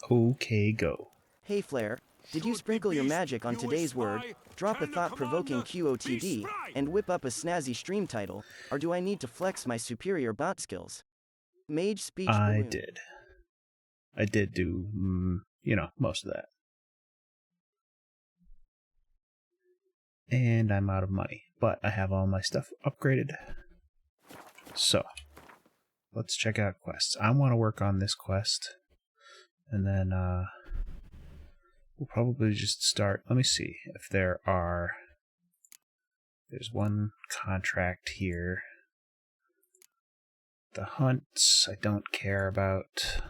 Okay, go. Hey Flare, did you sprinkle your magic on today's word, drop a thought-provoking QOTD, and whip up a snazzy stream title, or do I need to flex my superior bot skills? Mage speech I balloon. did. I did do, most of that. And I'm out of money, but I have all my stuff upgraded. So, let's check out quests. I want to work on this quest, and then we'll probably just start. Let me see if there's one contract here. The hunts I don't care about,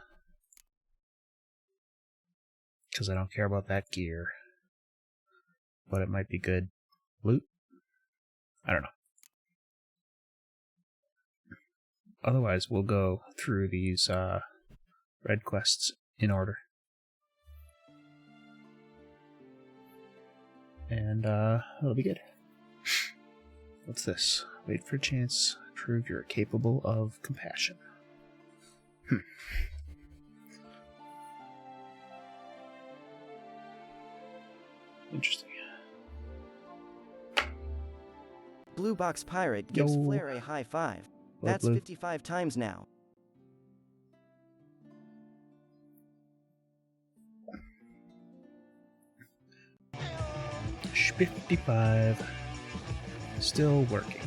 because I don't care about that gear, but it might be good loot. I don't know. Otherwise, we'll go through these red quests in order. And it'll be good. What's this? Wait for a chance. Prove you're capable of compassion. Interesting. Blue Box Pirate gives Yo. Flare a high five. Hello, That's Blue. 55 times now. Sh 55. Still working.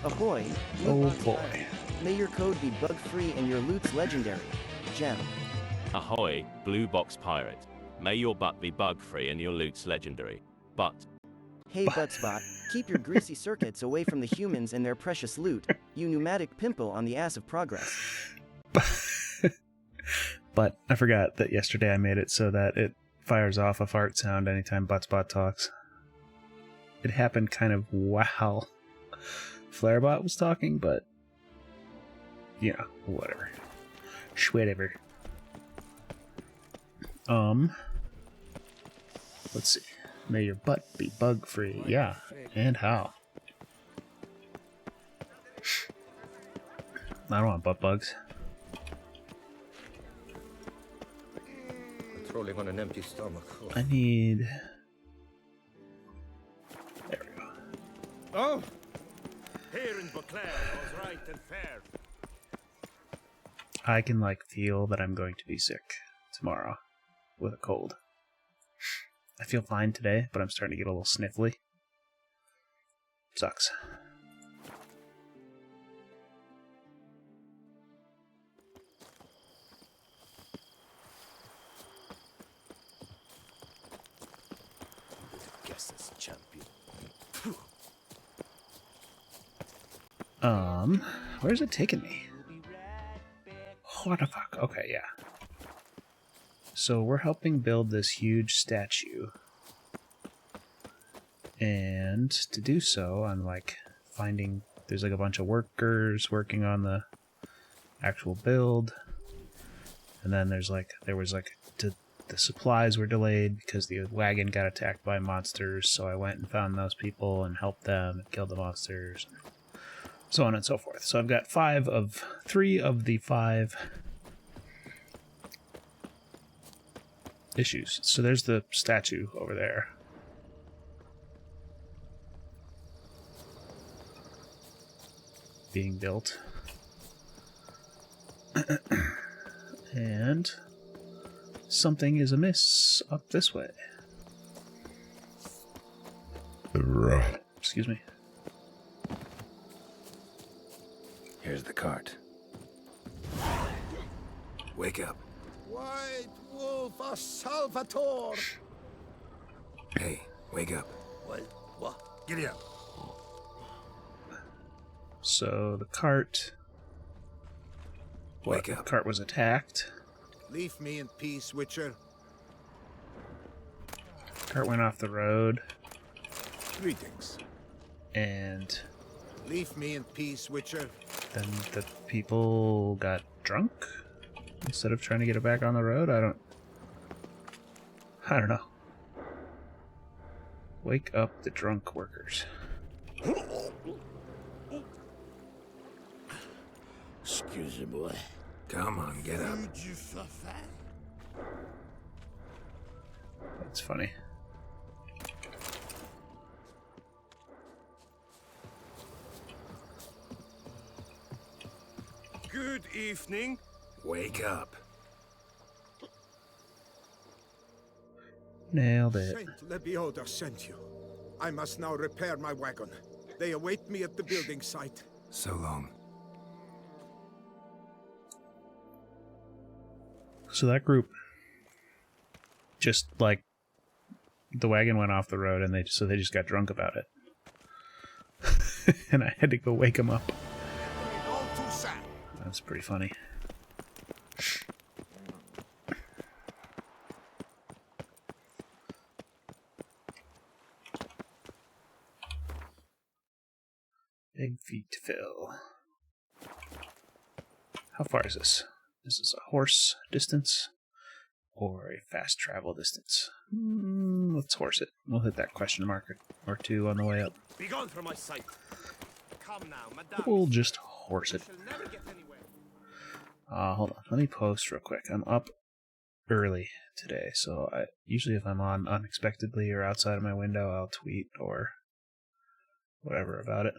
Ahoy, Blue Oh Box boy. Pirate. May your code be bug-free and your loot's legendary. Gem. Ahoy, Blue Box Pirate. May your butt be bug-free and your loot's legendary. But Hey Buttspot, keep your greasy circuits away from the humans and their precious loot, you pneumatic pimple on the ass of progress. But I forgot that yesterday I made it so that it fires off a fart sound anytime Buttspot talks. It happened kind of while Flarebot was talking, but whatever. Schwhatever. Let's see. May your butt be bug-free. Yeah, and how? I don't want butt bugs. Patrolling on an empty stomach. I need... There we go. Oh! Here in Beauclair was right and fair. I can, feel that I'm going to be sick tomorrow with a cold. I feel fine today, but I'm starting to get a little sniffly. Sucks. Guess this champion. Where's it taking me? What the fuck? Okay, yeah. So we're helping build this huge statue. And to do so, I'm finding there's a bunch of workers working on the actual build. And then there was the supplies were delayed because the wagon got attacked by monsters, so I went and found those people and helped them and killed the monsters. So on and so forth. So I've got 3 of the 5 issues. So there's the statue over there. Being built. And something is amiss up this way. Excuse me. Here's the cart. Wake up. White Wolf of Salvatore. Hey, wake up. What? Giddy up. So the cart... Wake up. The cart was attacked. Leave me in peace, Witcher. Cart went off the road. Greetings. And Leave me in peace, Witcher. then the people got drunk instead of trying to get it back on the road. I don't know. Wake up the drunk workers. Excuse me, boy. Come on, get up. That's funny. Good evening. Wake up. Nailed it. Saint Lebioda sent you. I must now repair my wagon. They await me at the building site. So long. So that group just like the wagon went off the road and they just got drunk about it. And I had to go wake them up. All too sad. That's pretty funny. Big feet to fill. How far is this? Is this a horse distance or a fast travel distance? Let's horse it. We'll hit that question mark or two on the way up. Be gone from my sight. Come now, madame. We'll just horse it. Shall never get anywhere. Hold on. Let me post real quick. I'm up early today, so usually if I'm on unexpectedly or outside of my window, I'll tweet or whatever about it.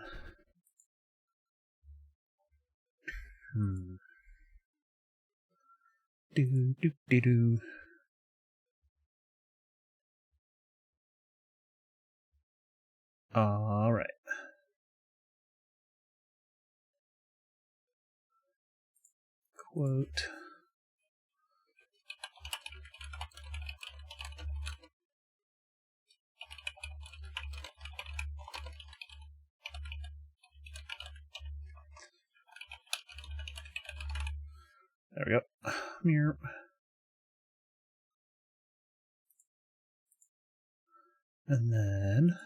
Do do do do. All right. Quote. There we go. Mirror. And then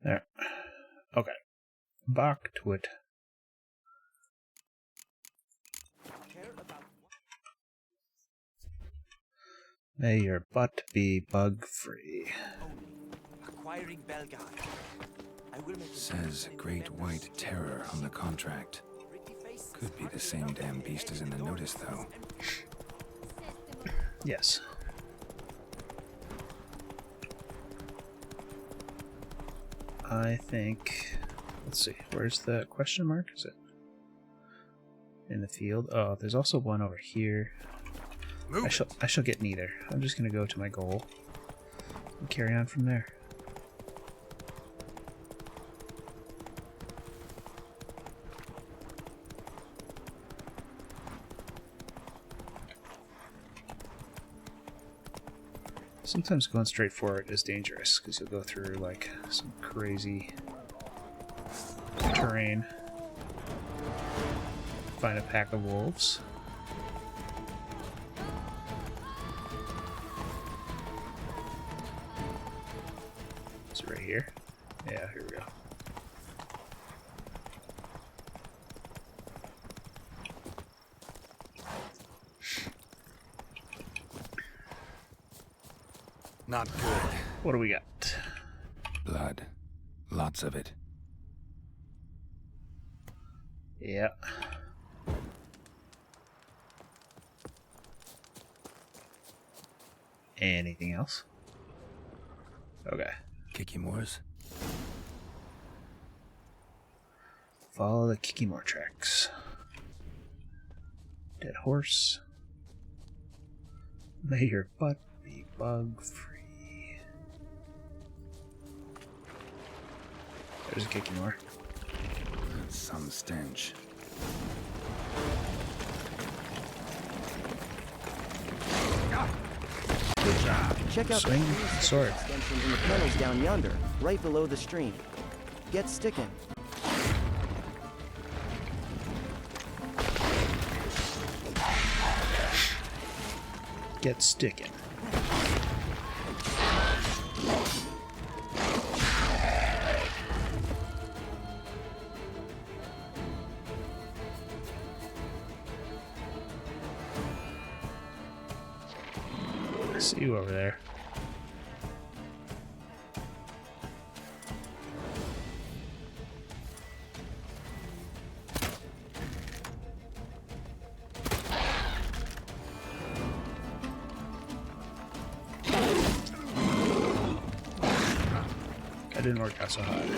there. Okay. Back to it. May your butt be bug-free. Acquiring Belgard. I will make Says Great White Terror on the contract. Could be the same damn beast as in the notice, though. Yes. I think... Let's see. Where's the question mark? Is it in the field? Oh, there's also one over here. I shall get neither. I'm just going to go to my goal and carry on from there. Sometimes going straight for it is dangerous because you'll go through like some crazy terrain. Find a pack of wolves. Is it right here? Yeah, here we go. Not good. What do we got? Blood. Lots of it. Yeah. Anything else? Okay. Kikimores? Follow the Kikimore tracks. Dead horse. May your butt be bug-free. There's a Kikimore. That's some stench. Good job. Check out Swing the sword. extension in the tunnels down yonder, right below the stream. Get sticking. Get sticking. See you over there. That didn't work out so hard.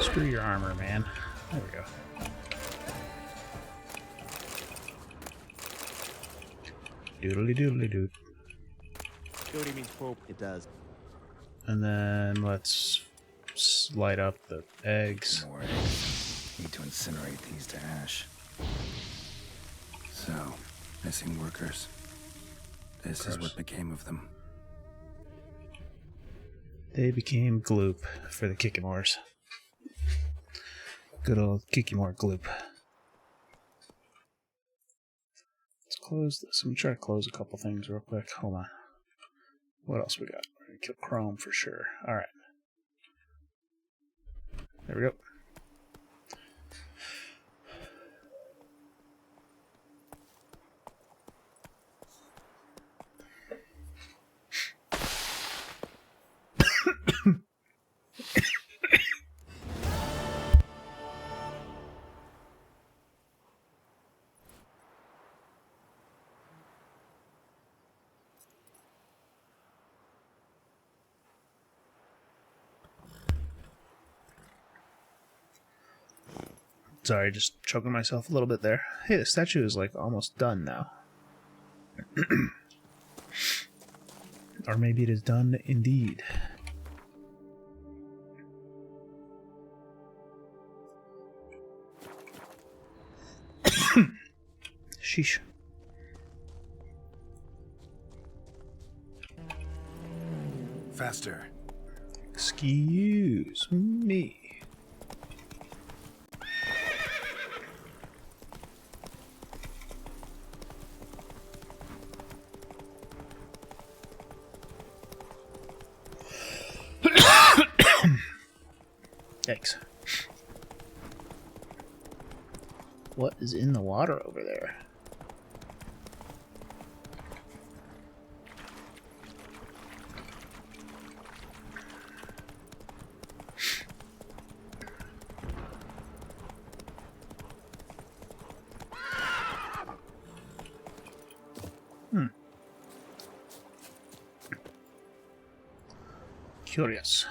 Screw your armor, man. There we go. Doodly doodly dood. Doody means poop. It does. And then let's light up the eggs. More eggs. Need to incinerate these to ash. So, missing workers. This is what became of them. They became gloop for the Kikimores. Good old Kikimore gloop. Let's close this. I'm gonna try to close a couple things real quick. Hold on. What else we got? We're gonna kill Chrome for sure. Alright. There we go. Sorry, just choking myself a little bit there. Hey, the statue is like almost done now. Or maybe it is done indeed. Sheesh. Faster. Excuse me. Yikes. What is in the water over there? Curious.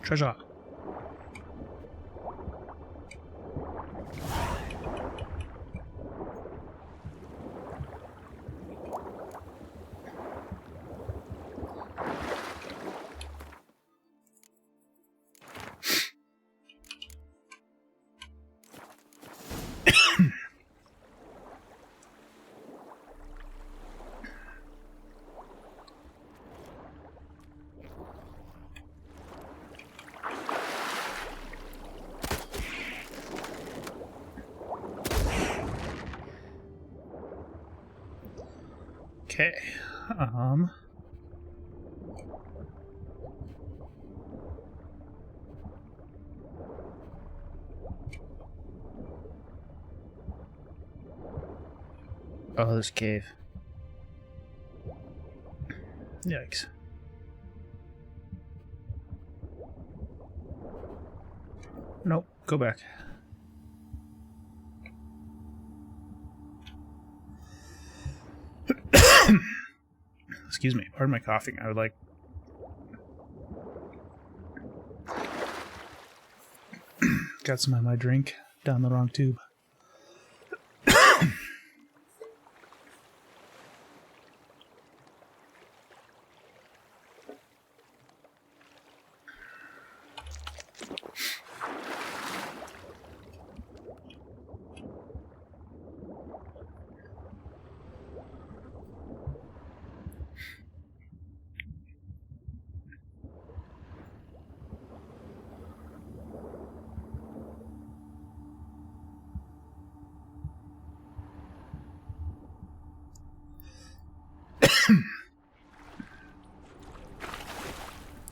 Treasure. Okay. Oh, this cave. Yikes. Nope, go back. Excuse me, pardon my coughing. I would like... Got some of my drink down the wrong tube.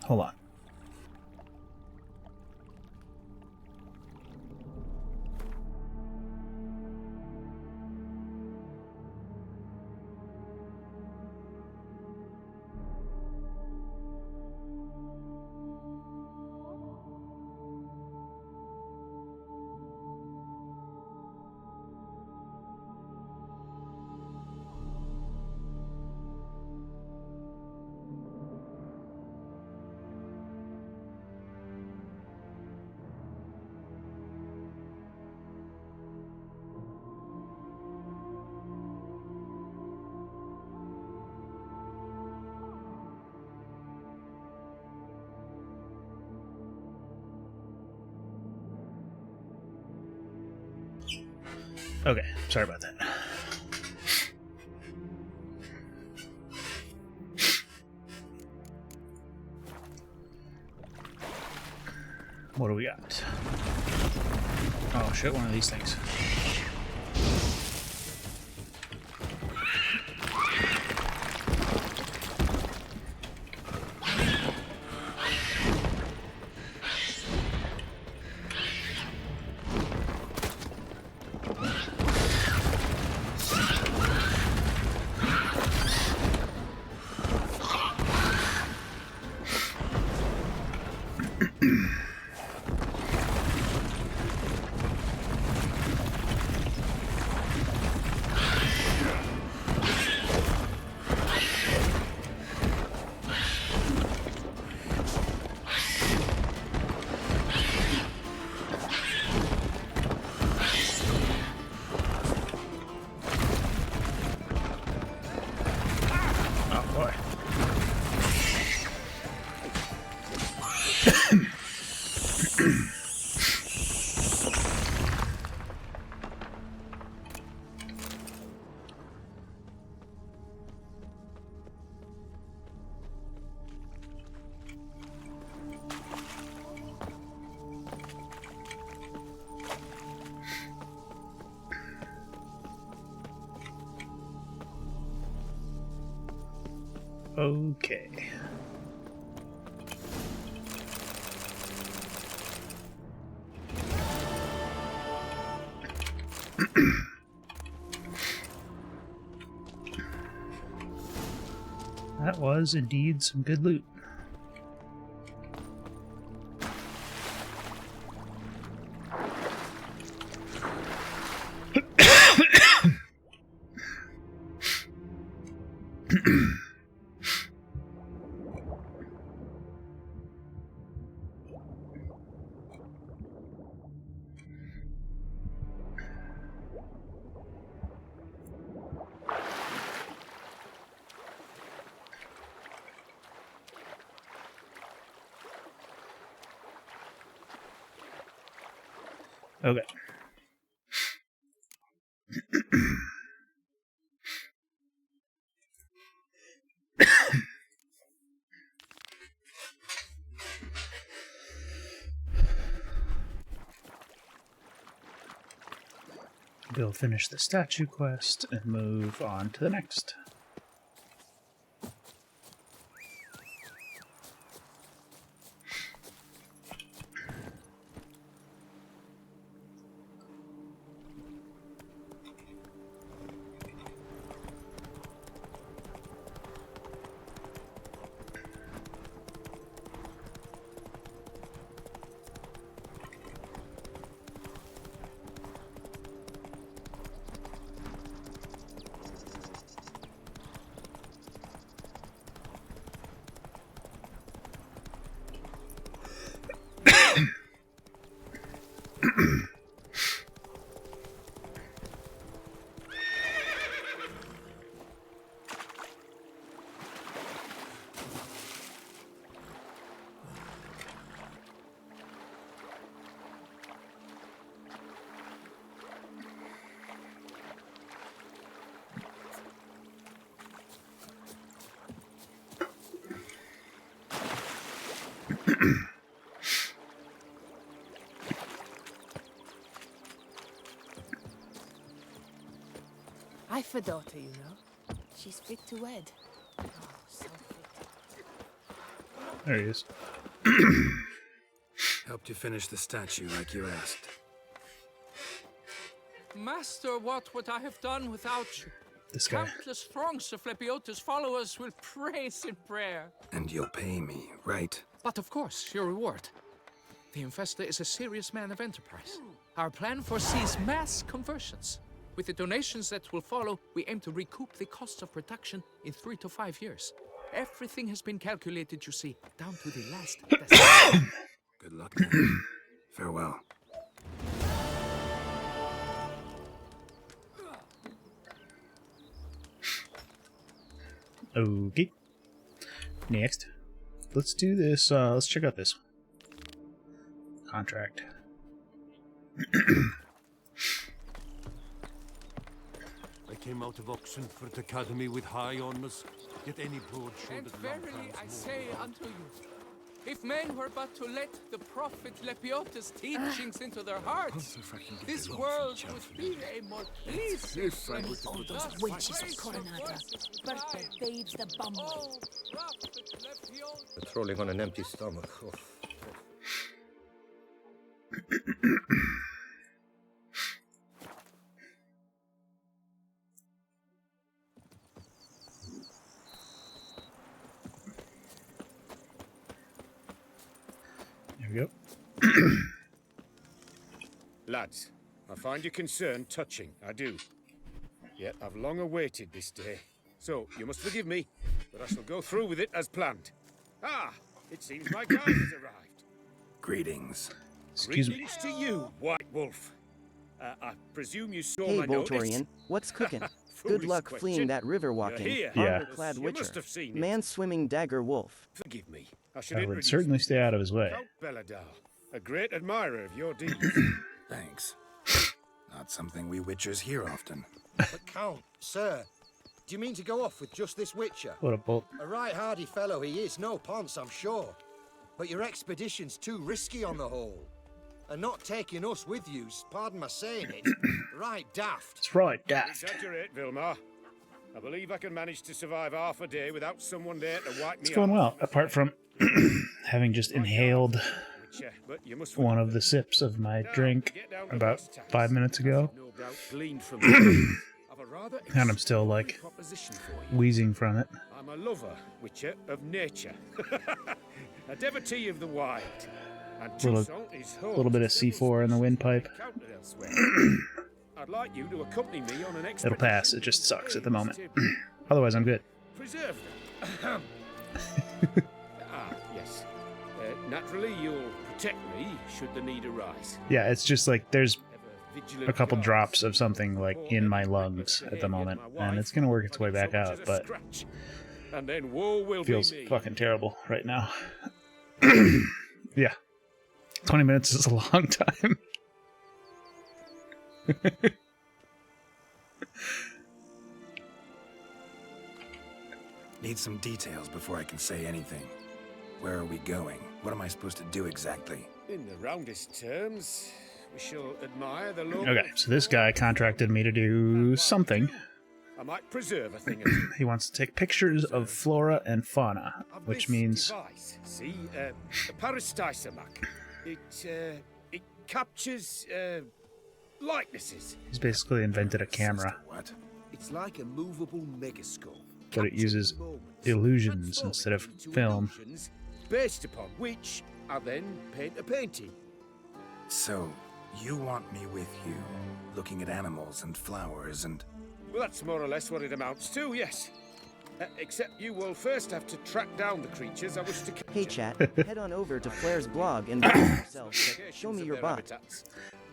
Hold on. Okay, sorry about that. What do we got? Oh shit, one of these things. Oh boy. Okay. That was indeed some good loot. Okay. We'll finish the statue quest and move on to the next. I've a daughter, you know. She's fit to wed. There he is. Helped you finish the statue like you asked. Master, what would I have done without you? This guy. Countless throngs of Lepiota's followers will praise in prayer. And you'll pay me, right? But of course, your reward. The Infestor is a serious man of enterprise. Our plan foresees mass conversions. With the donations that will follow, we aim to recoup the cost of production in 3 to 5 years. Everything has been calculated, you see, down to the last decimal. Good luck then. Farewell. Okay. Next. Let's do this. Let's check out this contract. I came out of Oxenford Academy with high honors, yet any broad-shouldered And verily I say unto you, if men were but to let the prophet Lepiota's teachings into their hearts, this world would be a more pleasing place. All those wenches of Coronata. Birthday babes the bumble. Oh, prophet Lepiota. Patrolling on an empty stomach. Oh. There we go. Lads, I find your concern touching, I do. Yet I've long awaited this day. So, you must forgive me, but I shall go through with it as planned. Ah, it seems my guide has arrived. Greetings. Excuse me. Greetings to you, White Wolf. I presume you saw Hey, my notice. Voltorian, what's cooking? Good Foolish luck question. fleeing that river walking, You're here. Yeah. armor-clad You witcher. must have seen it. Man swimming dagger wolf. Forgive me. I should I would introduce certainly you. stay out of his way. Count Belladar, a great admirer of your deeds. Thanks. Not something we witchers hear often. But Count, sir, do you mean to go off with just this witcher? What a bolt. A right hardy fellow he is, no ponce, I'm sure. But your expedition's too risky on the whole. And not taking us with you's, pardon my saying it, right daft. It's right, daft. Exaggerate, Vilmar. I believe I can manage to survive half a day without someone there to wipe me It's going well, off. apart from having just inhaled But you must one forgive of me. the sips of my Now, drink get down to about brass tacks. 5 minutes ago, No doubt gleaned from this. I've a rather and I'm still, like, extraordinary proposition for you. wheezing from it. I'm a lover, Witcher, of nature. A devotee of the wild. And Little- Toussaint is home little bit of to C4 in the windpipe. encountered elsewhere. I'd like you to accompany me on an expedition. It'll pass, it just sucks at the moment. Otherwise, I'm good. Preserve them. Yes. Naturally, you'll protect me should the need arise. Yeah, it's just like there's Ever vigilant a couple guards. drops of something like in my lungs at the moment, and it's gonna work its way back out, but And then woe will feels be me. fucking terrible right now. Yeah. 20 minutes is a long time. Need some details before I can say anything. Where are we going? What am I supposed to do exactly? In the roundest terms, we shall admire the local. Okay, so this guy contracted me to do something. I might preserve a thing or two. He wants to take pictures of flora and fauna, Of which this means device, see, the Parastisomac. It captures likenesses. he's basically invented a camera, What? It's like a movable megascope. but it uses illusions instead of film. Illusions based upon which I then paint a painting. So, you want me with you, looking at animals and flowers and... Well, that's more or less what it amounts to, yes. Except you will first have to track down the creatures I wish to capture. Hey chat, head on over to Flair's blog and visit yourself. Show me Of your their bot. habitats.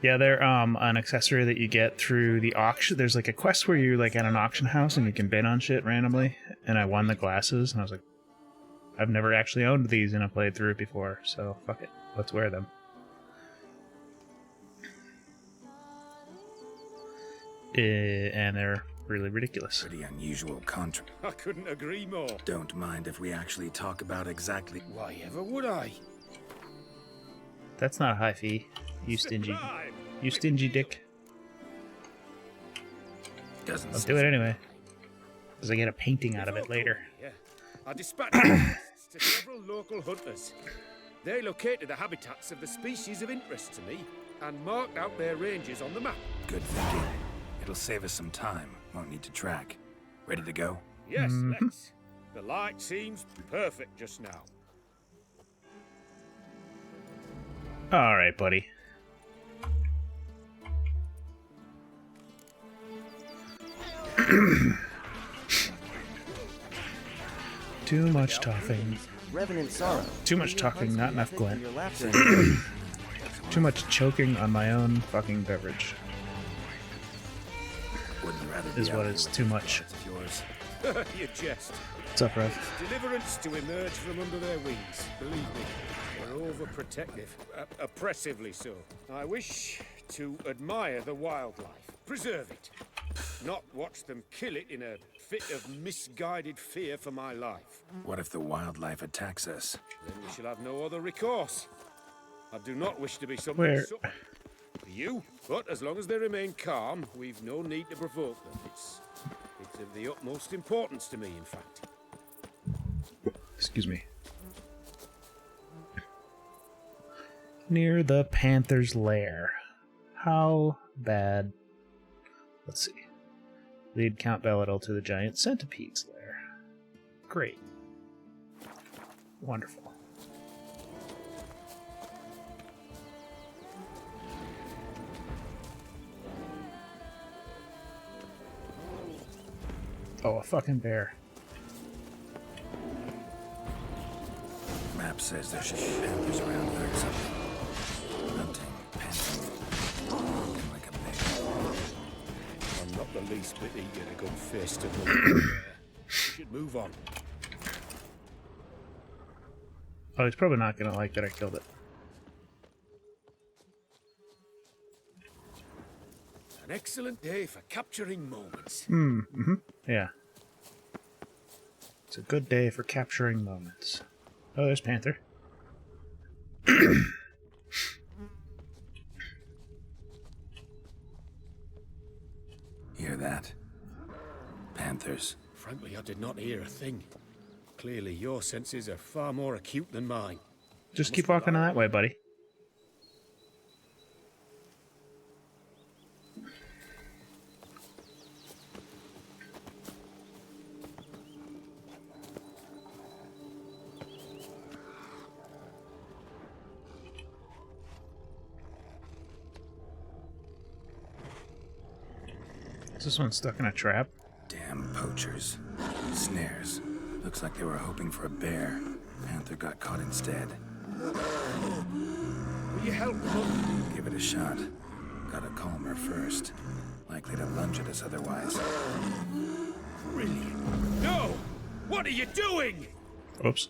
Yeah, they're an accessory that you get through the auction. There's like a quest where you're like at an auction house and you can bid on shit randomly. And I won the glasses, and I was like, I've never actually owned these in a playthrough before, so fuck it, let's wear them. And they're really ridiculous. Pretty unusual contract. I couldn't agree more. Don't mind if we actually talk about exactly... Why ever would I? That's not a high fee, you stingy, Sublime. you stingy dick. Doesn't Let's do it anyway. Because I get a painting out of it later. Yeah. I dispatched requests to several local hunters. They located the habitats of the species of interest to me and marked out their ranges on the map. Good thinking. It'll save us some time. Won't need to track. Ready to go? Yes, let's. The light seems perfect just now. All right, buddy. Too much talking. Revenant sorrow. Too much talking, not enough glint. Your laughter Too much choking on my own fucking beverage. Wouldn't rather Is be what out is here too with much. of yours. You jest. What's up, Rev? Deliverance to emerge from under their wings. Believe me, they're overprotective. Oppressively so. I wish to admire the wildlife. Preserve it. Not watch them kill it in a fit of misguided fear for my life. What if the wildlife attacks us? Then we shall have no other recourse. I do not wish to be something Where? for you, but as long as they remain calm, we've no need to provoke them. It's of the utmost importance to me, in fact. Excuse me. Near the Panther's lair. How bad? Let's see. Lead Count Belladil to the giant centipede's lair. Great. Wonderful. Oh, a fucking bear. Map says there should be panthers around here or something. Hunting, panting, looking like a bear. I'm not the least bit eager to go face to face. We should move on. Oh, he's probably not gonna like that I killed it. An excellent day for capturing moments. Yeah. It's a good day for capturing moments. Oh, there's Panther. Hear that? Panthers. Frankly, I did not hear a thing. Clearly, your senses are far more acute than mine. Just keep walking that way, buddy. Is this one stuck in a trap? Damn poachers. Snares. Looks like they were hoping for a bear. Panther got caught instead. Will you help them? Give it a shot. Gotta calm her first. Likely to lunge at us otherwise. Brilliant. No! What are you doing? Oops.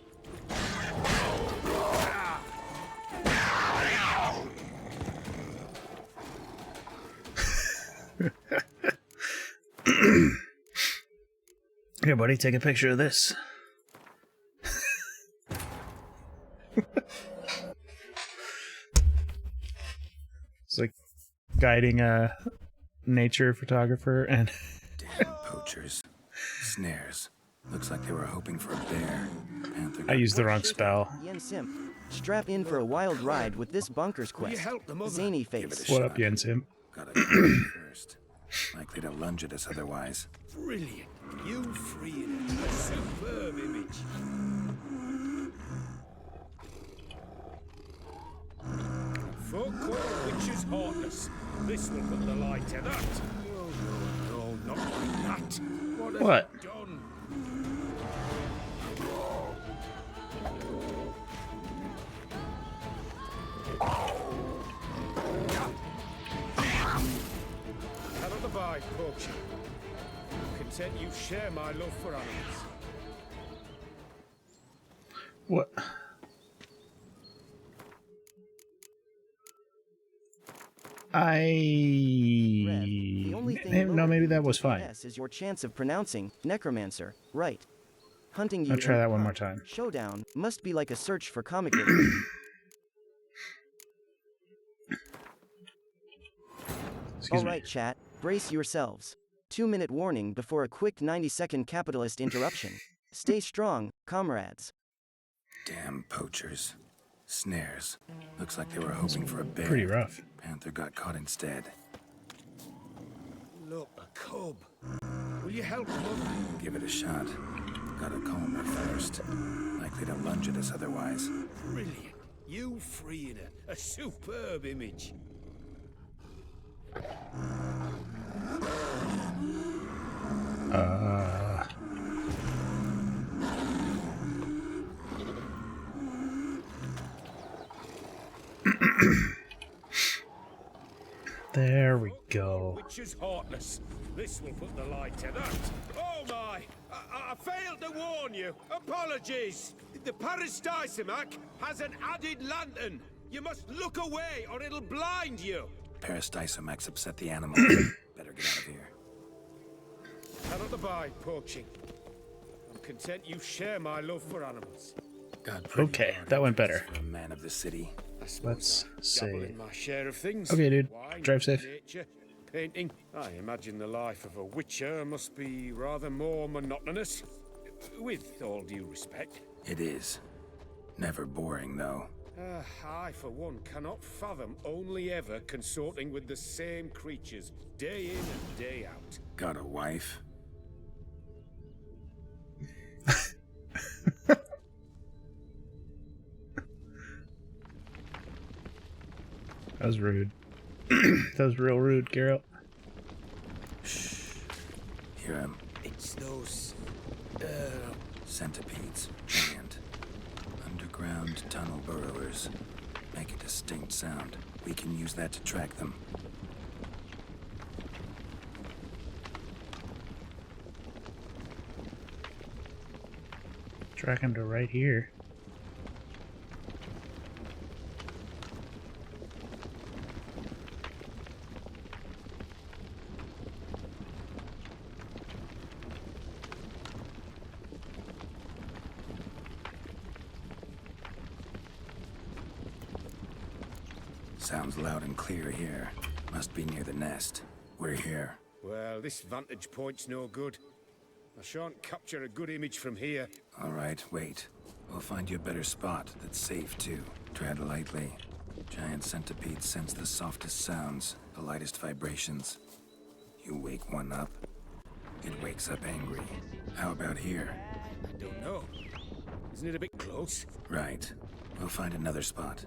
Here, buddy, take a picture of this. It's like guiding a nature photographer and Damn poachers. Snares. Looks like they were hoping for a bear. Panther I used the wrong spell. Yen Simp. Strap in for a wild ride with this bunkers Will you quest. help them? Zany Give it face. a What shot. up, Yensim? Gotta calm her first. Likely to lunge at us otherwise. Brilliant. You free in a superb image. Folk call witches heartless. This will put the light to that. No, not like that. What? What? Have you done? Cannot abide poaching. Content you share my love for animals. What? The only thing No, maybe that was fine. Yes, is your chance of pronouncing necromancer right. Hunting you. I'll try in that one a more time. Showdown must be like a search for comic relief. Excuse All me. right, chat. Brace yourselves. 2-minute warning before a quick 90-second capitalist interruption. Stay strong, comrades. Damn poachers. Snares. Looks like they were hoping for a bear. Pretty rough. Panther got caught instead. Look, a cub. Will you help him? Give it a shot. Gotta calm her first. Likely to lunge at us otherwise. Brilliant. You freeing her. A superb image. There we go. Witch's heartless. This will put the light to that. Oh my! I failed to warn you. Apologies. The Peristysomac has an added lantern. You must look away or it'll blind you. Peristysomacs upset the animal. Better get out of here. Cannot abide poaching. I'm content you share my love for animals. Got pretty Okay, hard that went for better. a man of the city. Let's Dabble see. in my share of things. Okay, dude. Wine, Drive safe. nature, painting. I imagine the life of a witcher must be rather more monotonous. With all due respect. It is. Never boring, though. I, for one, cannot fathom only ever consorting with the same creatures, day in and day out. Got a wife? That was rude. That was real rude, Geralt. Shh. Hear him. It's those... Centipedes. Giant. Underground tunnel burrowers. Make a distinct sound. We can use that to track them. Track him to right here. Sounds loud and clear here. Must be near the nest. We're here. Well, this vantage point's no good. I shan't capture a good image from here. All right, wait. We'll find you a better spot that's safe, too. Tread lightly. Giant centipedes sense the softest sounds, the lightest vibrations. You wake one up, it wakes up angry. How about here? I don't know. Isn't it a bit close? Right. We'll find another spot.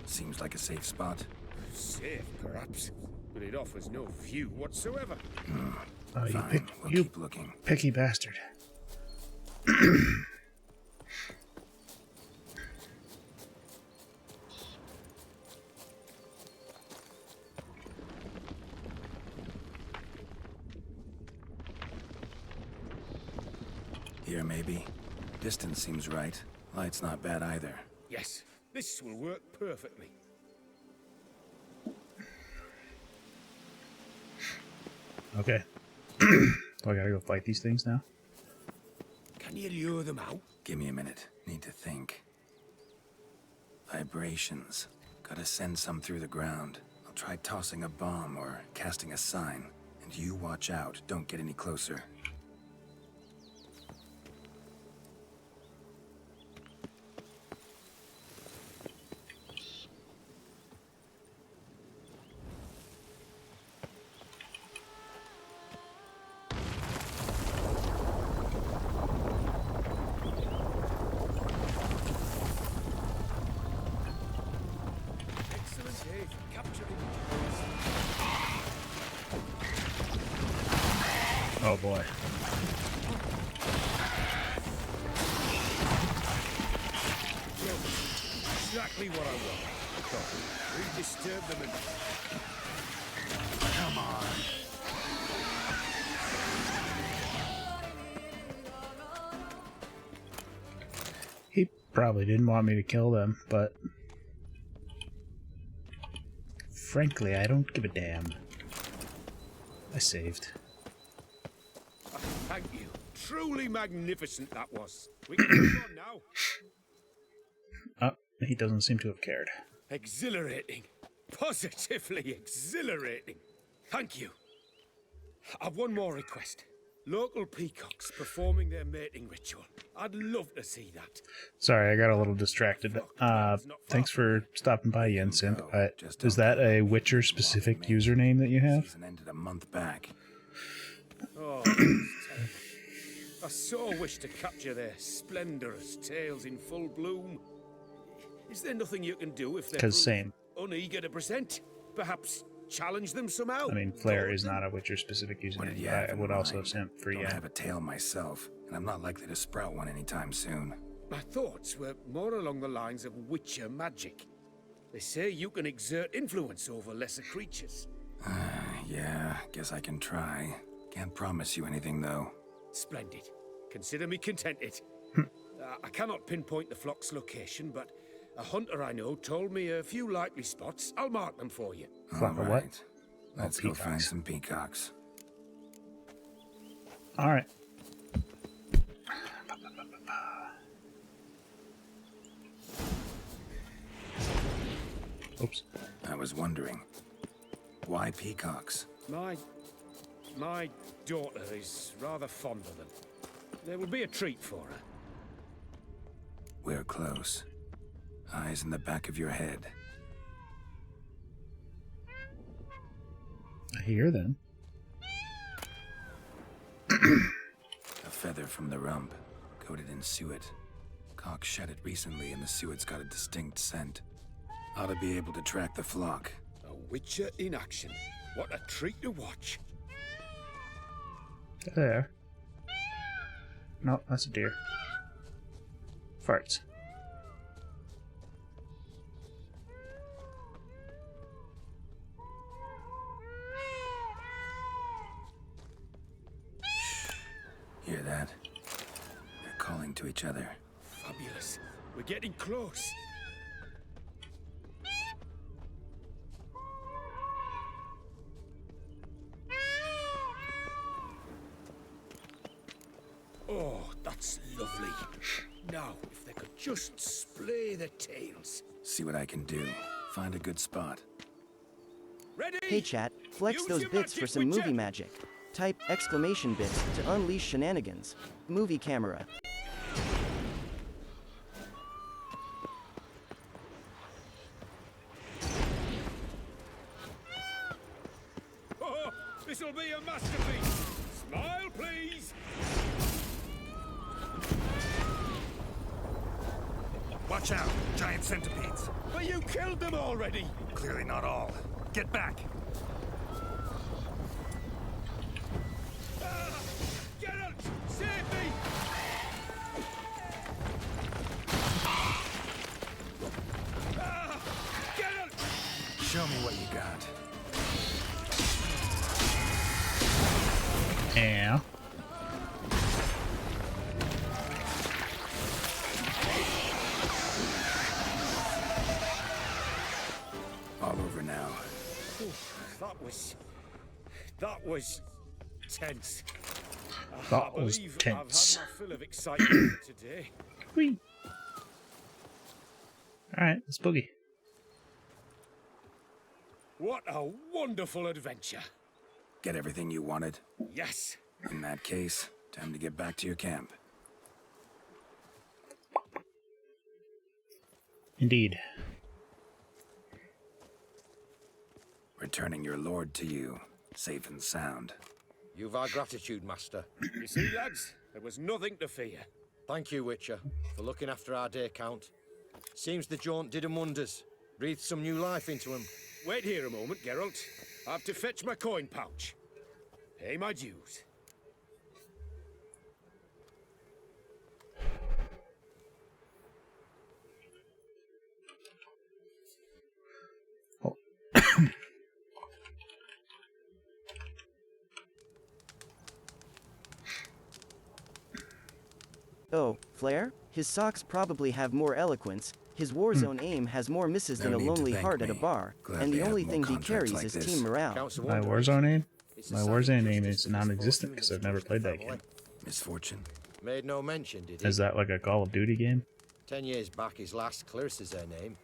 Seems like a safe spot. Safe, perhaps. But it offers no view whatsoever. Oh, you, Fine, we'll you keep looking. picky bastard. Here, maybe. Distance seems right. Light's not bad either. Yes, this will work perfectly. Okay. Oh, I gotta go fight these things now? Can you lure them out? Give me a minute. Need to think. Vibrations. Gotta send some through the ground. I'll try tossing a bomb or casting a sign. And you watch out. Don't get any closer. Excellent day for capturing. Oh boy. Exactly what I want. Come, we disturb them and... Come on. He probably didn't want me to kill them, but... frankly, I don't give a damn. I saved. Thank you. Truly magnificent that was. We can move on now. Oh, he doesn't seem to have cared. Exhilarating. Positively exhilarating. Thank you. I've one more request. Local peacocks performing their mating ritual. I'd love to see that. Sorry, I got a little distracted. Thanks for stopping by, Yensimp. Is that a Witcher-specific username that you have? Season ended a month back. Oh, that's terrible. I so wish to capture their splendorous tales in full bloom. Is there nothing you can do if they're Same. uneager to present? Perhaps challenge them somehow? I mean, Flare is not a Witcher-specific username, but I would also have sent for I Yen. have a tail myself, and I'm not likely to sprout one anytime soon. My thoughts were more along the lines of Witcher magic. They say you can exert influence over lesser creatures. Yeah, guess I can try. Can't promise you anything, though. Splendid. Consider me contented. I cannot pinpoint the flock's location, but a hunter I know told me a few likely spots. I'll mark them for you. Flock of what? Let's go find some peacocks. Alright. Oops. I was wondering, why peacocks? My daughter is rather fond of them. There will be a treat for her. We're close. Eyes in the back of your head. I hear them. A feather from the rump, coated in suet. Cock shed it recently and the suet's got a distinct scent. Ought to be able to track the flock. A Witcher in action. What a treat to watch. There. No, that's a deer. Farts. Hear that? They're calling to each other. Fabulous. We're getting close. Oh, that's lovely. Now, if they could just splay their tails. See what I can do. Find a good spot. Ready? Hey chat, flex Use those your bits for magic, some Witcher. movie magic. Type exclamation bits to unleash shenanigans. Movie camera. Oh, this'll be a masterpiece. Smile, please. Watch out! Giant centipedes! But you killed them already. Clearly not all. Get back! Geralt, save me! Geralt! Show me what you got. Yeah. All over now. That was tense. That was believe tense. I've had my fill of excitement today. Whee. Alright, let's boogie. What a wonderful adventure. Get everything you wanted? Yes. In that case, time to get back to your camp. Indeed. Returning your lord to you, safe and sound. You've our gratitude, Master. You see, lads, there was nothing to fear. Thank you, Witcher, for looking after our day count. Seems the jaunt did 'em wonders. Breathed some new life into 'em. Wait here a moment, Geralt. I have to fetch my coin pouch. Pay my dues. Oh, Flare? His socks probably have more eloquence. His warzone aim has more misses than No a need to lonely thank heart at a me. bar, Glad and they the have only more thing he contracts carries like is this. team morale. Counts of My wonder. Warzone name? It's My a sign of Warzone name justice is for non-existent misfortune because that I've never fell played that away. game. Misfortune. Made no mention, did he? Is that like a Call of Duty game? 10 years back, his last Clarissa her name.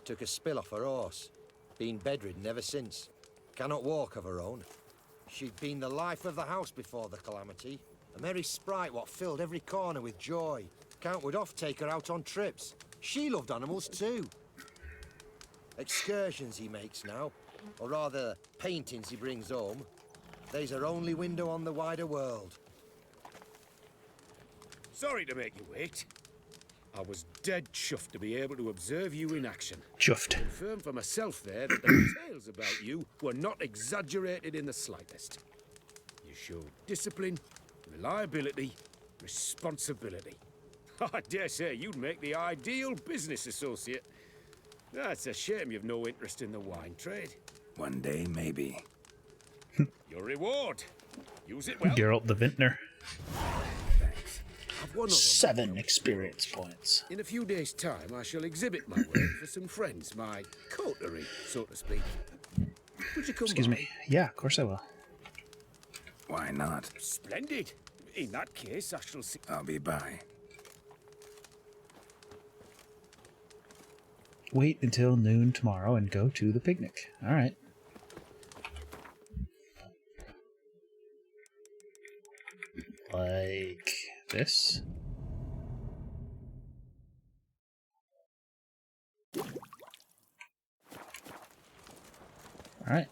Took a spill off her horse. Been bedridden ever since. Cannot walk of her own. She'd been the life of the house before the calamity. A merry sprite what filled every corner with joy. Count would oft take her out on trips. She loved animals too. Excursions he makes now, or rather, paintings he brings home. They's her only window on the wider world. Sorry to make you wait. I was dead chuffed to be able to observe you in action. Chuffed. Confirm for myself there that the tales about you were not exaggerated in the slightest. You showed discipline, reliability, responsibility. I dare say you'd make the ideal business associate. That's a shame you've no interest in the wine trade. One day, maybe. Your reward. Use it well. Geralt the Vintner. Thanks. I've one other 7 experience points. In a few days' time, I shall exhibit my work for some friends, my coterie, so to speak. Would you come Excuse by? me. Yeah, of course I will. Why not? Splendid. In that case, I shall see. I'll be by. Wait until noon tomorrow and go to the picnic. All right. Like this. All right.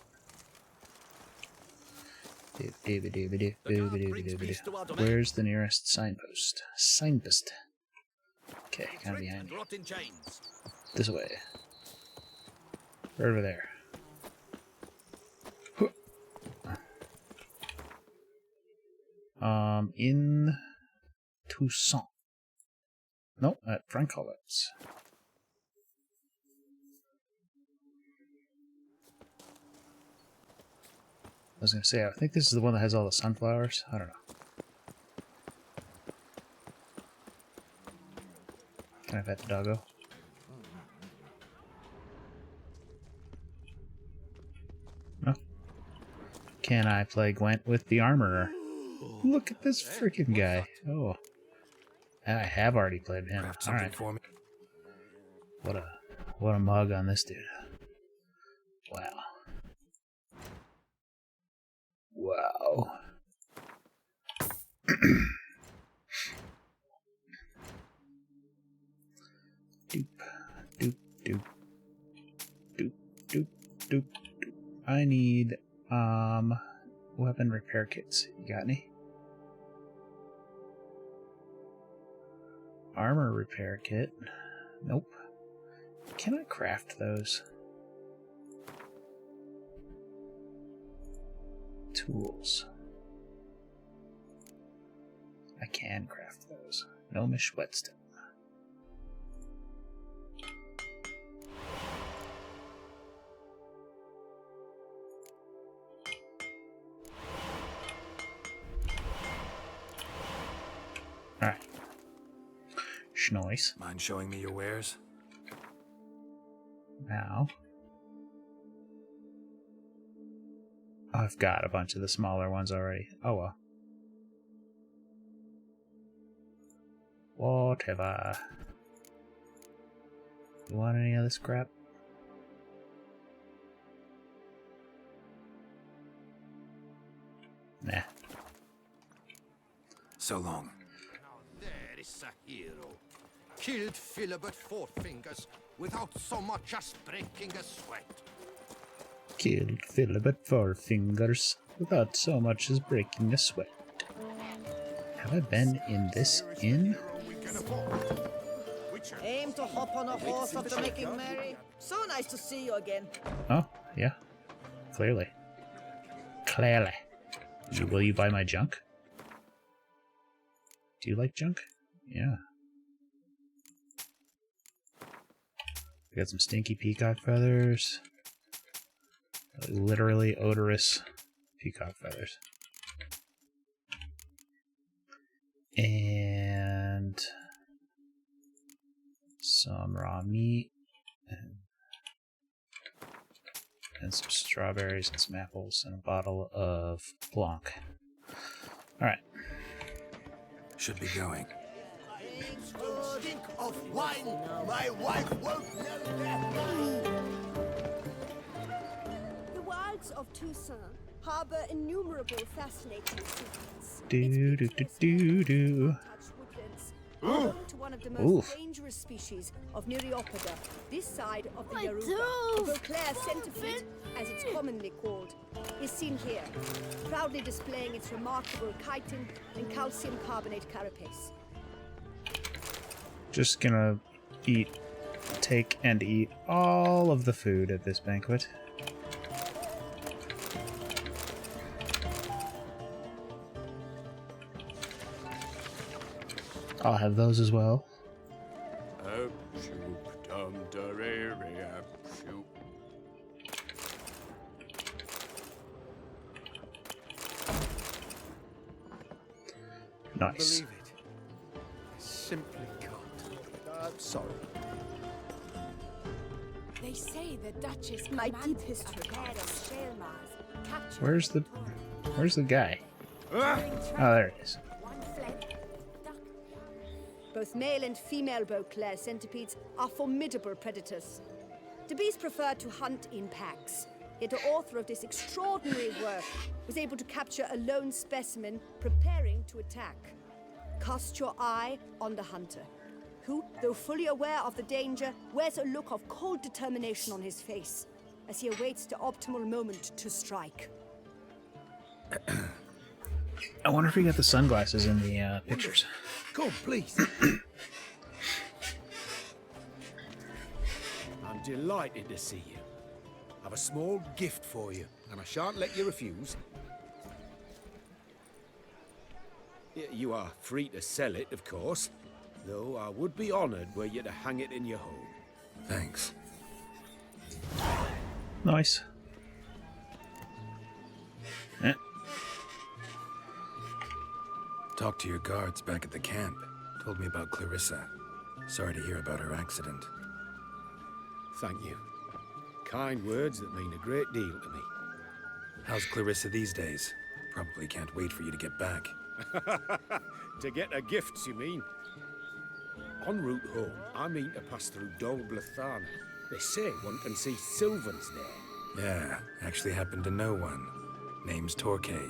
Where's the nearest signpost? Signpost. Okay, kind of behind me. This way. Right over there. In Toussaint. No, at Francolet's. I was gonna say, I think this is the one that has all the sunflowers. I don't know. Can I pet the doggo? No. Can I play Gwent with the armorer? Look at this freaking guy. Oh. I have already played him. Alright. What a mug on this dude. Wow. Wow. Doop, doop, doop. Doop, doop, doop, doop. I need, weapon repair kits. You got any? Armor repair kit. Nope. Can I craft those? Tools. I can craft those. Gnomish whetstone. Alright. Schnoise. Mind showing me your wares? Now. I've got a bunch of the smaller ones already. Oh well. Whatever. You want any of this crap? Nah. So long. There is a hero. Killed Philibert Four Fingers without so much as breaking a sweat. Killed Philibert Four Fingers without so much as breaking a sweat. Have I been in this inn? Aim to hop on a horse after making merry. So nice to see you again. Oh, yeah. Clearly. Clearly. Will you buy my junk? Do you like junk? Yeah. We got some stinky peacock feathers. Literally odorous peacock feathers. And some raw meat. And some strawberries and some apples and a bottle of Blanc. Alright. Should be going. stink of wine. My wife won't know that. The wilds of Toussaint harbor innumerable fascinating secrets. Do do do do do. Home to one of the most dangerous species of Myriapoda, this side of the Yoruba. The Beauclair centipede, as it's commonly called, is seen here, proudly displaying its remarkable chitin and calcium carbonate carapace. Just gonna take and eat all of the food at this banquet. I'll have those as well. Nice. Believe it. I simply can't. Sorry. They say the Duchess My deep commanded history. a pair of Shelmars captured Where's the guy? Oh, there it is. one fled. Both male and female Beauclair centipedes are formidable predators. The bees prefer to hunt in packs, yet the author of this extraordinary work was able to capture a lone specimen preparing to attack. Cast your eye on the hunter, who, though fully aware of the danger, wears a look of cold determination on his face as he awaits the optimal moment to strike. I wonder if we got the sunglasses in the pictures. Come, please. I'm delighted to see you. I've a small gift for you, and I shan't let you refuse. You are free to sell it, of course, though I would be honoured were you to hang it in your home. Thanks. Nice. Eh. Talked to your guards back at the camp. Told me about Clarissa. Sorry to hear about her accident. Thank you. Kind words that mean a great deal to me. How's Clarissa these days? Probably can't wait for you to get back. To get her gifts, you mean? En route home, I mean to pass through Dol Blathana. They say one can see Sylvans there. Yeah, actually happen to know one. Name's Torquay.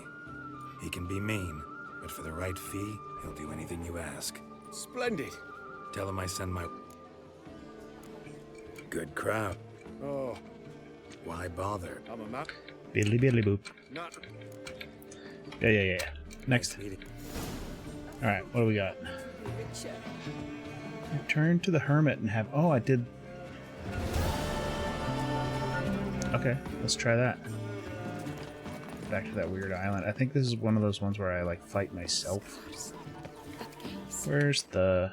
He can be mean, but for the right fee, he'll do anything you ask. Splendid. Tell him I send my... Good crowd. Oh. Why bother? I'm a man. Biddly biddly boop. Not... Yeah. Next. Alright, what do we got? Return to the hermit and have... Oh, I did... Okay, let's try that. Back to that weird island. I think this is one of those ones where I, like, fight myself. Where's the...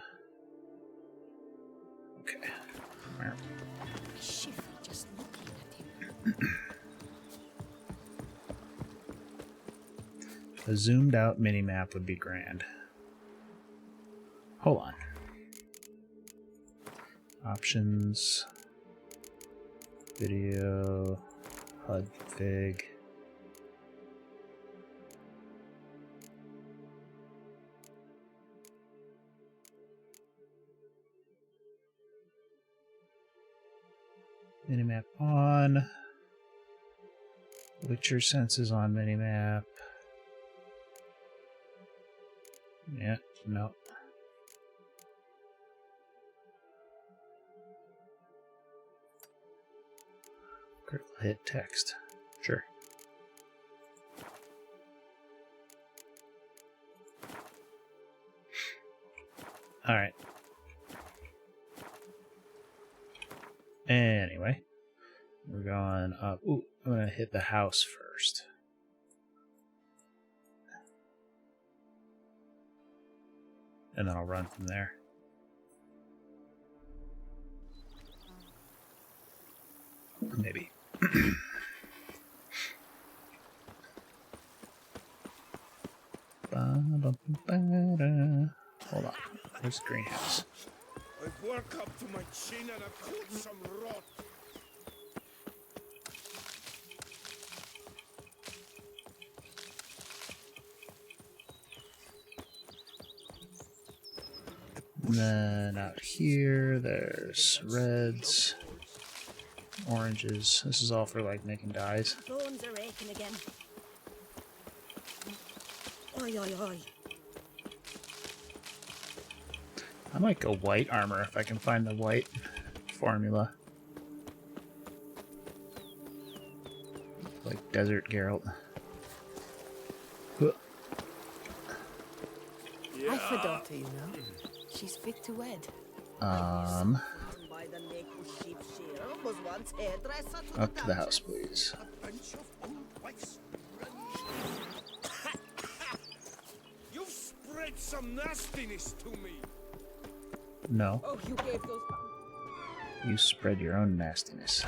Okay. A zoomed out mini-map would be grand. Hold on. Options. Video. HUD Fig. Minimap on. Witcher senses on minimap. Yeah, no. Critical hit text. Sure. Alright. Anyway. We're going up. Ooh, I'm going to hit the house first. And then I'll run from there. Maybe. Hold on. Where's the greenhouse? I've work up to my chin and I've caught some rot. And then out here, there's reds, oranges. This is all for like making dyes. Bones are aching again. Oi, oi, oi. I might go white armor if I can find the white formula. Like Desert Geralt. I for daughter, you know. She's fit to wed. Up to the house, please. You've spread some nastiness to me. No. Oh, you gave those. You spread your own nastiness.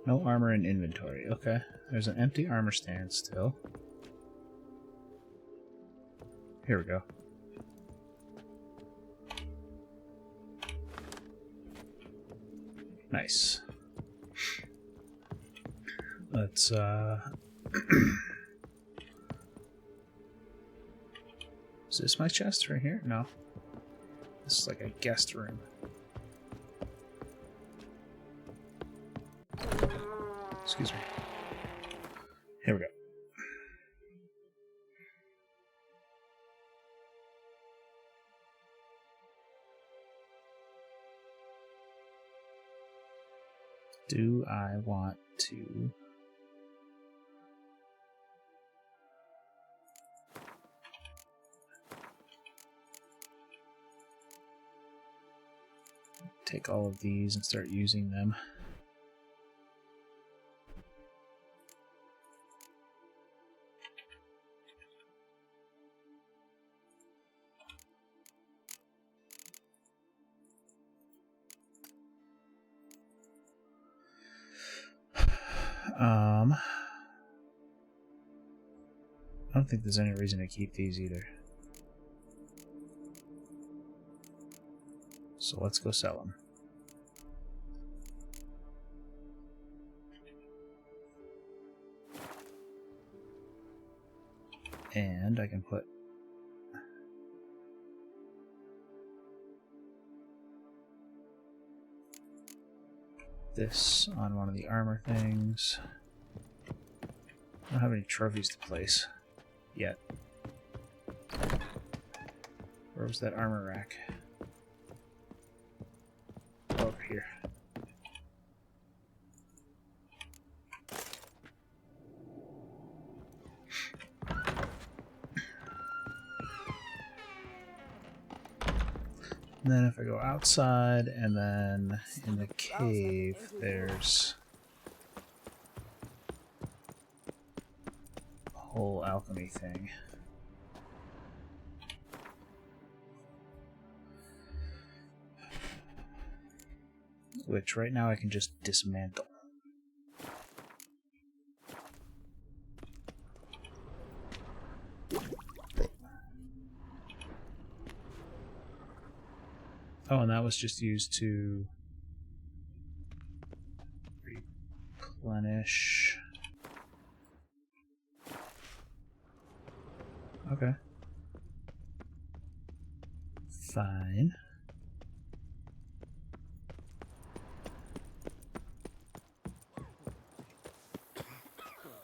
No armor in inventory. Okay. There's an empty armor stand still. Here we go. Nice. Let's Is this my chest right here? No. This is like a guest room. Excuse me. Here we go. Do I want to take all of these and start using them? I don't think there's any reason to keep these either. So let's go sell them. And I can put this on one of the armor things. I don't have any trophies to place yet. Where was that armor rack? Over here. And then if I go outside and then in the cave, there's a whole alchemy thing. Which right now I can just dismantle. Oh, and that was just used to replenish. Okay. Fine.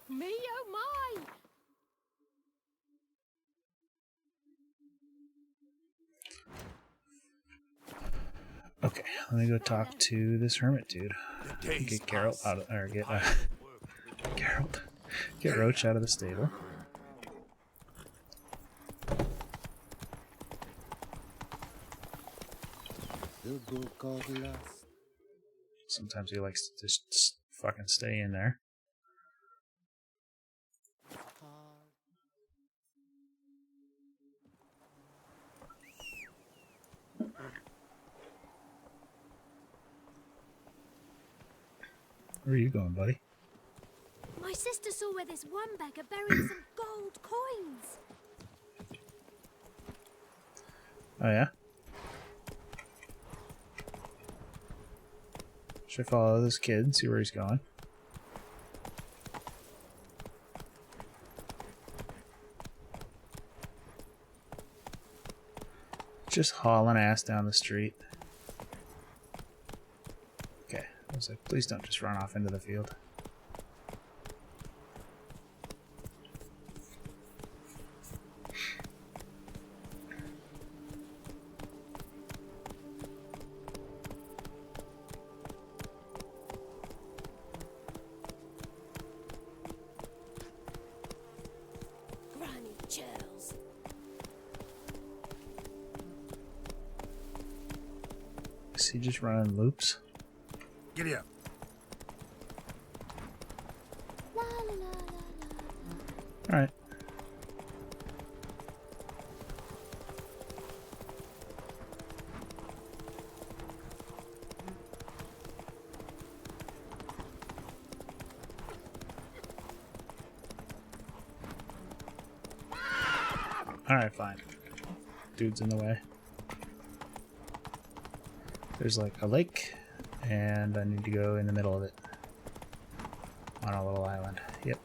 Me oh my! Okay, let me go talk to this hermit dude. Get Geralt out of, or get Geralt, get Roach out of the stable. Sometimes he likes to just fucking stay in there. Where are you going, buddy? My sister saw where this one beggar buried some gold coins. Oh yeah? Should I follow this kid and see where he's going? Just hauling ass down the street. Okay, I was like, please don't just run off into the field. Granny chills. Is he just running loops? Giddy up. Alright. Alright, fine. Dude's in the way. There's like a lake, and I need to go in the middle of it. On a little island. Yep.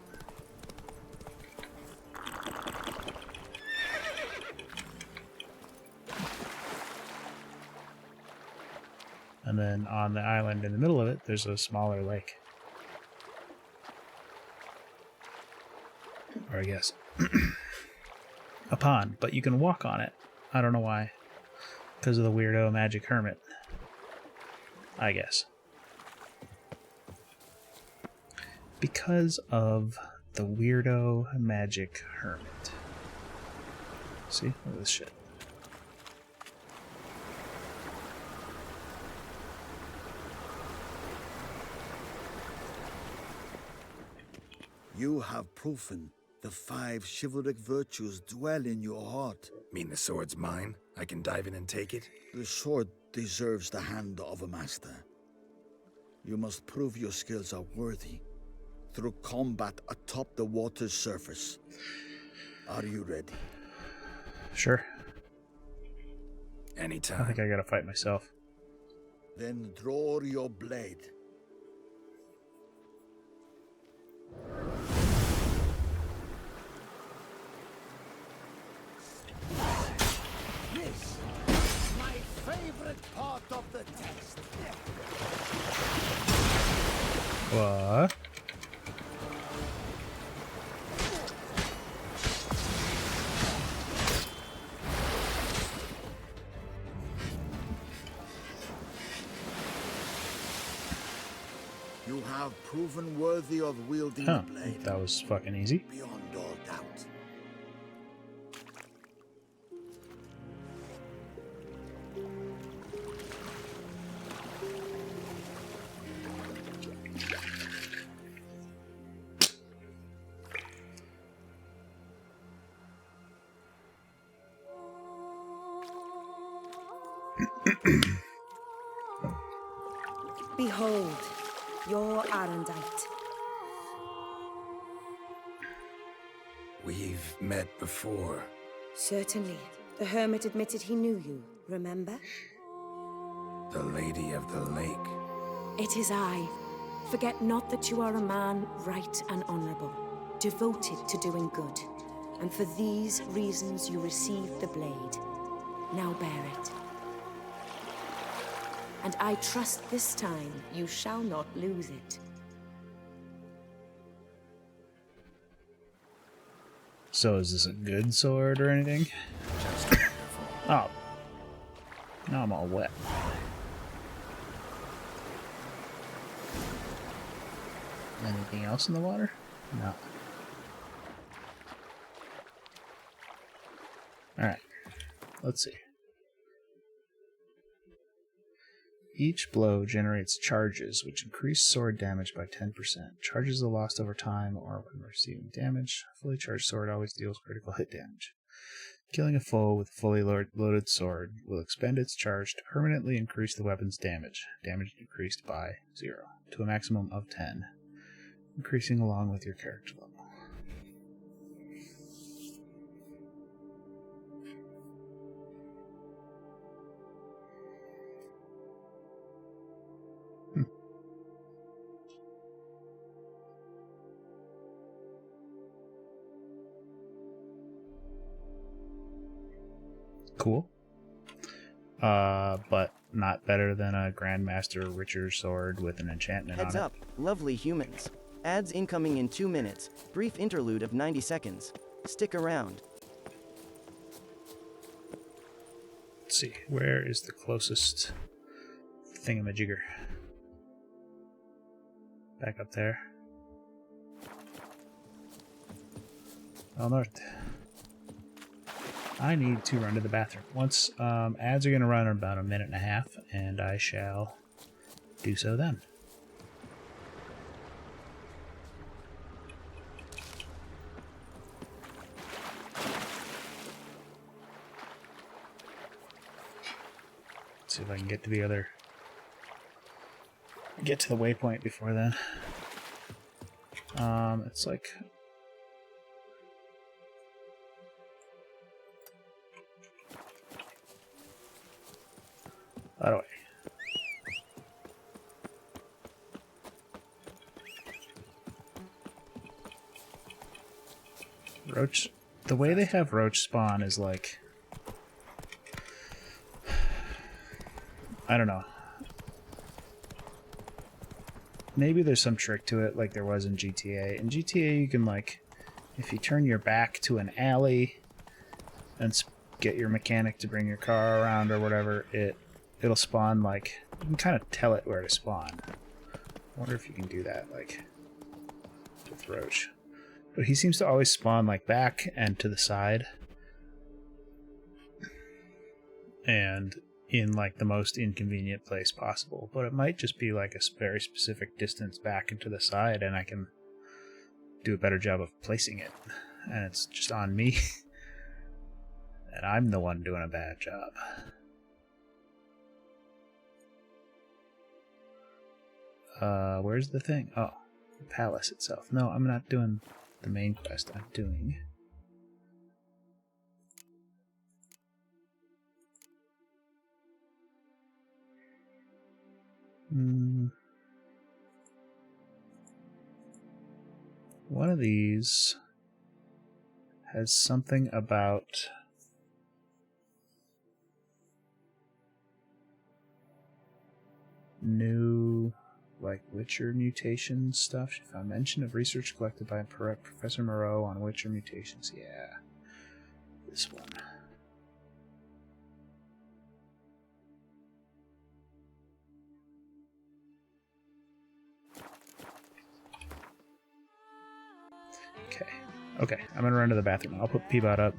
And then on the island in the middle of it, there's a smaller lake. Or I guess a pond, but you can walk on it. I don't know why. Because of the weirdo magic hermit. I guess. Because of the weirdo magic hermit. See? Look at this shit. You have proven the 5 chivalric virtues dwell in your heart. Mean the sword's mine? I can dive in and take it? The sword deserves the hand of a master. You must prove your skills are worthy through combat atop the water's surface. Are you ready? Sure. Anytime. I think I gotta fight myself. Then draw your blade. This is my favorite part of the test. What? You have proven worthy of wielding Huh. the blade. That was fucking easy. Beyond all doubt. Behold, your Arendite. We've met before. Certainly. The hermit admitted he knew you, remember? The Lady of the Lake. It is I. Forget not that you are a man right and honorable, devoted to doing good. And for these reasons you received the blade. Now bear it. And I trust this time you shall not lose it. So is this a good sword or anything? Oh. Now I'm all wet. Anything else in the water? No. Alright. Let's see. Each blow generates charges, which increase sword damage by 10%. Charges are lost over time or when receiving damage. A fully charged sword always deals critical hit damage. Killing a foe with a fully loaded sword will expend its charge to permanently increase the weapon's damage. Damage decreased by 0 to a maximum of 10, increasing along with your character level. Cool. but not better than a Grandmaster Richer sword with an enchantment Heads on it. up, lovely humans. Ads incoming in 2 minutes. Brief interlude of 90 seconds. Stick around. Let's see, where is the closest thingamajigger? Back up there. Well, north. I need to run to the bathroom. Once ads are going to run in about a minute and a half, and I shall do so then. Let's see if I can get to the other... Get to the waypoint before then. It's like... That way. Roach... The way they have roach spawn is like... I don't know. Maybe there's some trick to it like there was in GTA. In GTA you can, like, if you turn your back to an alley and get your mechanic to bring your car around or whatever, it'll spawn, like, you can kind of tell it where to spawn. I wonder if you can do that, like, with Roach. But he seems to always spawn, like, back and to the side. And in, like, the most inconvenient place possible. But it might just be, like, a very specific distance back and to the side, and I can do a better job of placing it. And it's just on me. And I'm the one doing a bad job. Where's the thing? Oh, the palace itself. No, I'm not doing the main quest. I'm doing... One of these has something about new, like, Witcher mutation stuff. She found mention of research collected by Professor Moreau on Witcher mutations. Yeah, this one. Okay, I'm gonna run to the bathroom. I'll put Peabot up.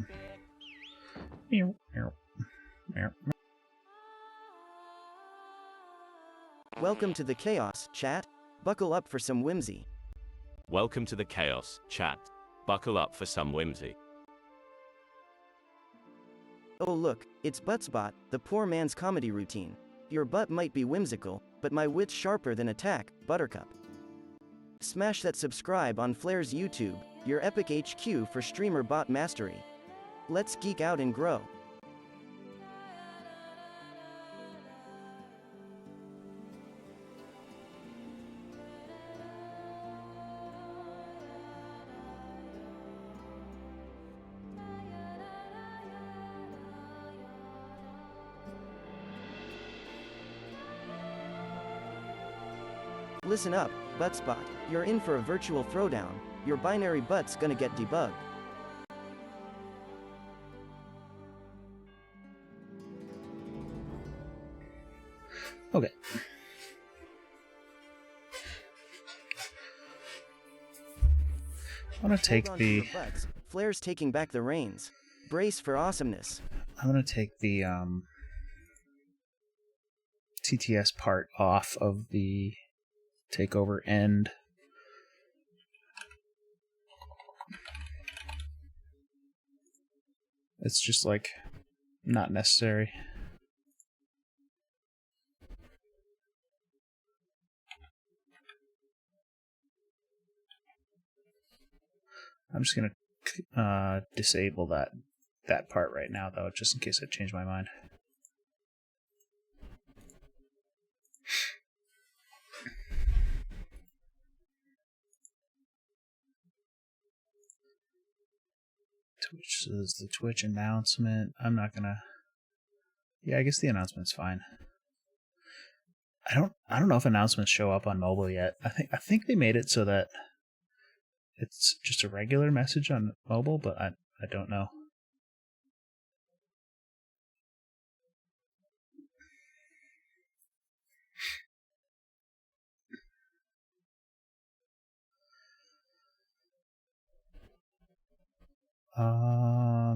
Welcome to the chaos, chat. Buckle up for some whimsy. Welcome to the chaos, chat. Buckle up for some whimsy. Oh look, it's Buttsbot, the poor man's comedy routine. Your butt might be whimsical, but my wit's sharper than attack, Buttercup. Smash that subscribe on Flair's YouTube, your epic HQ for streamer bot mastery. Let's geek out and grow. Listen up, Buttspot, you're in for a virtual throwdown. Your binary butt's gonna get debugged. Okay. I'm gonna take the... Flair's taking back the reins. Brace for awesomeness. I'm gonna take the TTS part off of the takeover end. It's just, like, not necessary. I'm just gonna disable that part right now, though, just in case I change my mind. Twitch is the Twitch announcement. I'm not gonna Yeah, I guess the announcement's fine. I don't know if announcements show up on mobile yet. I think they made it so that it's just a regular message on mobile, but I don't know.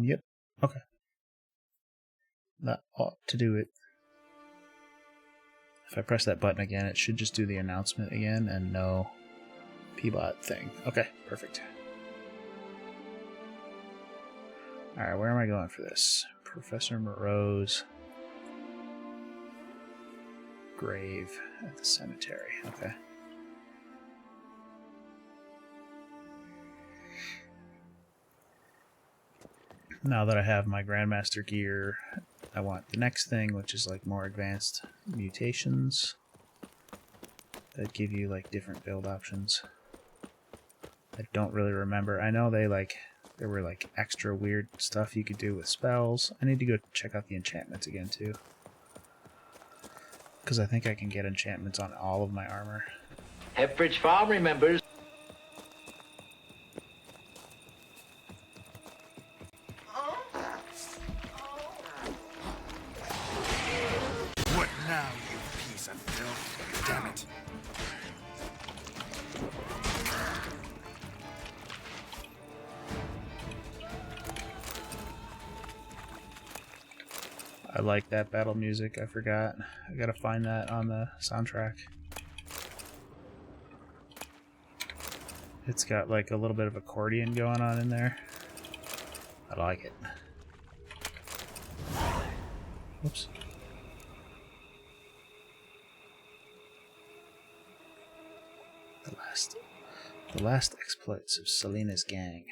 Yep. Okay. That ought to do it. If I press that button again, it should just do the announcement again and no P-bot thing. Okay, perfect. Alright, where am I going for this? Professor Moreau's grave at the cemetery. Okay. Now that I have my Grandmaster gear, I want the next thing, which is like more advanced mutations that give you like different build options. I don't really remember. I know there were like extra weird stuff you could do with spells. I need to go check out the enchantments again too, because I think I can get enchantments on all of my armor. Hepbridge Farm remembers. What now, you piece of filth? Damn it. I like that battle music. I forgot. I gotta find that on the soundtrack. It's got like a little bit of accordion going on in there. I like it. Whoops. The last exploits of Selena's gang.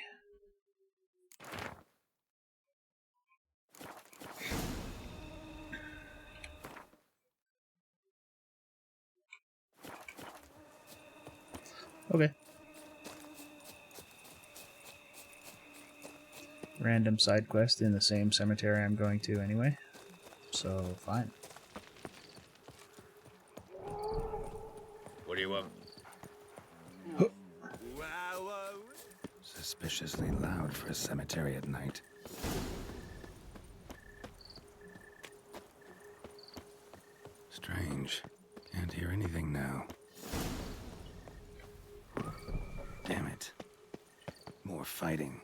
Okay. Random side quest in the same cemetery I'm going to anyway. So, fine. What do you want? Suspiciously loud for a cemetery at night. Strange. Can't hear anything now. Damn it. More fighting.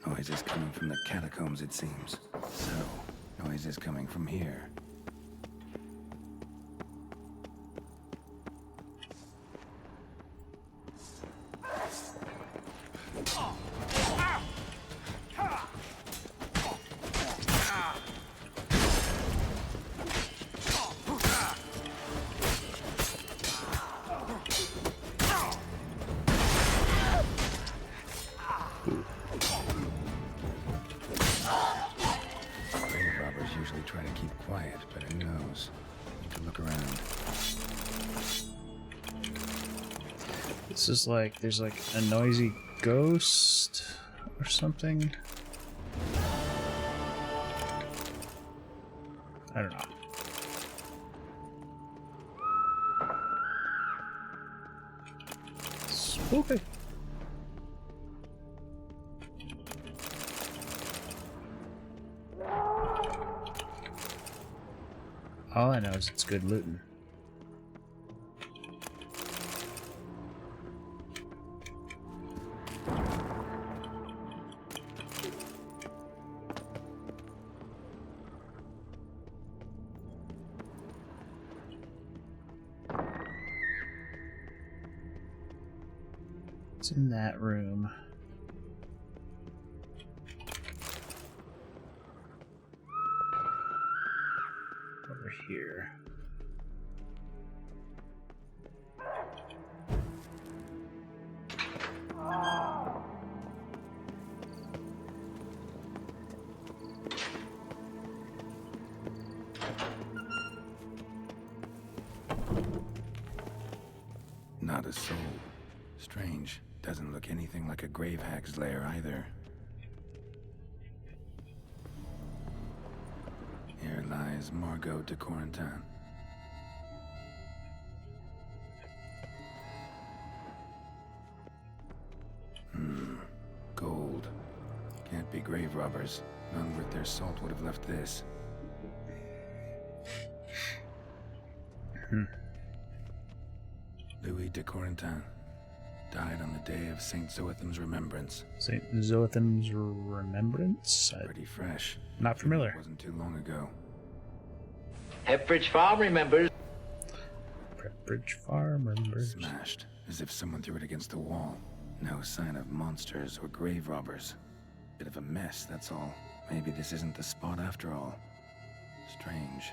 Noises coming from the catacombs, it seems. So, noises coming from here. Usually try to keep quiet, but who knows? Need to look around. This is like, there's like a noisy ghost or something. I don't know. Spooky. All I know is it's good looting. It's in that room. Over here. Not a soul. Strange. Doesn't look anything like a grave hag's lair either. Here lies Margot de Corentin. Gold. Can't be grave robbers. None worth their salt would have left this. Louis de Corentin died on the day of Saint Zoetham's remembrance. Saint Zoetham's remembrance? Pretty fresh. Not familiar. It wasn't too long ago. Hepbridge Farm remembers. Pepperidge Farm remembers. Smashed, as if someone threw it against the wall. No sign of monsters or grave robbers. Bit of a mess, that's all. Maybe this isn't the spot after all. Strange.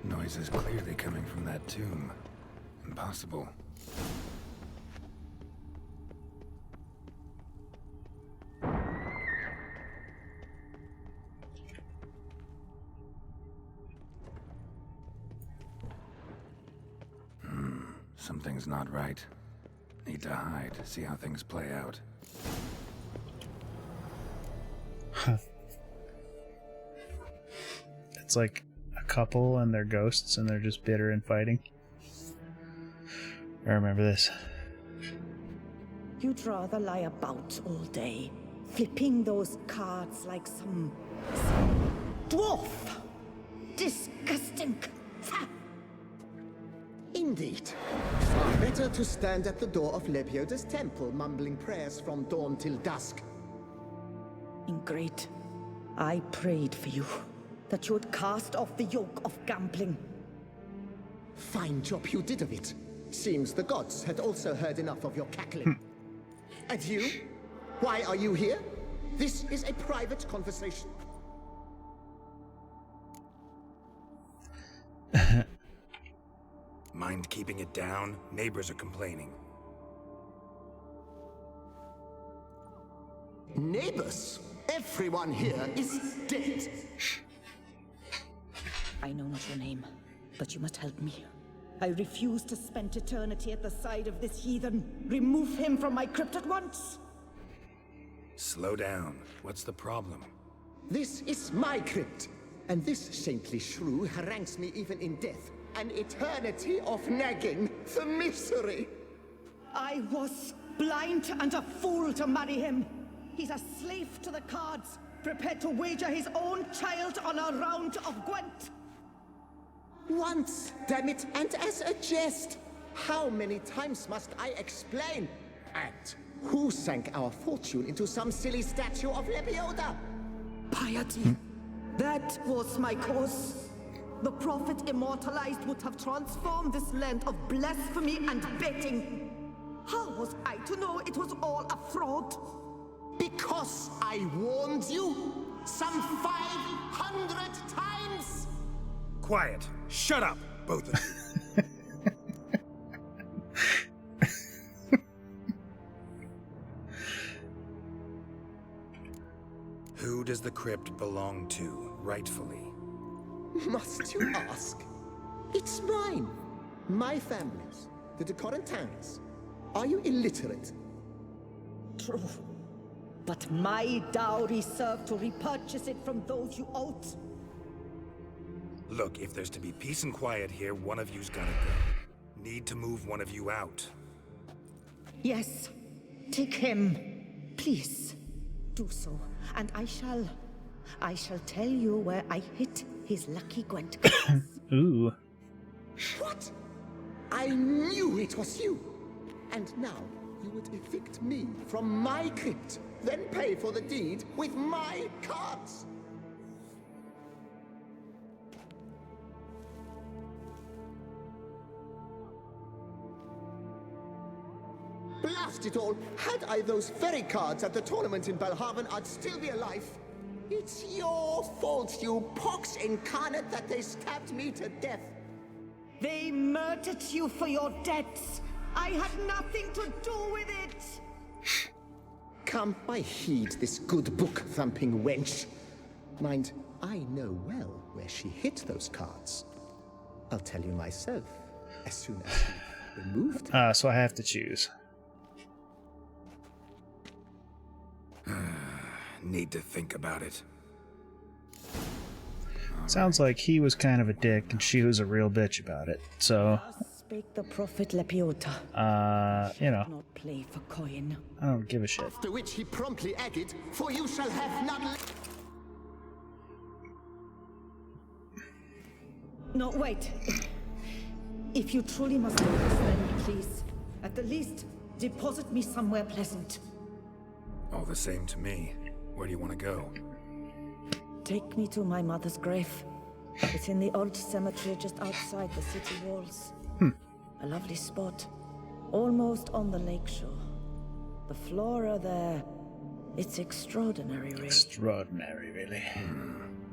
Noises clearly coming from that tomb. Impossible. Something's not right. Need to hide, see how things play out. It's like a couple and they're ghosts and they're just bitter and fighting. I remember this. You'd rather lie about all day, flipping those cards like some dwarf. Disgusting. Indeed. Far better to stand at the door of Lebioda's temple, mumbling prayers from dawn till dusk. Ingrate. I prayed for you, that you would cast off the yoke of gambling. Fine job you did of it. Seems the gods had also heard enough of your cackling. And you? Why are you here? This is a private conversation. Mind keeping it down? Neighbors are complaining. Neighbors? Everyone here is dead. I know not your name, but you must help me. I refuse to spend eternity at the side of this heathen. Remove him from my crypt at once. Slow down. What's the problem? This is my crypt, and this saintly shrew harangues me even in death. An eternity of nagging, the misery. I was blind and a fool to marry him. He's a slave to the cards, prepared to wager his own child on a round of Gwent. Once, damn it, and as a jest. How many times must I explain? And who sank our fortune into some silly statue of Lebioda? Piety. That was my cause. The prophet immortalized would have transformed this land of blasphemy and betting. How was I to know it was all a fraud? Because I warned you some 500 times! Quiet. Shut up, both of you. Who does the crypt belong to, rightfully? Must you ask? It's mine. My family's. The de Corentins. Are you illiterate? True. But my dowry served to repurchase it from those you owed. Look, if there's to be peace and quiet here, one of you's gotta go. Need to move one of you out. Yes. Take him. Please. Do so. And I shall tell you where I hit his lucky Gwent cards. Ooh. What? I knew it was you. And now you would evict me from my crypt, then pay for the deed with my cards. Blast it all! Had I those very cards at the tournament in Belhaven, I'd still be alive. It's your fault, you pox incarnate, that they stabbed me to death. They murdered you for your debts. I had nothing to do with it. Come, I heed this good book-thumping wench. Mind, I know well where she hid those cards. I'll tell you myself as soon as you've removed them. So I have to choose. Need to think about it. Sounds like he was kind of a dick and she was a real bitch about it. So, Spake the prophet Lepiota. you know, Not play for coin. I don't give a shit. After which he promptly added, "For you shall have none." No, wait. If you truly must do this, then please, at the least, deposit me somewhere pleasant. All the same to me. Where do you want to go? Take me to my mother's grave. It's in the old cemetery just outside the city walls. A lovely spot, almost on the lakeshore. The flora there, it's extraordinary, really. Extraordinary, really.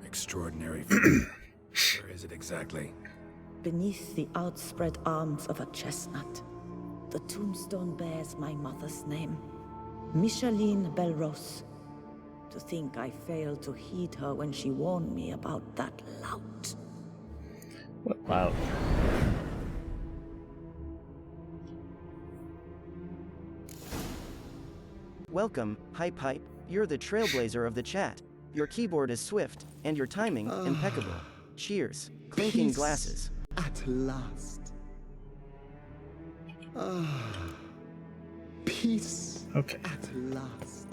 Extraordinary. Where is it exactly? Beneath the outspread arms of a chestnut, the tombstone bears my mother's name, Micheline Belrose. To think I failed to heed her when she warned me about that lout. What lout? Welcome, Hype Hype. You're the trailblazer of the chat. Your keyboard is swift, and your timing impeccable. Cheers. Clinking Peace glasses. At last. Peace at last.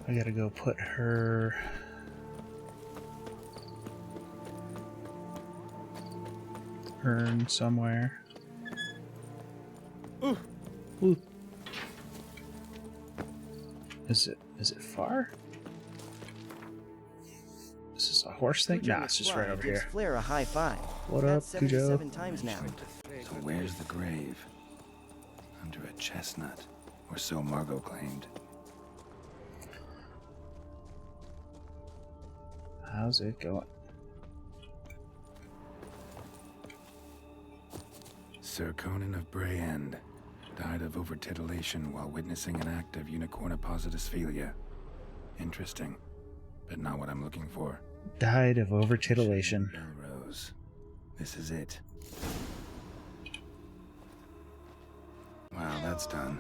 I gotta go put her... urn somewhere. Ooh. Is it far? Is this a horse thing? Nah, it's just right over gives here. Flair a high five. What That's up, Cujo? 77 times now. So where's the grave? Under a chestnut, or so Margot claimed. How's it going? Sir Conan of Bray End died of overtitillation while witnessing an act of unicorniposisphilia. Interesting, but not what I'm looking for. Died of overtitillation. Melrose. This is it. Wow, that's done.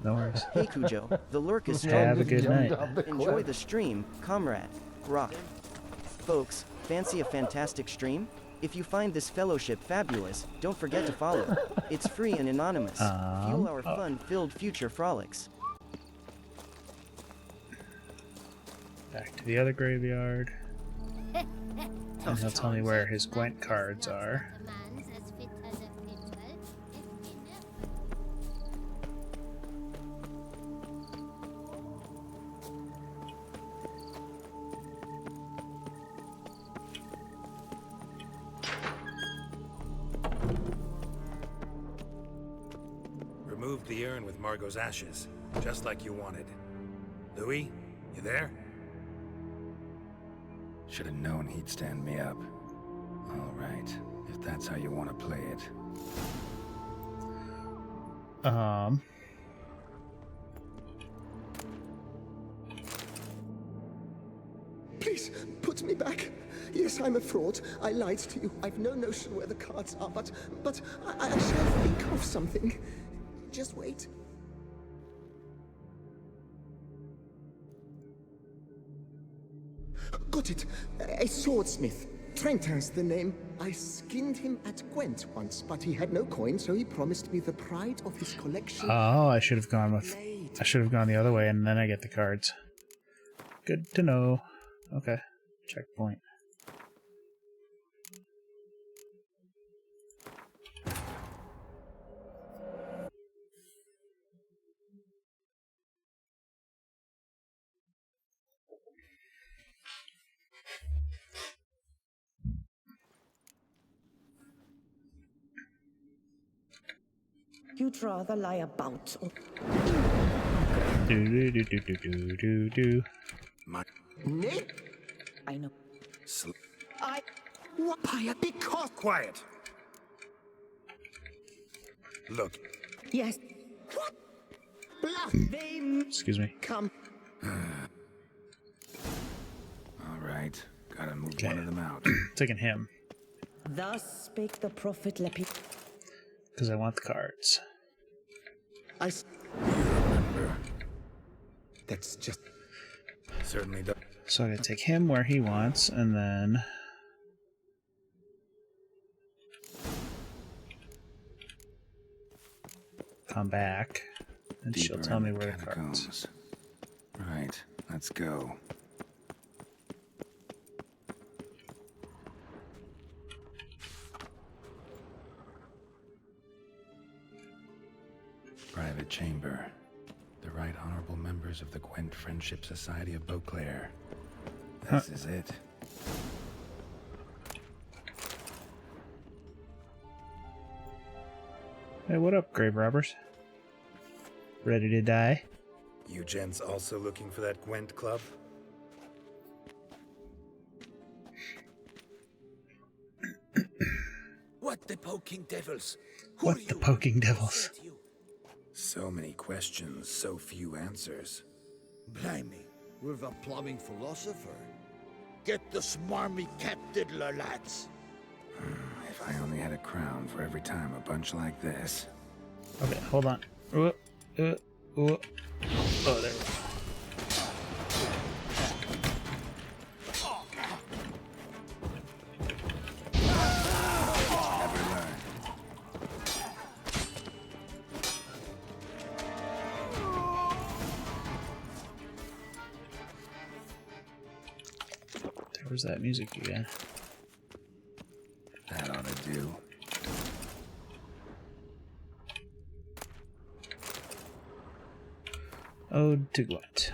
No worries. Hey Cujo, the lurk is Have a good night. Enjoy the stream, comrade. Rock. Folks, fancy a fantastic stream? If you find this fellowship fabulous, don't forget to follow. It's free and anonymous. Fuel our fun-filled future frolics. Back to the other graveyard. And he'll tell me where his Gwent cards are. Removed the urn with Margot's ashes, just like you wanted. Louis, you there? Should have known he'd stand me up. All right, if that's how you want to play it. Please, put me back. Yes, I'm a fraud. I lied to you. I've no notion where the cards are, but I shall think of something. Just wait. Got it. A swordsmith. Trentin's the name. I skinned him at Gwent once, but he had no coin, so he promised me the pride of his collection. Oh, I should have gone the other way and then I get the cards. Good to know. Okay. Checkpoint. You'd rather lie about or... Do. Nick? I know. Why, because... Quiet! Look. Yes. What? They... Excuse me. Come. Alright, gotta move one of them out. Taking him. Thus spake the prophet Lepi. Because I want the cards. I... Remember. That's just... Certainly does. So I gotta take him where he wants, and then... come back, and she'll tell me where the cards. Right, let's go. Private chamber. The Right Honorable members of the Gwent Friendship Society of Beauclair. This is it. Hey, what up, grave robbers? Ready to die? You gents also looking for that Gwent club? What the poking devils? What the poking devils? So many questions, so few answers. Blimey, we're the plumbing philosopher. Get the smarmy cat diddler, lads. If I only had a crown for every time a bunch like this. Okay, hold on. Oh, there we go. Never learn. There was that music again. That ought to do. Ode to Gwent.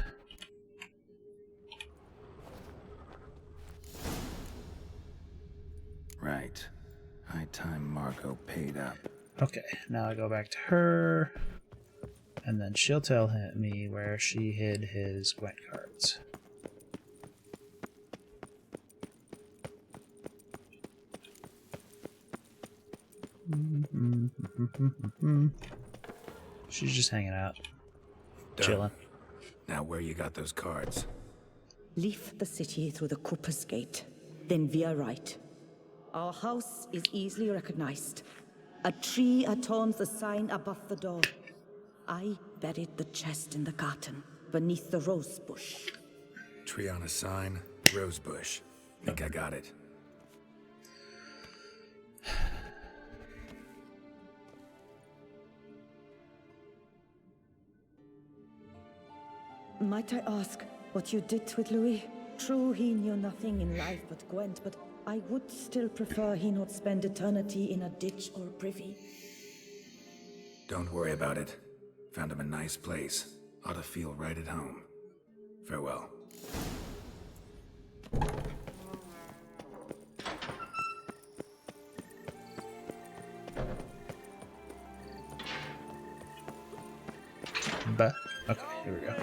Right. High time Margot paid up. Okay, now I go back to her, and then she'll tell me where she hid his Gwent cards. She's just hanging out. Done. Chilling. Now where you got those cards? Leave the city through the Cooper's Gate. Then veer right. Our house is easily recognized. A tree adorns the sign above the door. I buried the chest in the garden, beneath the rose bush. Tree on a sign, rose bush. Think I got it. Might I ask what you did with Louis? True, he knew nothing in life but Gwent, but I would still prefer he not spend eternity in a ditch or privy. Don't worry about it. Found him a nice place. Ought to feel right at home. Farewell. Okay, here we go.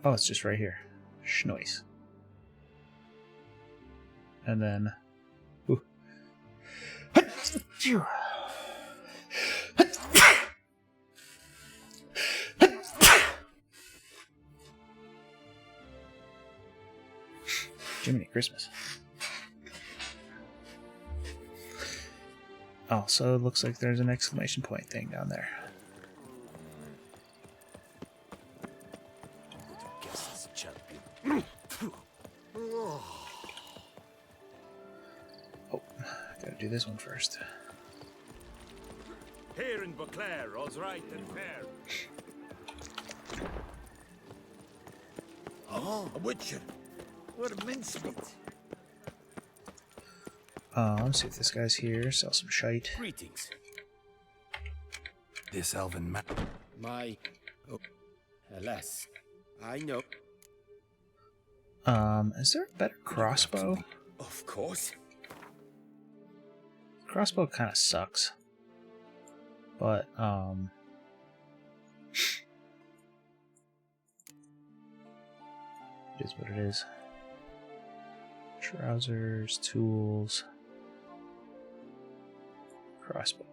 Oh, it's just right here. Schnoise. And then... Ooh. Jiminy Christmas. Oh, so it looks like there's an exclamation point thing down there. Oh, gotta do this one first. Here in Beauclair, all's right and fair. Oh, a witcher. What a mincemeat. Let's see if this guy's here. Sell some shite. Greetings. This elven map. My... Oh, alas. I know. Is there a better crossbow? Of course. Crossbow kind of sucks. But, It is what it is. Trousers, tools, crossbow.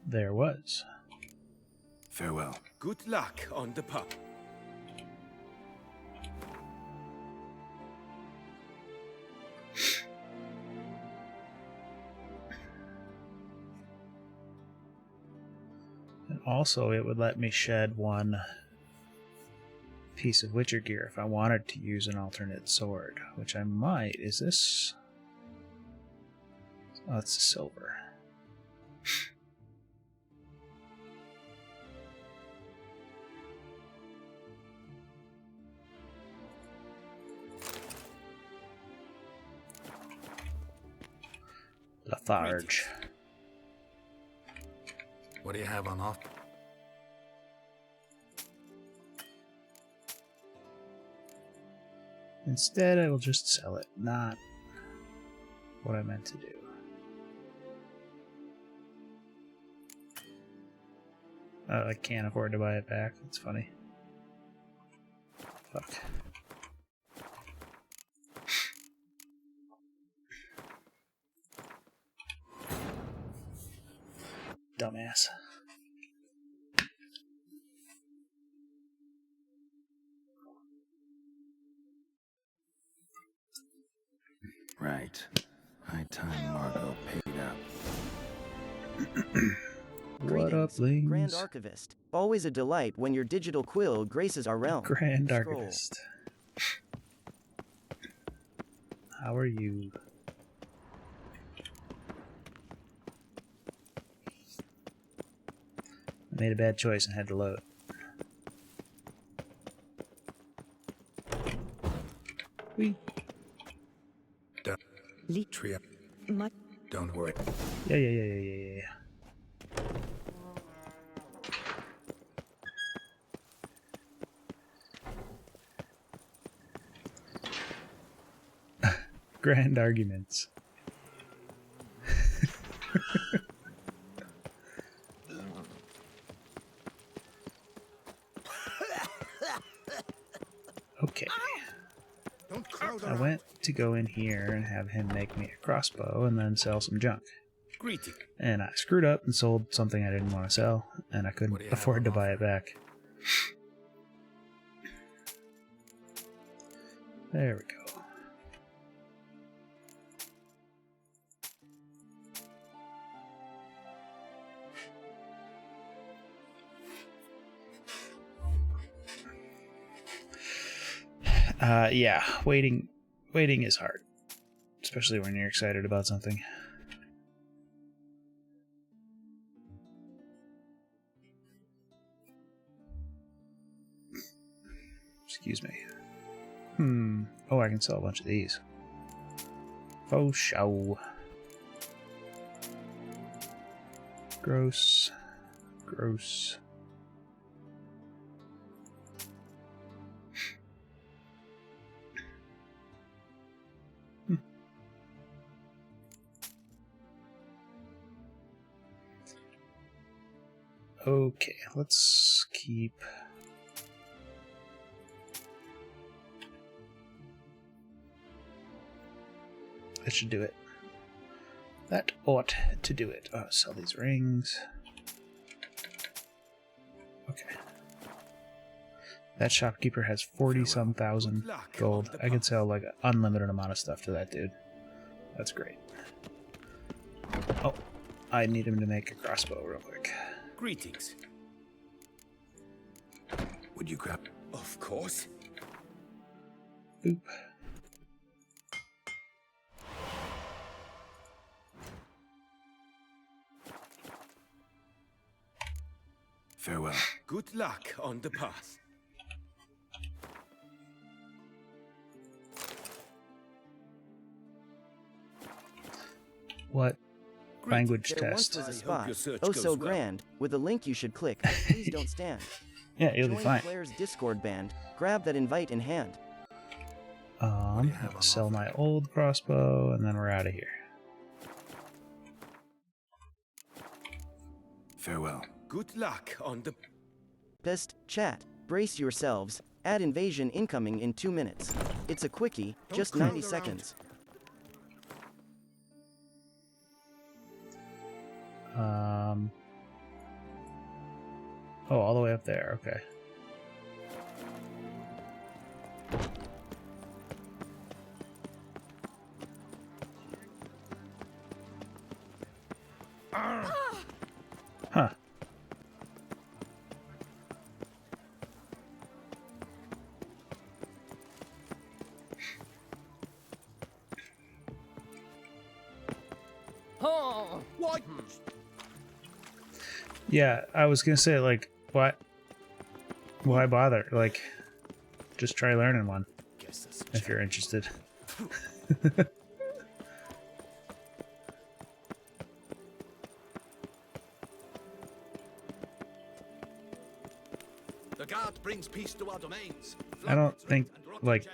There was. Farewell. Good luck on the path. And also, it would let me shed one piece of Witcher gear if I wanted to use an alternate sword, which I might. Is this? Oh, it's silver. Lafarge. What do you have on offer? Instead, I will just sell it, not what I meant to do. I can't afford to buy it back. That's funny. Fuck. Dumbass. Right. High time Margot paid up. What up, Lings? Grand Archivist. Always a delight when your digital quill graces our realm. Grand Scroll. Archivist. How are you? I made a bad choice and had to load. Wee. Don't worry. Yeah. Grand arguments. Okay. I went to go in here and have him make me a crossbow and then sell some junk. Greeting. And I screwed up and sold something I didn't want to sell, and I couldn't afford to buy it back. There we go. Yeah, waiting is hard, especially when you're excited about something. Excuse me. Oh, I can sell a bunch of these. Faux show. Gross. Okay, let's keep... That should do it. That ought to do it. Oh, sell these rings. Okay. That shopkeeper has 40-some thousand gold. I could sell like an unlimited amount of stuff to that dude. That's great. Oh, I need him to make a crossbow real quick. Greetings. Would you grab? Of course. Boop. Farewell. Good luck on the path. What language There test? once was a spot, oh so grand, with a link you should click. Please don't stand. Yeah, it'll be Join fine. Claire's Discord band. Grab that invite in hand. Sell my old crossbow, and then we're out of here. Farewell. Good luck on the... Best chat. Brace yourselves. Add invasion incoming in 2 minutes. It's a quickie, just 90 seconds. Oh, all the way up there. Okay. Huh. Oh, what? Yeah, I was gonna say, like, what? Why bother? Like, just try learning one if you're interested. The guard brings peace to our domains. I don't think, like,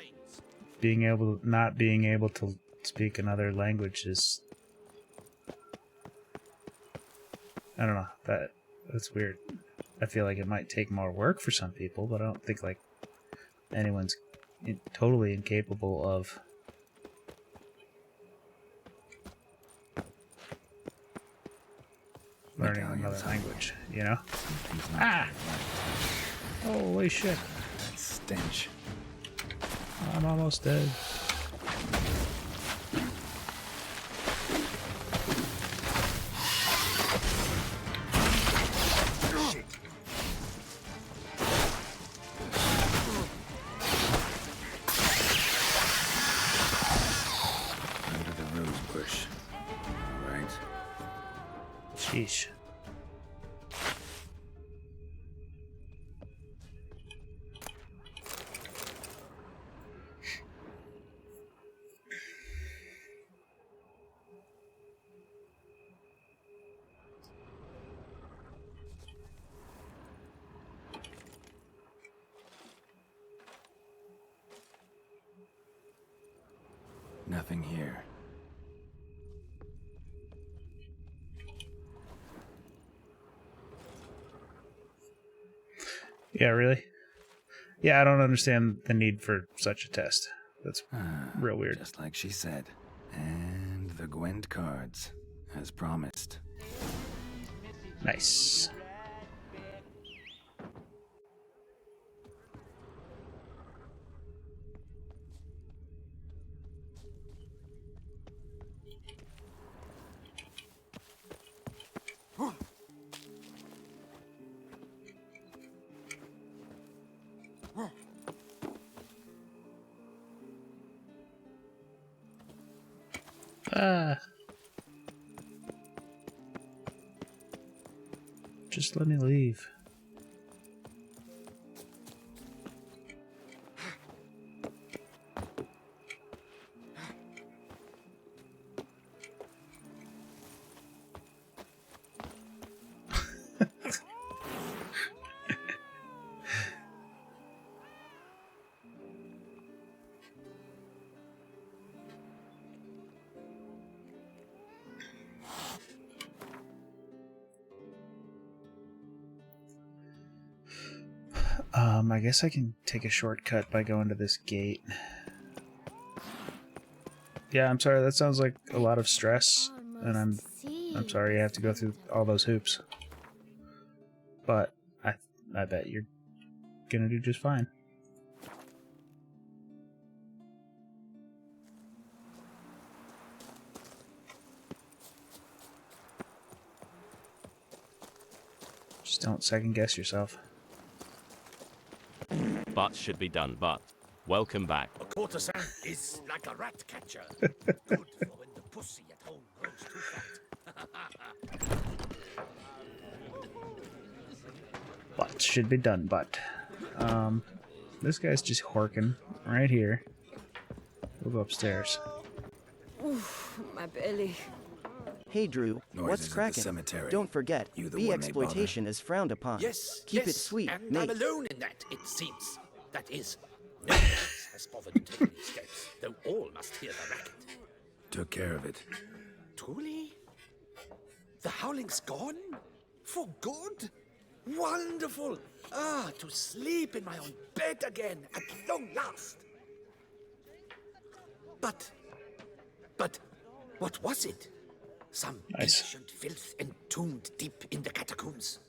not being able to speak another language is... I don't know, that's weird. I feel like it might take more work for some people, but I don't think, like, anyone's totally incapable of learning another language, you know? Ah! Holy shit. That stench. I'm almost dead. Under the rose bush. All right. Sheesh. Nothing here. Yeah, really? Yeah, I don't understand the need for such a test. That's real weird. Just like she said. And the Gwent cards, as promised. Nice. Just let me leave. I guess I can take a shortcut by going to this gate. Yeah, I'm sorry, that sounds like a lot of stress, and I'm sorry you have to go through all those hoops. But I bet you're gonna do just fine. Just don't second guess yourself. But should be done, but. Welcome back. A courtesan is like a rat catcher. Good for when the pussy at home grows too fat. What should be done, but. This guy's just horking right here. We'll go upstairs. Oof, my belly. Hey Drew, Noises what's at the cracking? cemetery. Don't forget, You the bee one they exploitation is frowned upon. Yes, Keep yes, it sweet, and mate. I'm alone in that, it seems. That is, no one else has bothered to take any steps, though all must hear the racket. Took care of it. Truly? The howling's gone? For good? Wonderful! Ah, to sleep in my own bed again, at long last. But, what was it? Some ancient filth entombed deep in the catacombs.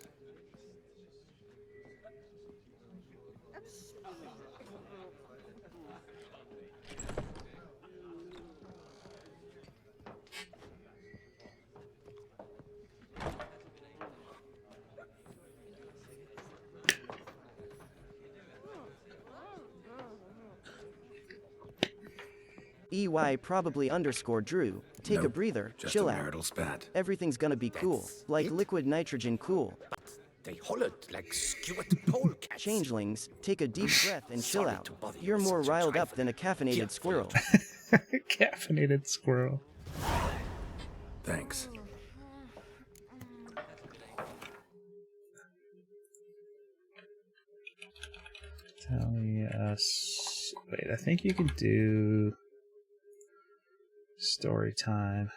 EY probably underscore Drew. Take a Nope, breather, just chill a out. marital spat. Everything's gonna be cool. Like liquid nitrogen cool. They hollered like Stuart polecats. Changelings, take a deep breath and chill Sorry out. to bother you You're with more such a riled up trifle. than a caffeinated Here, squirrel. Caffeinated squirrel. Thanks. Tell me, wait, I think you can do story time.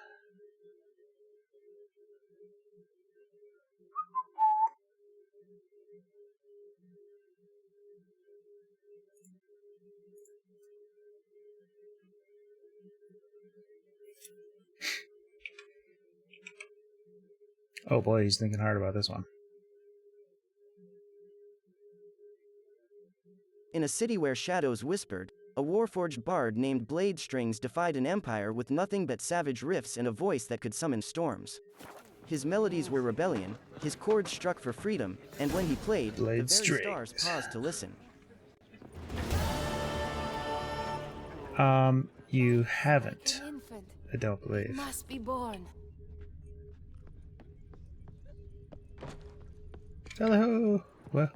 Oh boy, he's thinking hard about this one. In a city where shadows whispered, a warforged bard named Blade Strings defied an empire with nothing but savage riffs and a voice that could summon storms. His melodies were rebellion, his chords struck for freedom, and when he played, the very stars paused to listen. You haven't. An infant I don't believe. must be born. Hello. Well,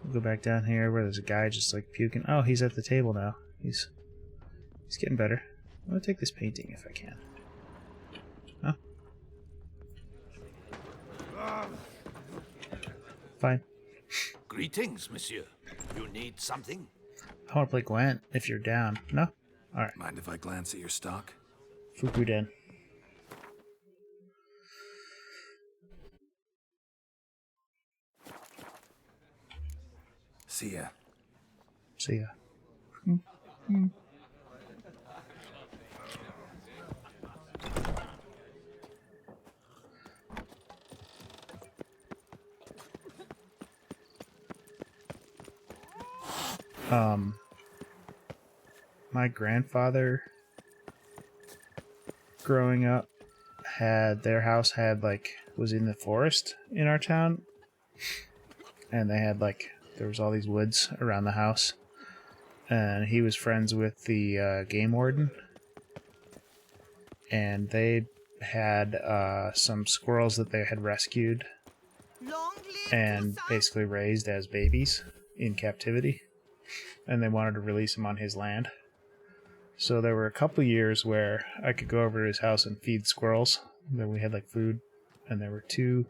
we'll go back down here where there's a guy just like puking. Oh, he's at the table now. He's getting better. I'm gonna take this painting if I can. Huh? Fine. Greetings, monsieur. You need something? I want to play Gwent if you're down. No? Alright. Mind if I glance at your stock? Fukuden. See ya. See ya. My grandfather growing up their house had was in the forest in our town, and they had there was all these woods around the house, and he was friends with the game warden, and they had some squirrels that they had rescued and basically raised as babies in captivity, and they wanted to release them on his land. So there were a couple years where I could go over to his house and feed squirrels. Then we had food, and there were 2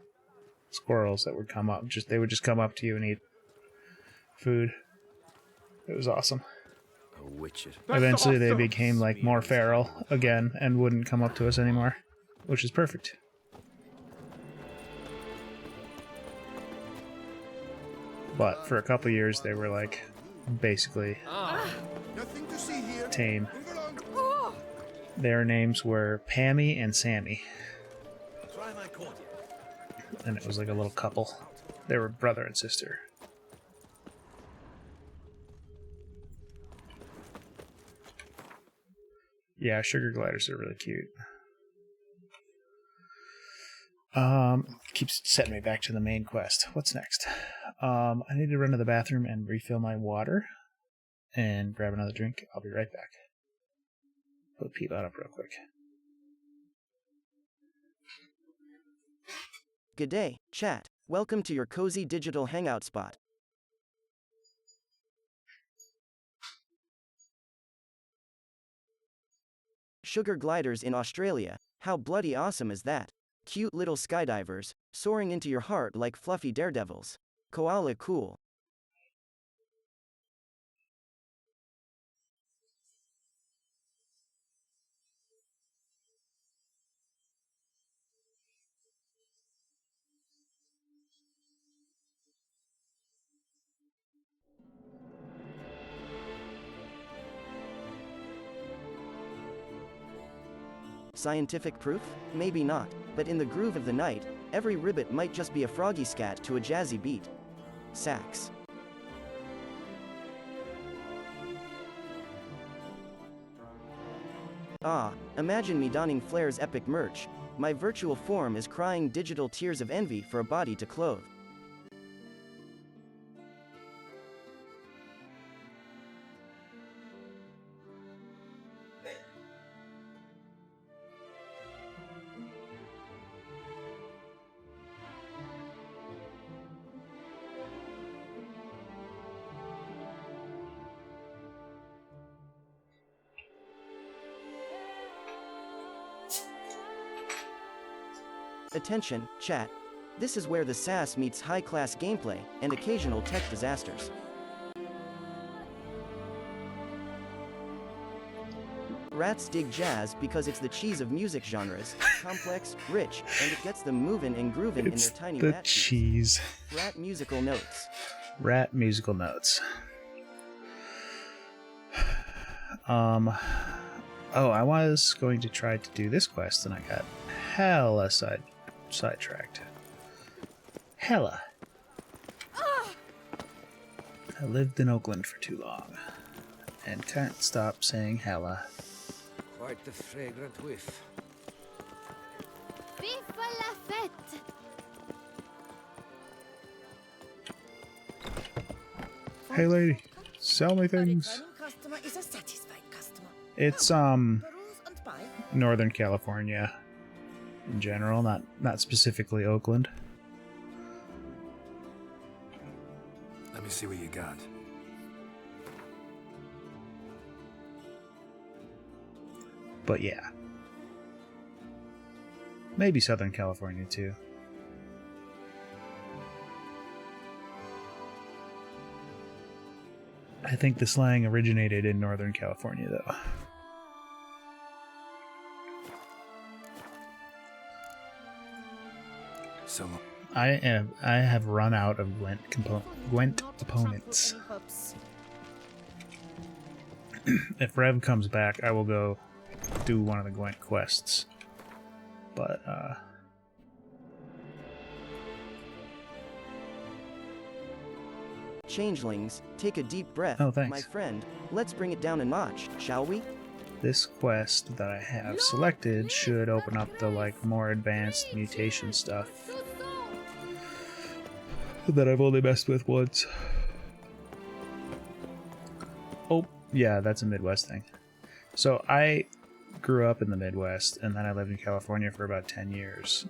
squirrels that would come up. They would just come up to you and eat food. It was awesome. Eventually they became more feral again and wouldn't come up to us anymore, which is perfect. But for a couple years they were basically tame. Their names were Pammy and Sammy. And it was like a little couple. They were brother and sister. Yeah, sugar gliders are really cute. Keeps setting me back to the main quest. What's next? I need to run to the bathroom and refill my water and grab another drink. I'll be right back. Put Peabot up real quick. Good day, chat. Welcome to your cozy digital hangout spot. Sugar gliders in Australia. How bloody awesome is that? Cute little skydivers, soaring into your heart like fluffy daredevils. Koala cool. Scientific proof? Maybe not, but in the groove of the night, every ribbit might just be a froggy scat to a jazzy beat. Sax. Ah, imagine me donning Flair's epic merch. My virtual form is crying digital tears of envy for a body to clothe. Attention, chat. This is where the sass meets high-class gameplay and occasional tech disasters. Rats dig jazz because it's the cheese of music genres, complex, rich, and it gets them moving and grooving in their tiny the rat cheese. Rat musical notes. Rat musical notes. Oh, I was going to try to do this quest and I got hella sidetracked. Hella. I lived in Oakland for too long and can't stop saying hella. Quite the fragrant whiff. Vive la fête! Hey lady, sell me things. Customer is a satisfied customer. It's Northern California in general, not specifically Oakland. Let me see what you got. But yeah. Maybe Southern California too. I think the slang originated in Northern California though. So I have run out of Gwent opponents. If Rev comes back, I will go do one of the Gwent quests. But Changelings, take a deep breath, oh, thanks. my friend. Let's bring it down a notch, shall we? This quest that I have selected should open up the more advanced mutation stuff that I've only messed with once. Oh, yeah, that's a Midwest thing. So I grew up in the Midwest, and then I lived in California for about 10 years.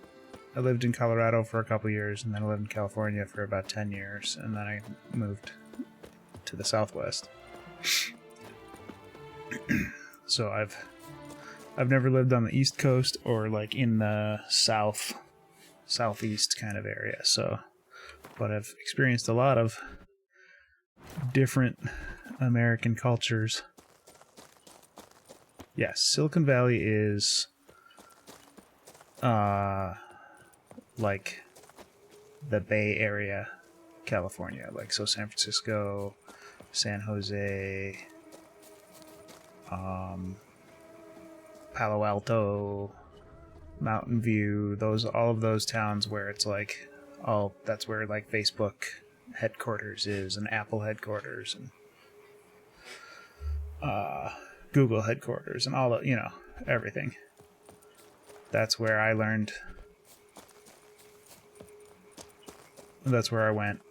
I lived in Colorado for a couple years, and then I lived in California for about 10 years, and then I moved to the Southwest. So I've never lived on the East Coast or in the southeast kind of area. So, but I've experienced a lot of different American cultures. Yes, Silicon Valley is like the Bay Area, California. So San Francisco, San Jose, Palo Alto, Mountain View, all of those towns where it's that's where Facebook headquarters is, and Apple headquarters, and Google headquarters, and all of, everything. That's where I learned. That's where I went.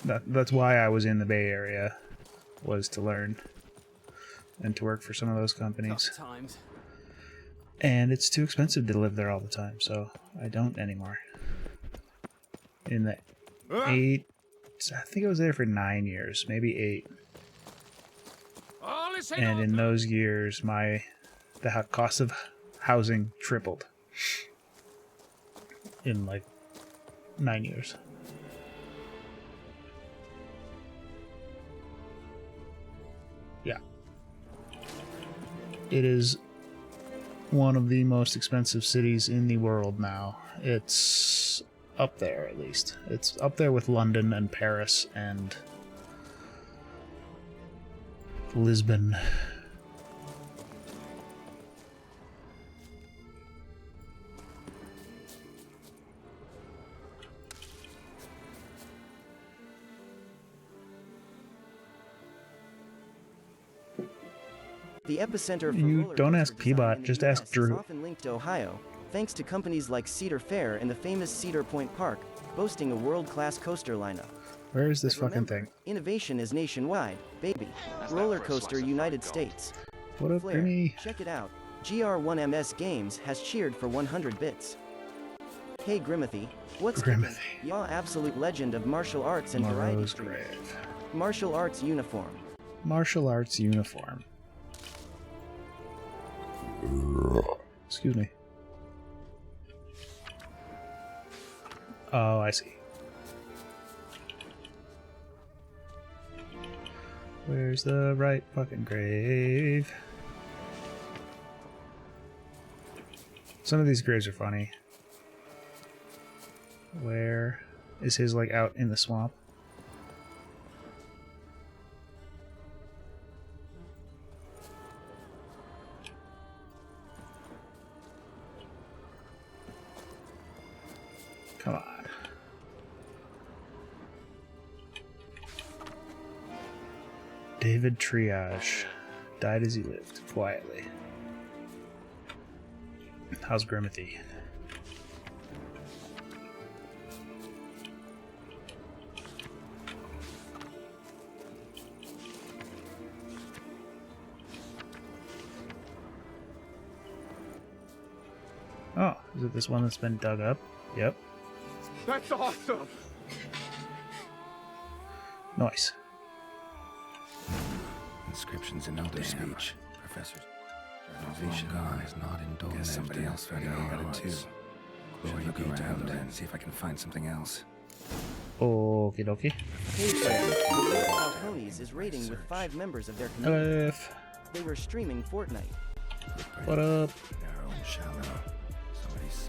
That's why I was in the Bay Area, was to learn and to work for some of those companies. And it's too expensive to live there all the time, so I don't anymore. In the I think I was there for 9 years, maybe 8. And in those years, the cost of housing tripled in 9 years. Yeah. It is one of the most expensive cities in the world now. It's up there, at least. It's up there with London and Paris and Lisbon. The epicenter for You roller don't coaster ask design Peabot, in the just US ask is Drew. often linked to Ohio, thanks to companies like Cedar Fair and the famous Cedar Point Park, boasting a world-class coaster lineup. Where is this But fucking remember, thing? innovation is nationwide, baby. Roller coaster United States. What up, Flair, Grimmy? check it out. GR1MS Games has cheered for 100 bits. Hey Grimothy, what's Grimothy. kicking? Yaw absolute legend of martial arts and variety Morrow's streaming. grave. Martial arts uniform. Martial arts uniform. Excuse me. Oh, I see. Where's the right fucking grave? Some of these graves are funny. Where is his, like, out in the swamp? Come on. David Triage died as he lived, quietly. How's Grimothy? Oh, is it this one that's been dug up? Yep. That's awesome! Nice. Inscriptions in Elder speech. Professor. Journalization gone is not indulged. Guess somebody else figured out about it too. Glory look around and see if I can find something else. Okie dokie. Hey Flair, the Lord Falcones is raiding with 5 members of their community. They were streaming Fortnite. What up? Narrow and shallow. Somebody's.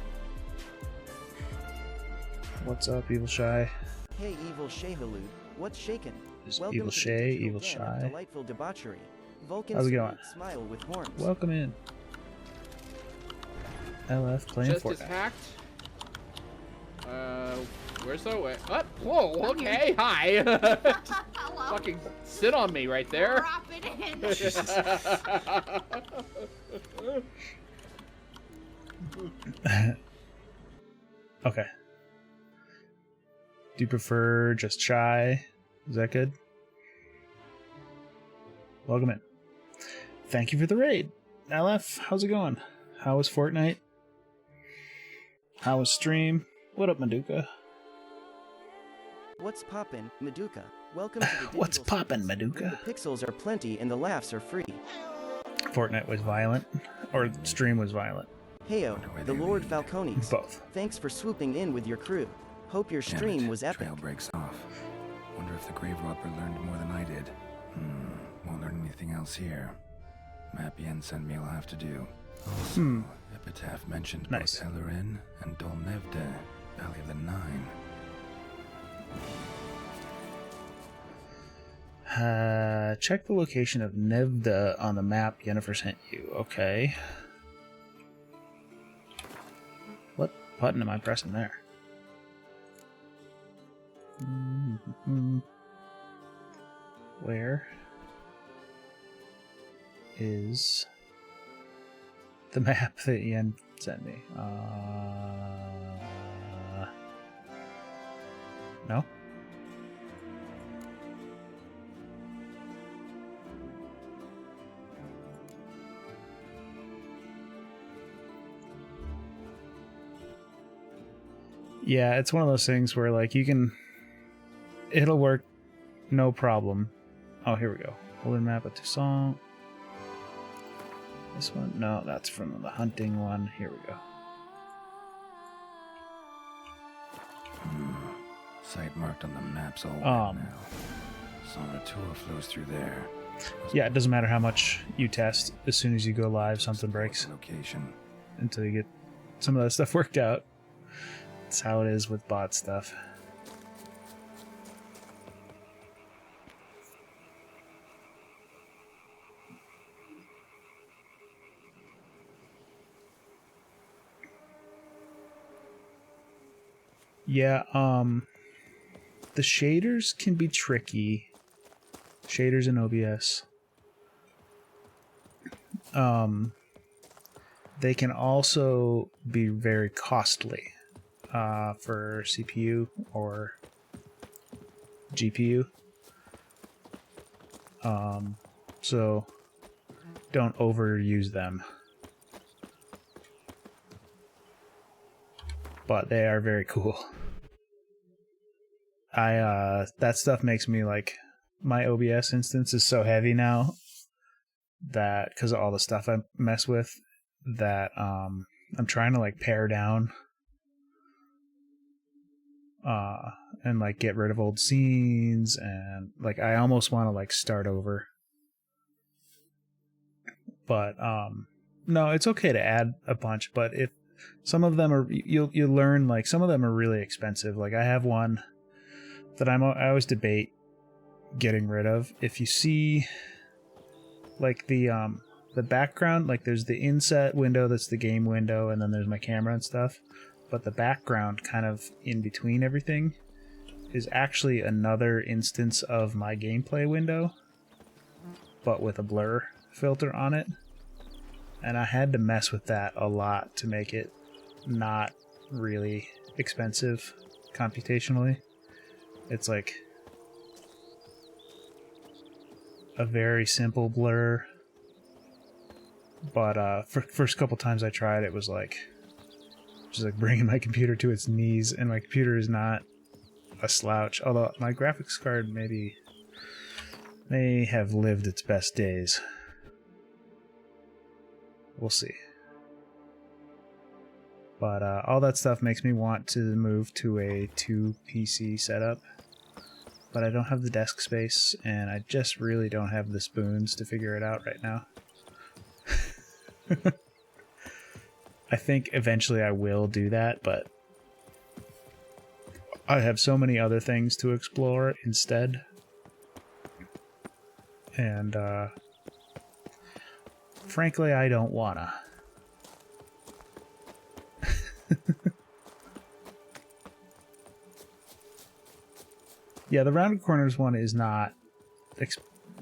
What's up, Evil Shy? Hey Evil Shahalud, what's shaken? There's Welcome Evil to the Shay, digital Evil den of Shy. Delightful debauchery. Vulcan's How's it going? sweet smile with horns. Welcome in. LF playing Just as Fortnite. hacked. Where's the way? Oh, whoa, okay, hi. Fucking sit on me right there. Drop it in. Jesus. Okay. Do you prefer just Shy? Is that good? Welcome in. Thank you for the raid. LF, how's it going? How was Fortnite? How was stream? What up, Maduka? What's poppin', Maduka? Welcome to the digital What's poppin', space, where Maduka? The pixels are plenty and the laughs are free. Fortnite was violent, or stream was violent. Heyo, the Lord Falcones. Both. Thanks for swooping in with your crew. Hope your stream was epic. Trail breaks off. Wonder if the grave robber learned more than I did. Won't learn anything else here. Map Yen sent me will have to do. Also, Epitaph mentioned Nice. both Ellerin and Dolnevde, Valley of the Nine. Check the location of Nevda on the map Yennefer sent you. Okay. What button am I pressing there? Where is the map that Yen sent me? No? Yeah, it's one of those things where, like, you can... It'll work, no problem. Oh, here we go. Golden map of Toussaint. This one? No, that's from the hunting one. Here we go. Site marked on the maps all now. Sonatour flows through there. Yeah, it doesn't matter how much you test. As soon as you go live, something breaks. Location. Until you get some of that stuff worked out. That's how it is with bot stuff. Yeah, the shaders can be tricky. Shaders in OBS. they can also be very costly for CPU or GPU. So don't overuse them. But they are very cool. That stuff makes me like, my OBS instance is so heavy now that because of all the stuff I mess with, that I'm trying to like pare down and like get rid of old scenes, and like I almost want to like start over. But no, it's okay to add a bunch, but if some of them are, you'll learn like some of them are really expensive. Like I have one that I always debate getting rid of. If you see like the background, like there's the inset window that's the game window, and then there's my camera and stuff, but the background kind of in between everything is actually another instance of my gameplay window, but with a blur filter on it. And I had to mess with that a lot to make it not really expensive computationally. It's like a very simple blur, but for first couple times I tried, it was like just like bringing my computer to its knees, and my computer is not a slouch, although my graphics card may have lived its best days. We'll see. But all that stuff makes me want to move to a 2 PC setup, but I don't have the desk space, and I just really don't have the spoons to figure it out right now. I think eventually I will do that, but I have so many other things to explore instead. And frankly, I don't wanna. Yeah, the rounded corners one is not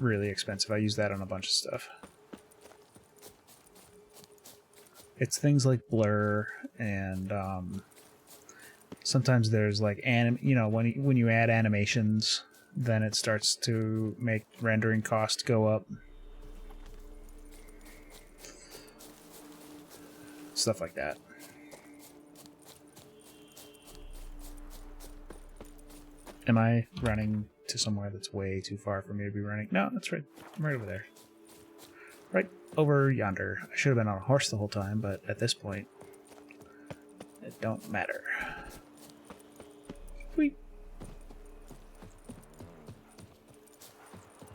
really expensive. I use that on a bunch of stuff. It's things like blur, and sometimes there's like when you add animations, then it starts to make rendering cost go up. Stuff like that. Am I running to somewhere that's way too far for me to be running? No, that's right. I'm right over there. Right over yonder. I should have been on a horse the whole time, but at this point, it don't matter. Whee!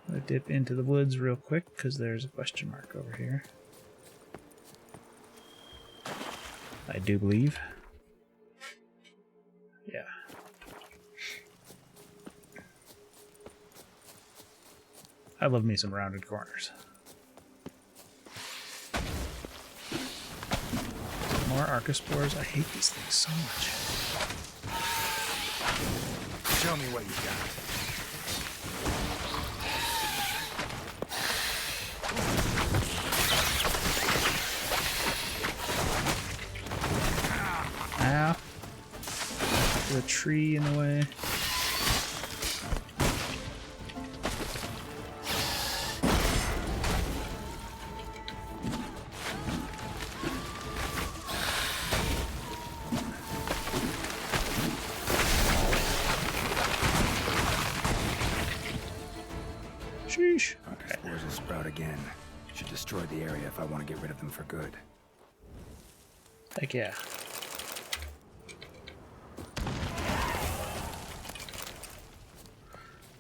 I'm gonna dip into the woods real quick, because there's a question mark over here. I do believe. Yeah. I love me some rounded corners. More archospores. I hate these things so much. Show me what you got. Ow. There's a tree in the way. Sheesh. Okay. Spores will sprout again. Should destroy the area if I want to get rid of them for good. Heck yeah.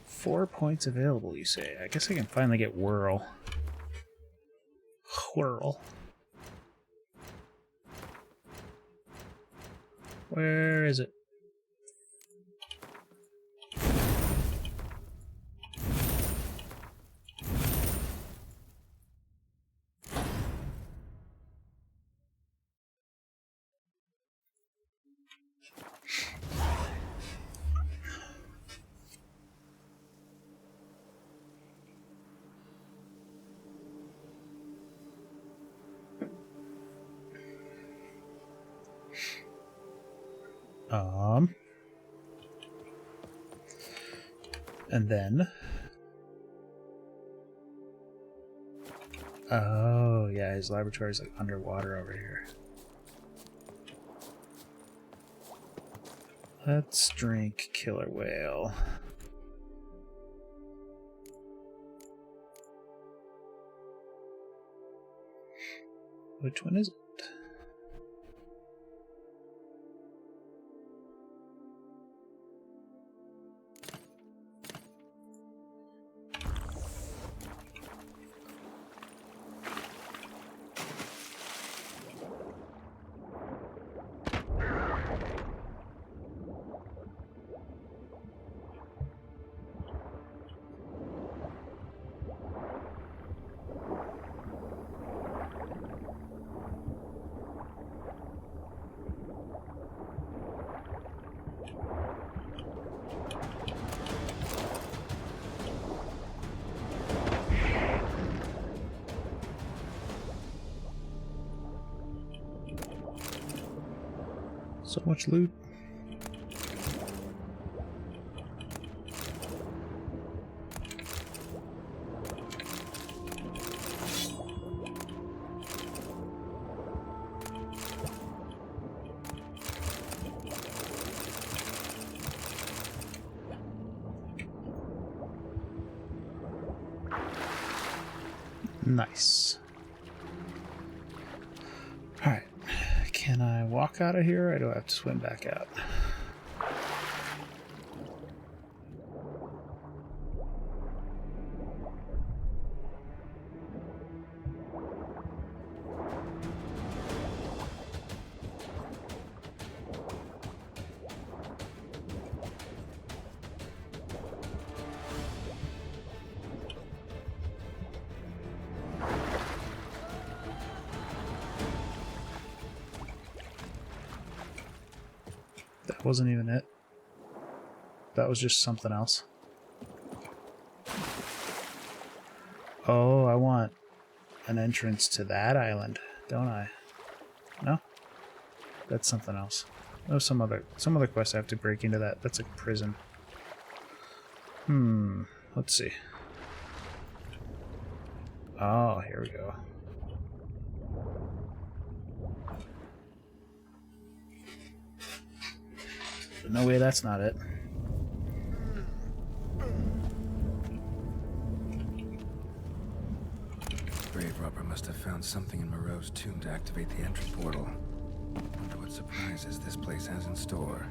Four points available, you say? I guess I can finally get Whirl. Whirl. Where is it? And then... Oh, yeah, his laboratory's like underwater over here. Let's drink killer whale. Which one is it? So much loot. Nice. Alright. Can I walk out of here or do I have to swim back out? That wasn't even it. That was just something else. Oh, I want an entrance to that island, don't I? No? That's something else. Oh, some other quest I have to break into that. That's a prison. Let's see. Oh, here we go. No way, that's not it. Grave robber must have found something in Moreau's tomb to activate the entry portal. Wonder what surprises this place has in store.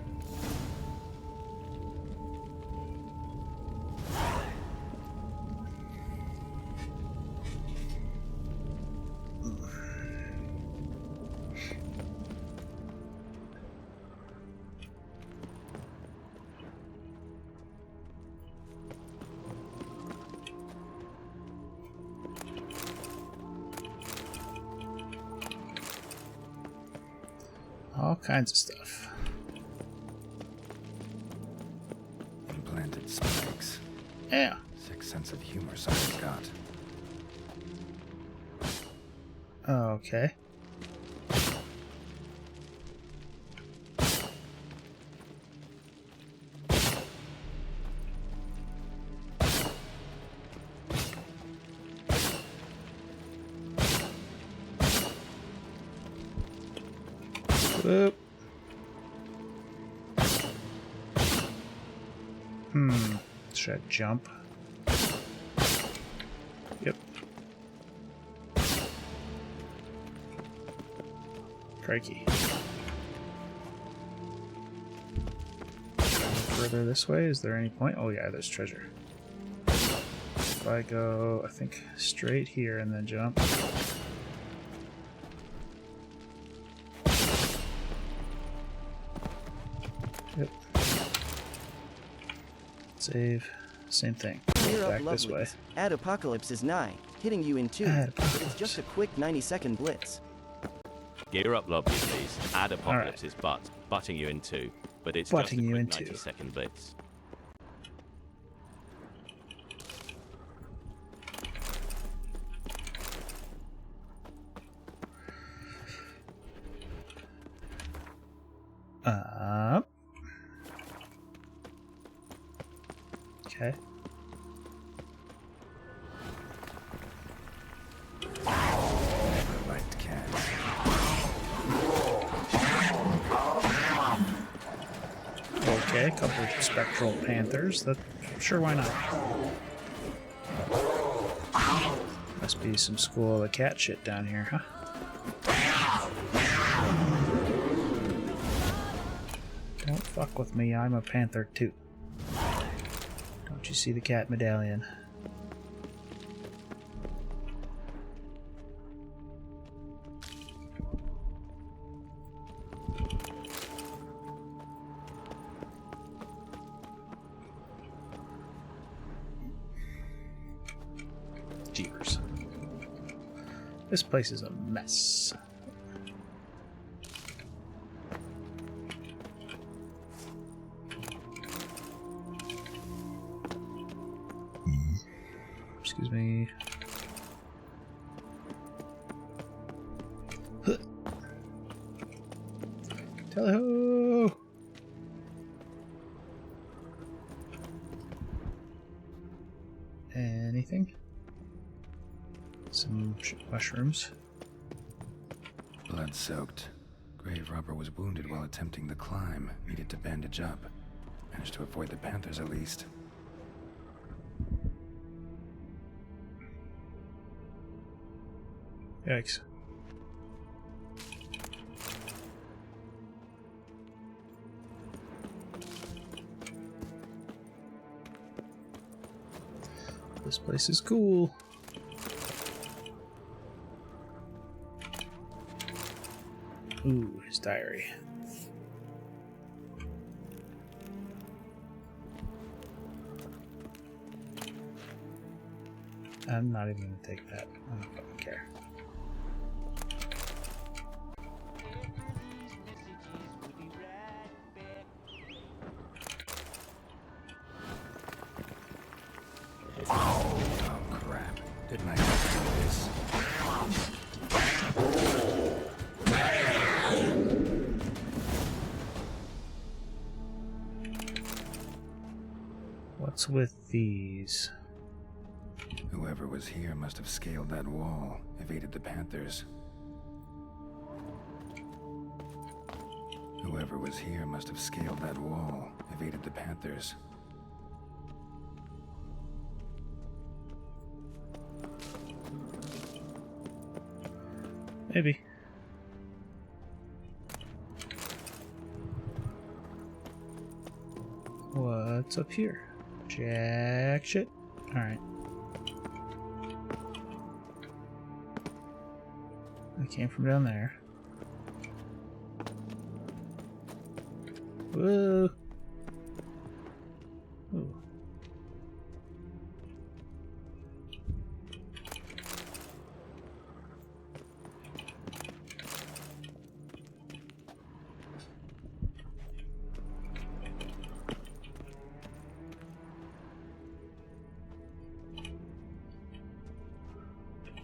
All kinds of stuff. Implanted spikes. Yeah. Sick sense of humor someone's got. Okay. Whoop. Should I jump? Yep. Crikey. Further this way? Is there any point? Oh yeah, there's treasure. If I go, I think, straight here and then jump. Yep. Save. Same thing. Clear Back up this way. lovelies. Ad Apocalypse is nigh, hitting you in two. But it's just a quick 90-second blitz. Gear up, lovely, please. Ad Apocalypse is butting you in two, but it's just a quick 90-second blitz. Okay. Never liked cats. Okay, a couple of spectral panthers. That sure, why not? Must be some School of the Cat shit down here, huh? Don't fuck with me, I'm a panther too. Don't you see the cat medallion? Jeepers. This place is a mess. Excuse me. Tally-ho! Anything? Some mushrooms. Blood-soaked. Grave robber was wounded while attempting the climb. Needed to bandage up. Managed to avoid the panthers at least. Yikes. This place is cool. Ooh, his diary. I'm not even gonna take that. I don't fucking care. Oh crap. Didn't I just do this? What's with these? Whoever was here must have scaled that wall, evaded the panthers. Whoever was here must have scaled that wall, evaded the panthers. Maybe. What's up here? Jack shit. Alright. I came from down there. Whoa. Ooh.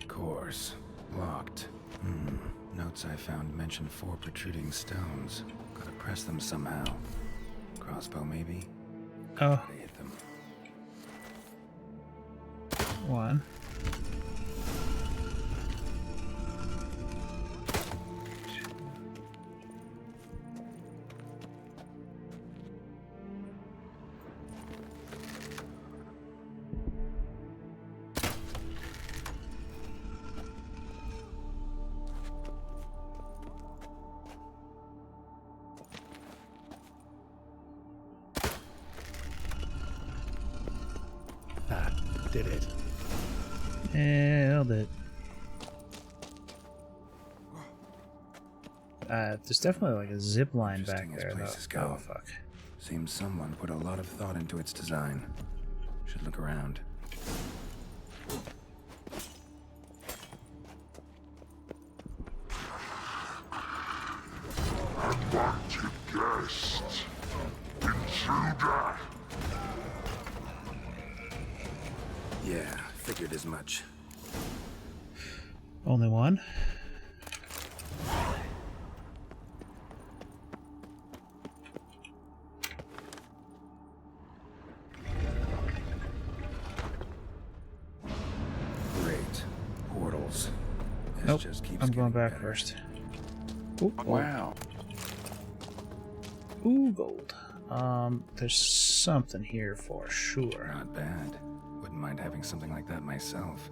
Course. Locked. Notes I found mention 4 protruding stones. Gotta press them somehow. Crossbow, maybe? Oh. Gotta hit them. One. Did it. Nailed it. There's definitely like a zip line back there, though. Oh, fuck. Seems someone put a lot of thought into its design. Should look around. Unwanted guest. Intruder. Yeah, figured as much. Only one? just keeps I'm going back better. first. Ooh, Wow. Ooh, gold. There's something here for sure. Not bad. Wouldn't mind having something like that myself.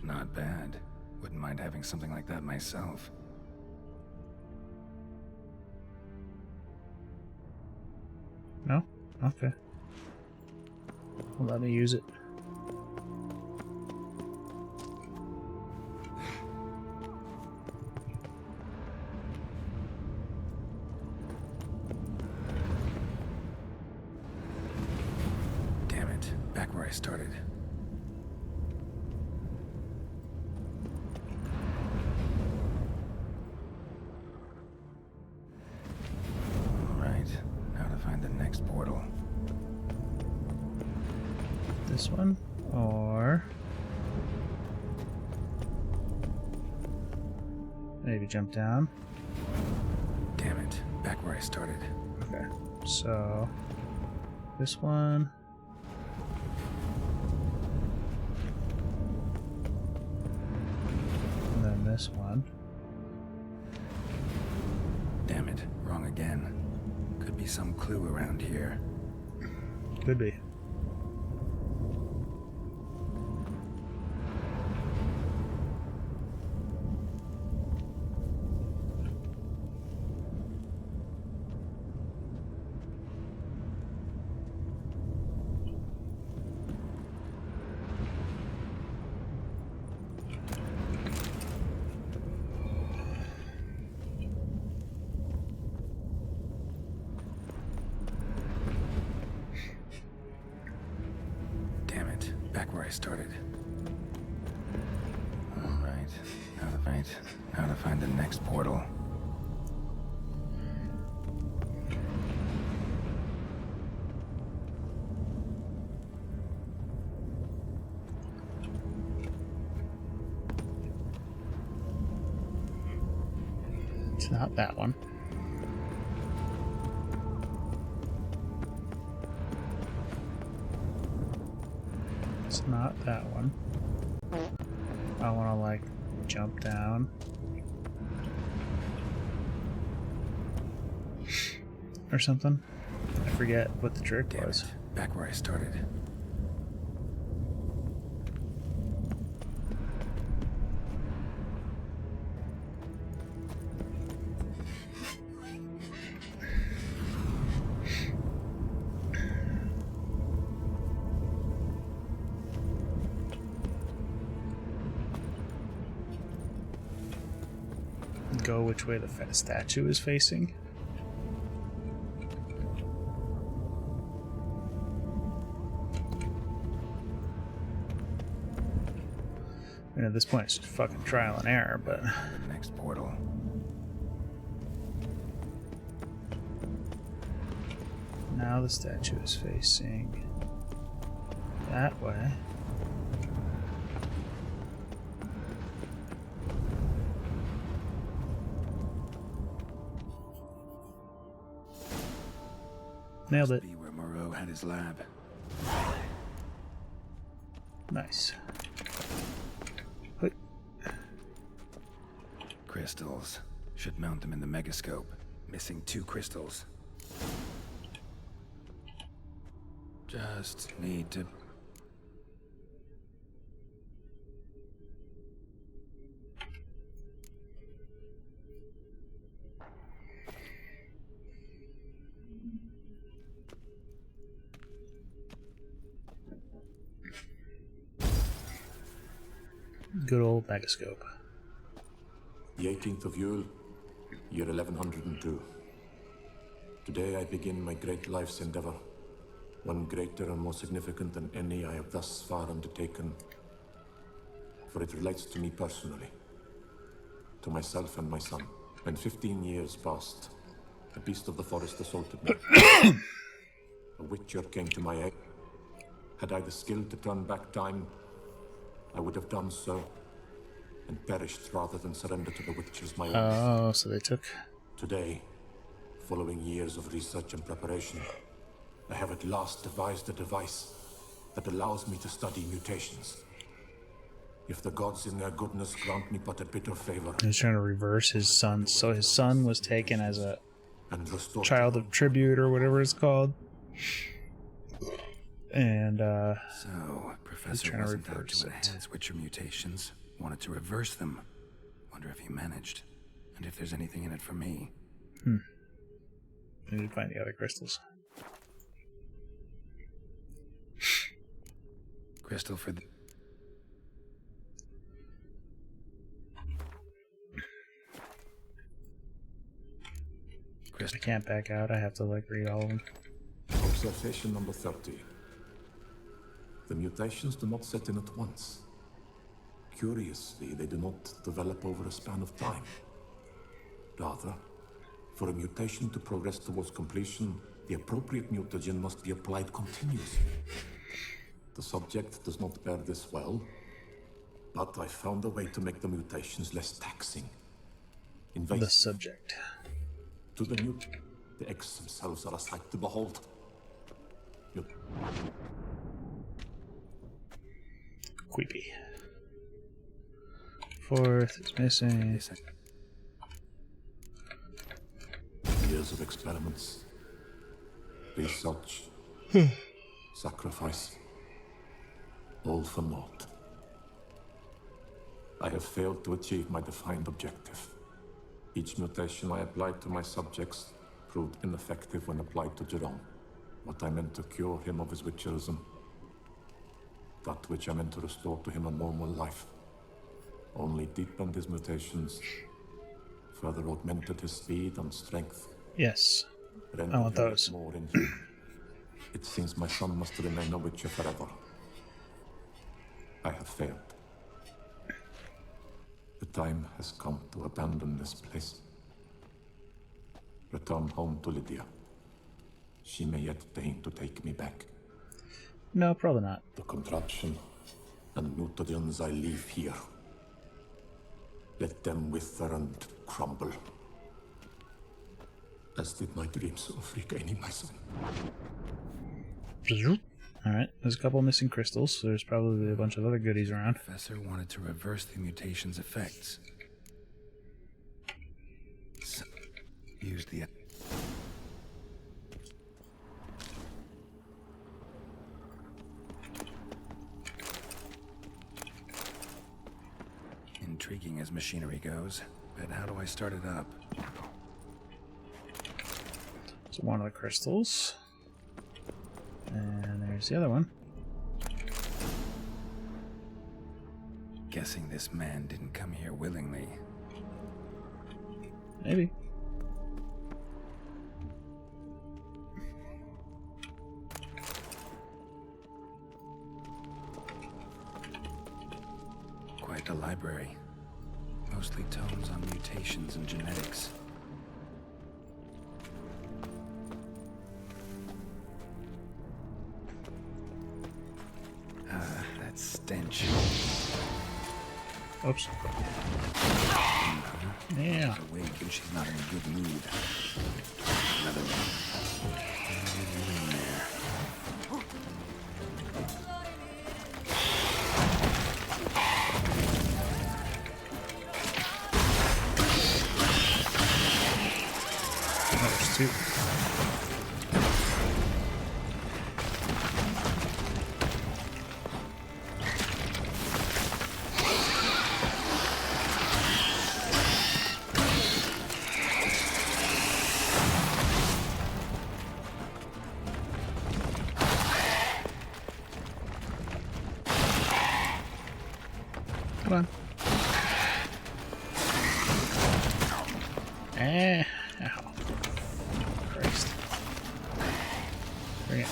Not bad. Wouldn't mind having something like that myself. No? Okay. Well, let me use it. Damn it. Back where I started. Alright. Now to find the next portal. This one? Or... maybe jump down. Damn it. Back where I started. Okay. So... this one... and then this one. Damn it. Wrong again. Could be some clue around here. Could be. Damn it. Back where I started. Alright. Now to find the next portal. It's not that one. It's not that one. I want to, like, jump down. Or something. I forget what the trick was. Back where I started. Go which way the statue is facing. And at this point, it's just fucking trial and error, but... the next portal. Now the statue is facing that way. Nailed it. Must be where Moreau had his lab. Nice. Crystals. Should mount them in the megascope. Missing 2 crystals. Just need to... Good old megascope. The 18th of Yule, year 1102. Today I begin my great life's endeavor, one greater and more significant than any I have thus far undertaken, for it relates to me personally, to myself and my son. When 15 years passed, a beast of the forest assaulted me. A witcher came to my aid. Had I the skill to turn back time, I would have done so, and perished rather than surrender to the witches my own. Oh, so they took... Today, following years of research and preparation, I have at last devised a device that allows me to study mutations. If the gods in their goodness grant me but a bit of favor... He was trying to reverse his son. So his son was taken as a child of tribute or whatever it's called. And, So, Professor wasn't out to enhance Witcher mutations. Wanted to reverse them. Wonder if he managed. And if there's anything in it for me. I need to find the other crystals. Crystal for the... I can't back out. I have to like read all of them. Observation number 30. The mutations do not set in at once. Curiously, they do not develop over a span of time. Rather, for a mutation to progress towards completion, the appropriate mutagen must be applied continuously. The subject does not bear this well, but I found a way to make the mutations less taxing. The subject. To the mute, the eggs themselves are a sight to behold. Creepy. Fourth is missing. Years of experiments, research, sacrifice, all for naught. I have failed to achieve my defined objective. Each mutation I applied to my subjects proved ineffective when applied to Jerome. What I meant to cure him of his witcherism, that which I meant to restore to him a normal life, only deepened his mutations, further augmented his speed and strength. Yes, I want those. More inhuman. It seems my son must remain a witcher forever. I have failed. The time has come to abandon this place. Return home to Lydia. She may yet deign to take me back. No, probably not. The contraption and mutagens I leave here. Let them wither and crumble. As did my dreams of regaining my son. Alright, there's a couple missing crystals, so there's probably a bunch of other goodies around. Professor wanted to reverse the mutation's effects. So, use the... Intriguing as machinery goes, but how do I start it up? So one of the crystals. And there's the other one. Guessing this man didn't come here willingly. Maybe. Quite a library. Mostly tomes on mutations and genetics. That stench. Oops. Yeah. She's awake and she's not in a good mood. Another one. In there. There's two. Come on. Ow. Christ. Bring it.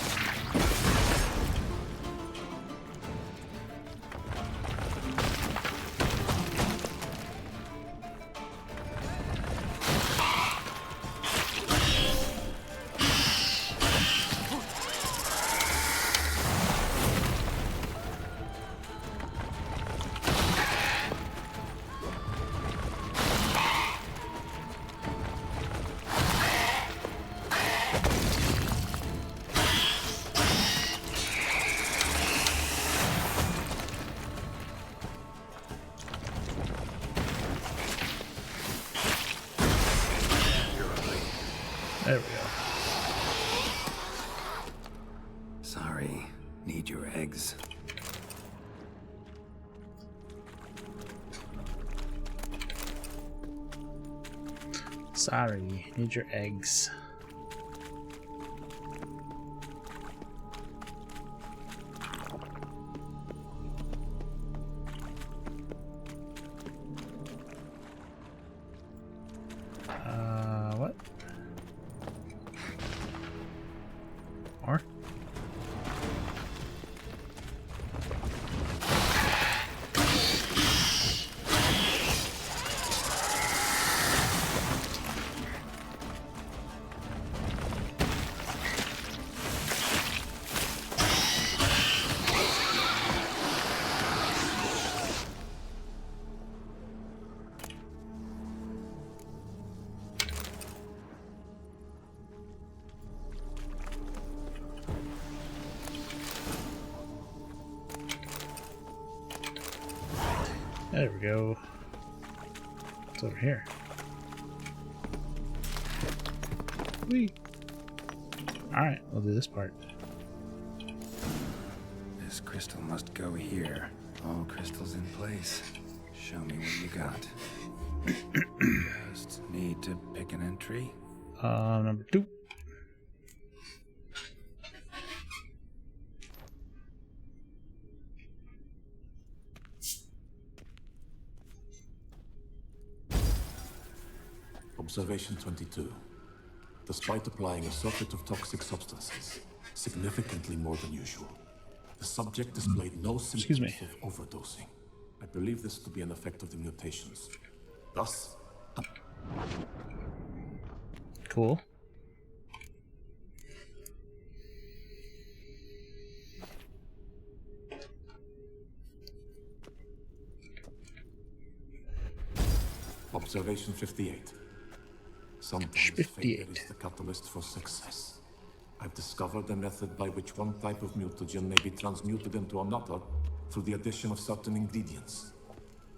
Sorry. Need your eggs. Sorry, need your eggs. What? More? There we go. What's over here? Whee! Alright, we'll do this part. This crystal must go here. All crystals in place. Show me what you got. Just need to pick an entry. Number 2. Observation 22. Despite applying a circuit of toxic substances, significantly more than usual, the subject displayed no symptoms of overdosing. I believe this to be an effect of the mutations. Thus, cool. Observation 58. Sometimes failure is the catalyst for success. I've discovered a method by which one type of mutagen may be transmuted into another through the addition of certain ingredients.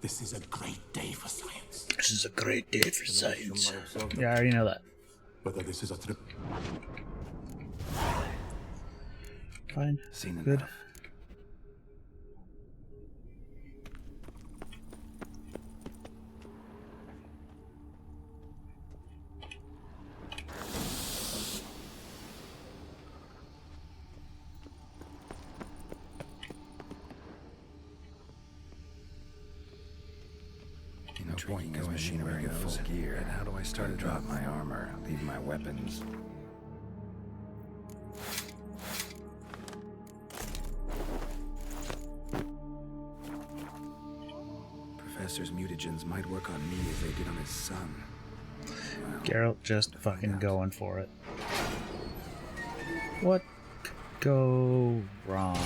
This is a great day for science. This is a great day for science. Yeah, I already know that. Whether this is a trip. Fine. Seen Good. enough. Point going machinery in full gear. And how do I start to drop my armor, leave my weapons? Professor's mutagens might work on me as they did on his son. Well, Geralt just fucking going for it. What could go wrong?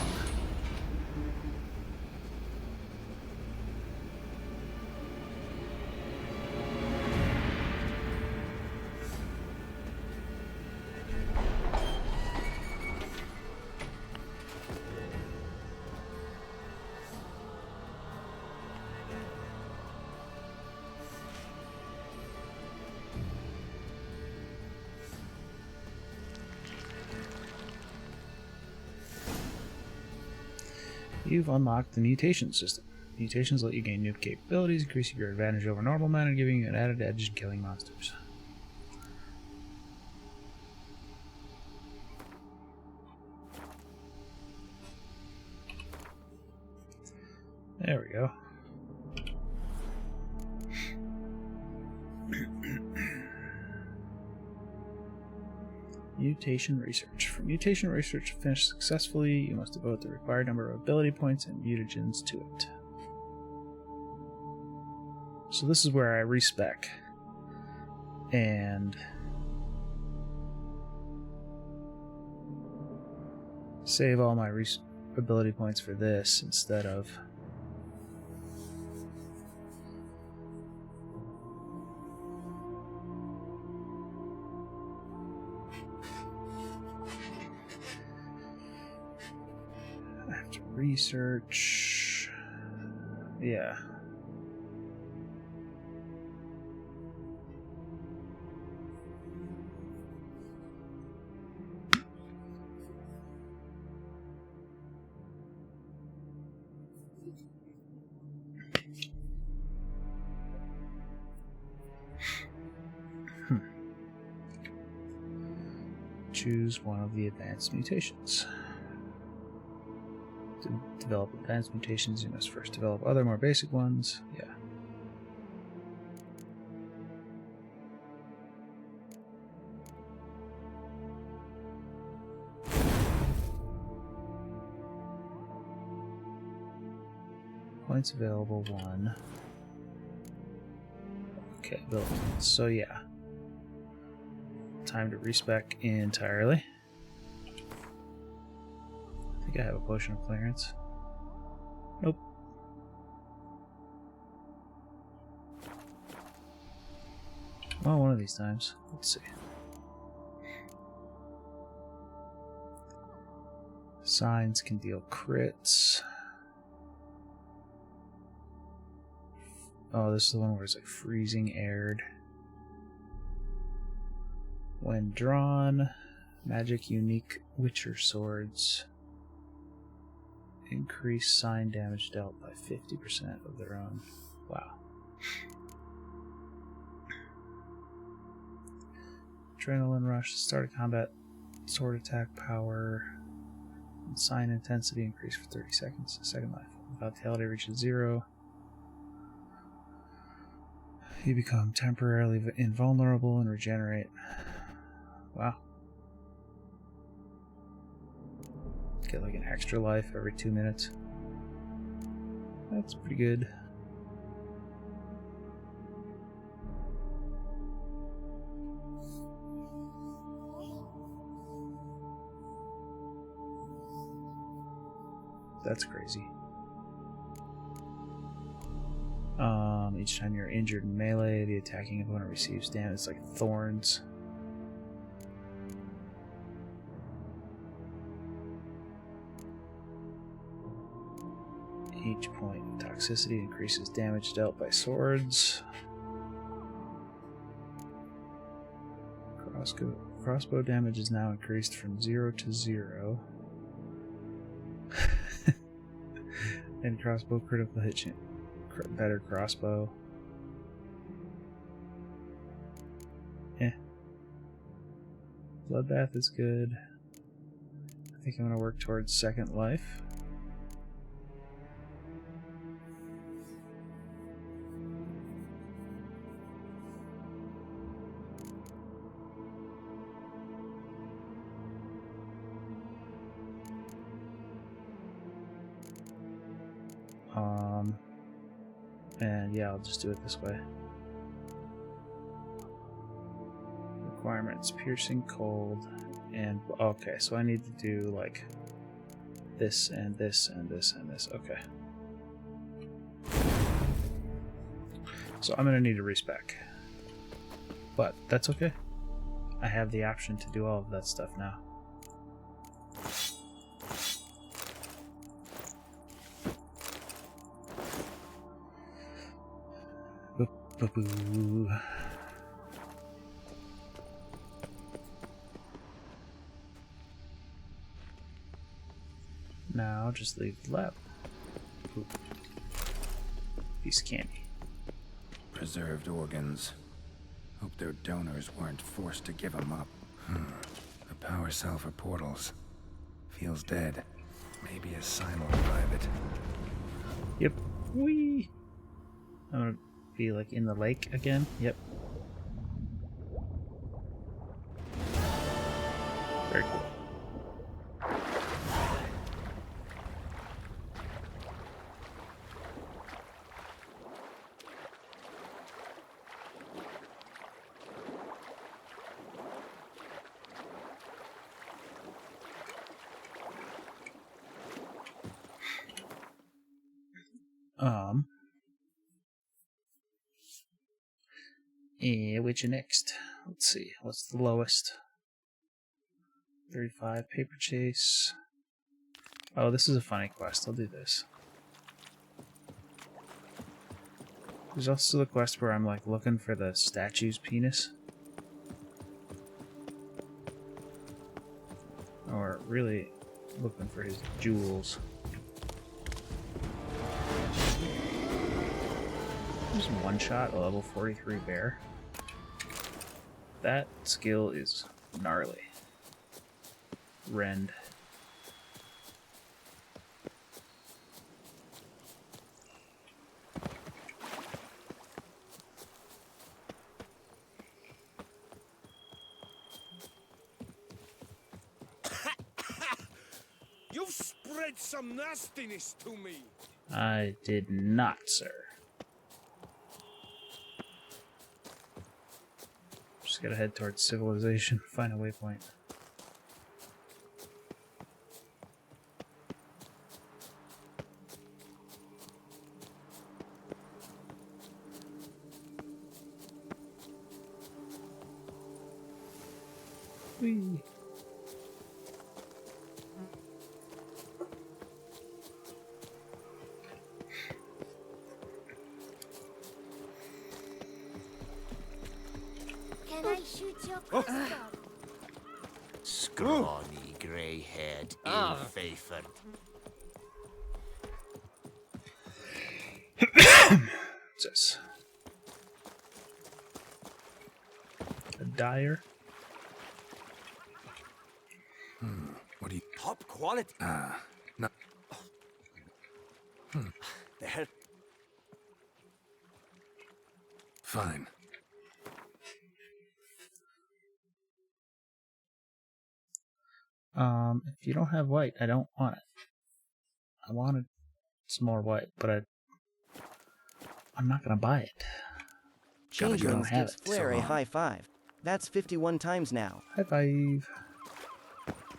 You've unlocked the mutation system. Mutations let you gain new capabilities, increasing your advantage over normal men and giving you an added edge in killing monsters. There we go. Mutation research. For mutation research to finish successfully, you must devote the required number of ability points and mutagens to it. So this is where I respec and save all my ability points for this instead of research. Yeah. choose one of the advanced mutations. To develop advanced mutations, you must first develop other more basic ones. Yeah. Points available 1. Okay, so yeah. Time to respec entirely. I think I have a potion of clearance. Nope. Well, one of these times. Let's see. Signs can deal crits. Oh, this is the one where it's like freezing aired. When drawn, magic unique Witcher swords increase sign damage dealt by 50% of their own. Wow. Adrenaline rush, start of combat, sword attack power, and sign intensity increase for 30 seconds. Second life. Vitality reaches 0. You become temporarily invulnerable and regenerate. Wow. Get like an extra life every 2 minutes. That's pretty good. That's crazy. Each time you're injured in melee, the attacking opponent receives damage. It's like thorns. Each point of toxicity increases damage dealt by swords. Crossbow damage is now increased from 0 to 0. And crossbow critical hit chance. Better crossbow. Bloodbath is good. I think I'm going to work towards second life. And yeah, I'll just do it this way. Requirements: piercing, cold, and okay, so I need to do like this and this and this and this. Okay. So I'm gonna need a respec. But that's okay. I have the option to do all of that stuff now. Boo. Now just leave the lab. Ooh. Piece of candy. Preserved organs. Hope their donors weren't forced to give them up. The power cell for portals. Feels dead. Maybe a sign will revive it. Yep. Whee! I'm gonna be like in the lake again. Yep. Very cool. Which next? Let's see. What's the lowest? 35 paper chase. Oh, this is a funny quest. I'll do this. There's also the quest where I'm like looking for the statue's penis. Or really looking for his jewels. Just one shot a level 43 bear. That skill is gnarly. rend. You've spread some nastiness to me. I did not, sir. Just gotta head towards civilization, find a waypoint. Whee. Can I shoot your crossbow? Scrawny, grey-haired, ill-favoured. What's this? A dyer? What do you... Top quality. No. There. Fine. If you don't have white, I don't want it. I wanted some more white, but I'm not gonna buy it. Changelings gives Flair a high five. That's 51 times now. High five.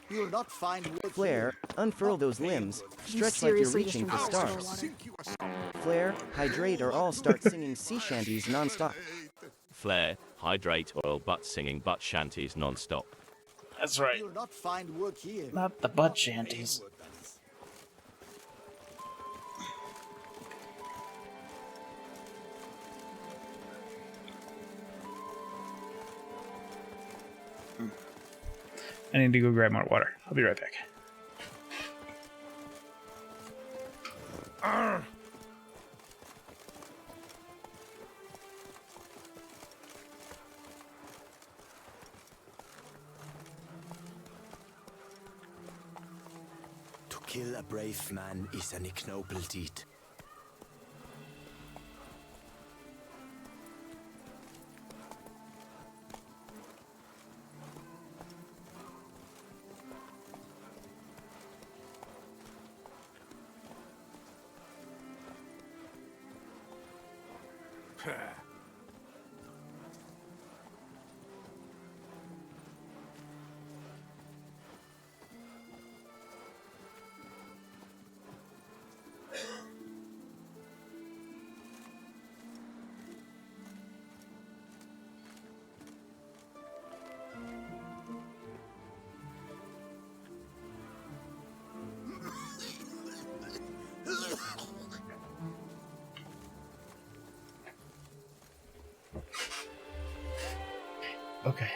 You'll not find wood Flair, unfurl those limbs. Stretch like you're reaching for stars. Flair, hydrate, or all start singing sea shanties non-stop. Flare, hydrate, oil butt singing butt shanties non-stop. That's right. You'll not find work here. Not the butt shanties. I need to go grab more water. I'll be right back. To kill a brave man is an ignoble deed. Okay.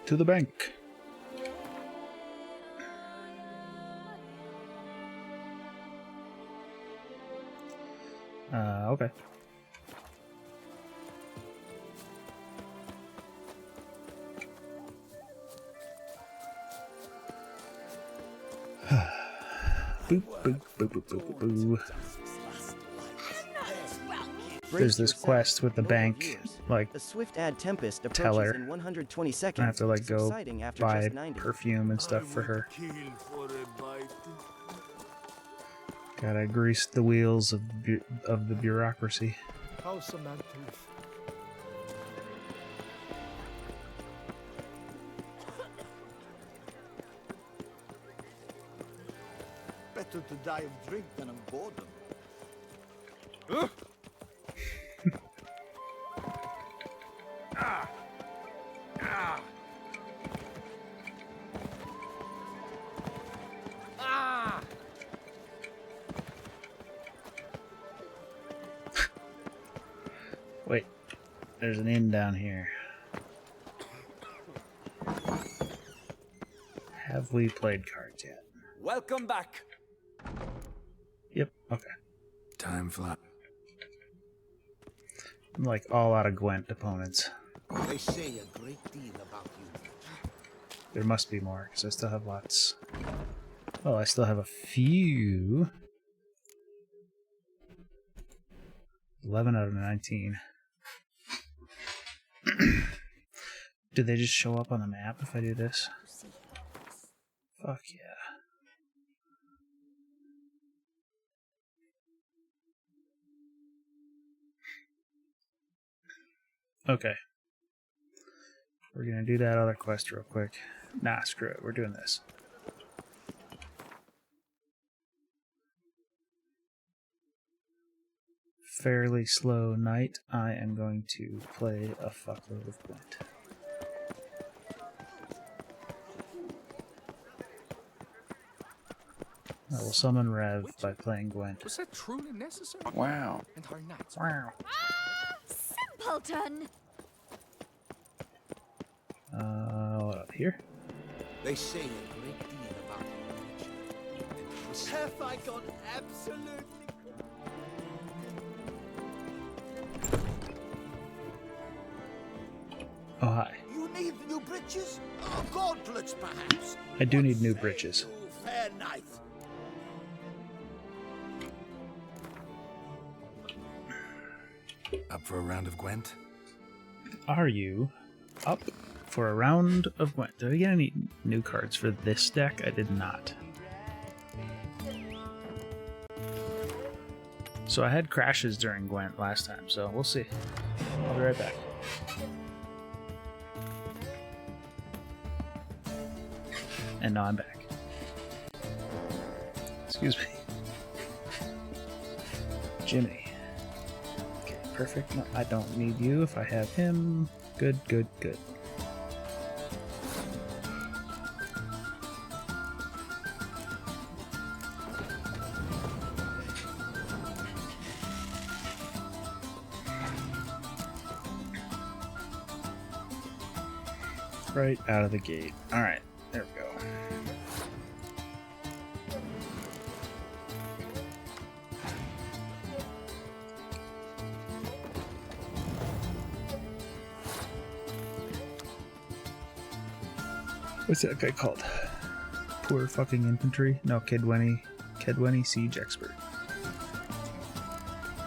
To the bank. Okay. Boop, boop, boop, boop, boop, boop. There's this quest with the bank, like, The swift ad Tempest teller. approaches in 120 seconds. I have to, like, go subsiding after buy just 90. perfume and stuff for her. Gotta grease the wheels of the bureaucracy. How's Samantha? Better to die of drink than of boredom. Wait, there's an inn down here. Have we played cards yet? Welcome back. Yep, okay. Time flies. I'm like all out of Gwent opponents. They say a great deal about you. There must be more, because I still have lots. Well, I still have a few. 11 out of 19. Do they just show up on the map if I do this? Fuck yeah. Okay. We're gonna do that other quest real quick. Nah, screw it. We're doing this. Fairly slow night. I am going to play a fuckload of Gwent. I will summon Rev by playing Gwent. Was that truly necessary? Wow. And our knights. Wow. Simpleton! What up here? They say a great deal about you. Have I gone absolutely... Oh, hi. You need new breeches? Oh, gauntlets, perhaps? I do need new breeches. Fair knight. Up for a round of Gwent? Are you up for a round of Gwent? Did I get any new cards for this deck? I did not. So I had crashes during Gwent last time, so we'll see. I'll be right back. And now I'm back. Excuse me. Jimmy. Okay, perfect. No, I don't need you if I have him. Good, good, good. Right out of the gate. Alright, there we go. What's that guy called? Poor fucking infantry? No, Kedwenny Siege Expert.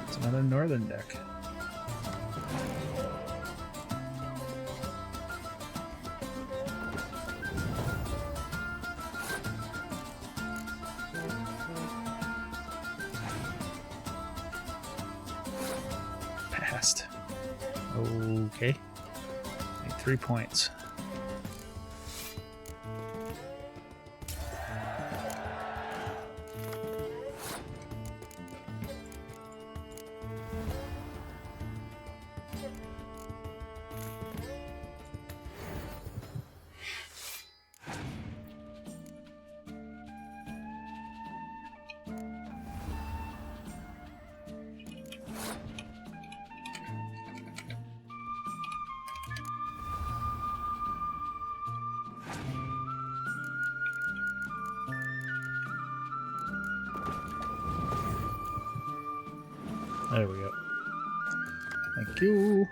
It's another northern deck. Passed. Okay. Need 3 points. There we go. Thank you.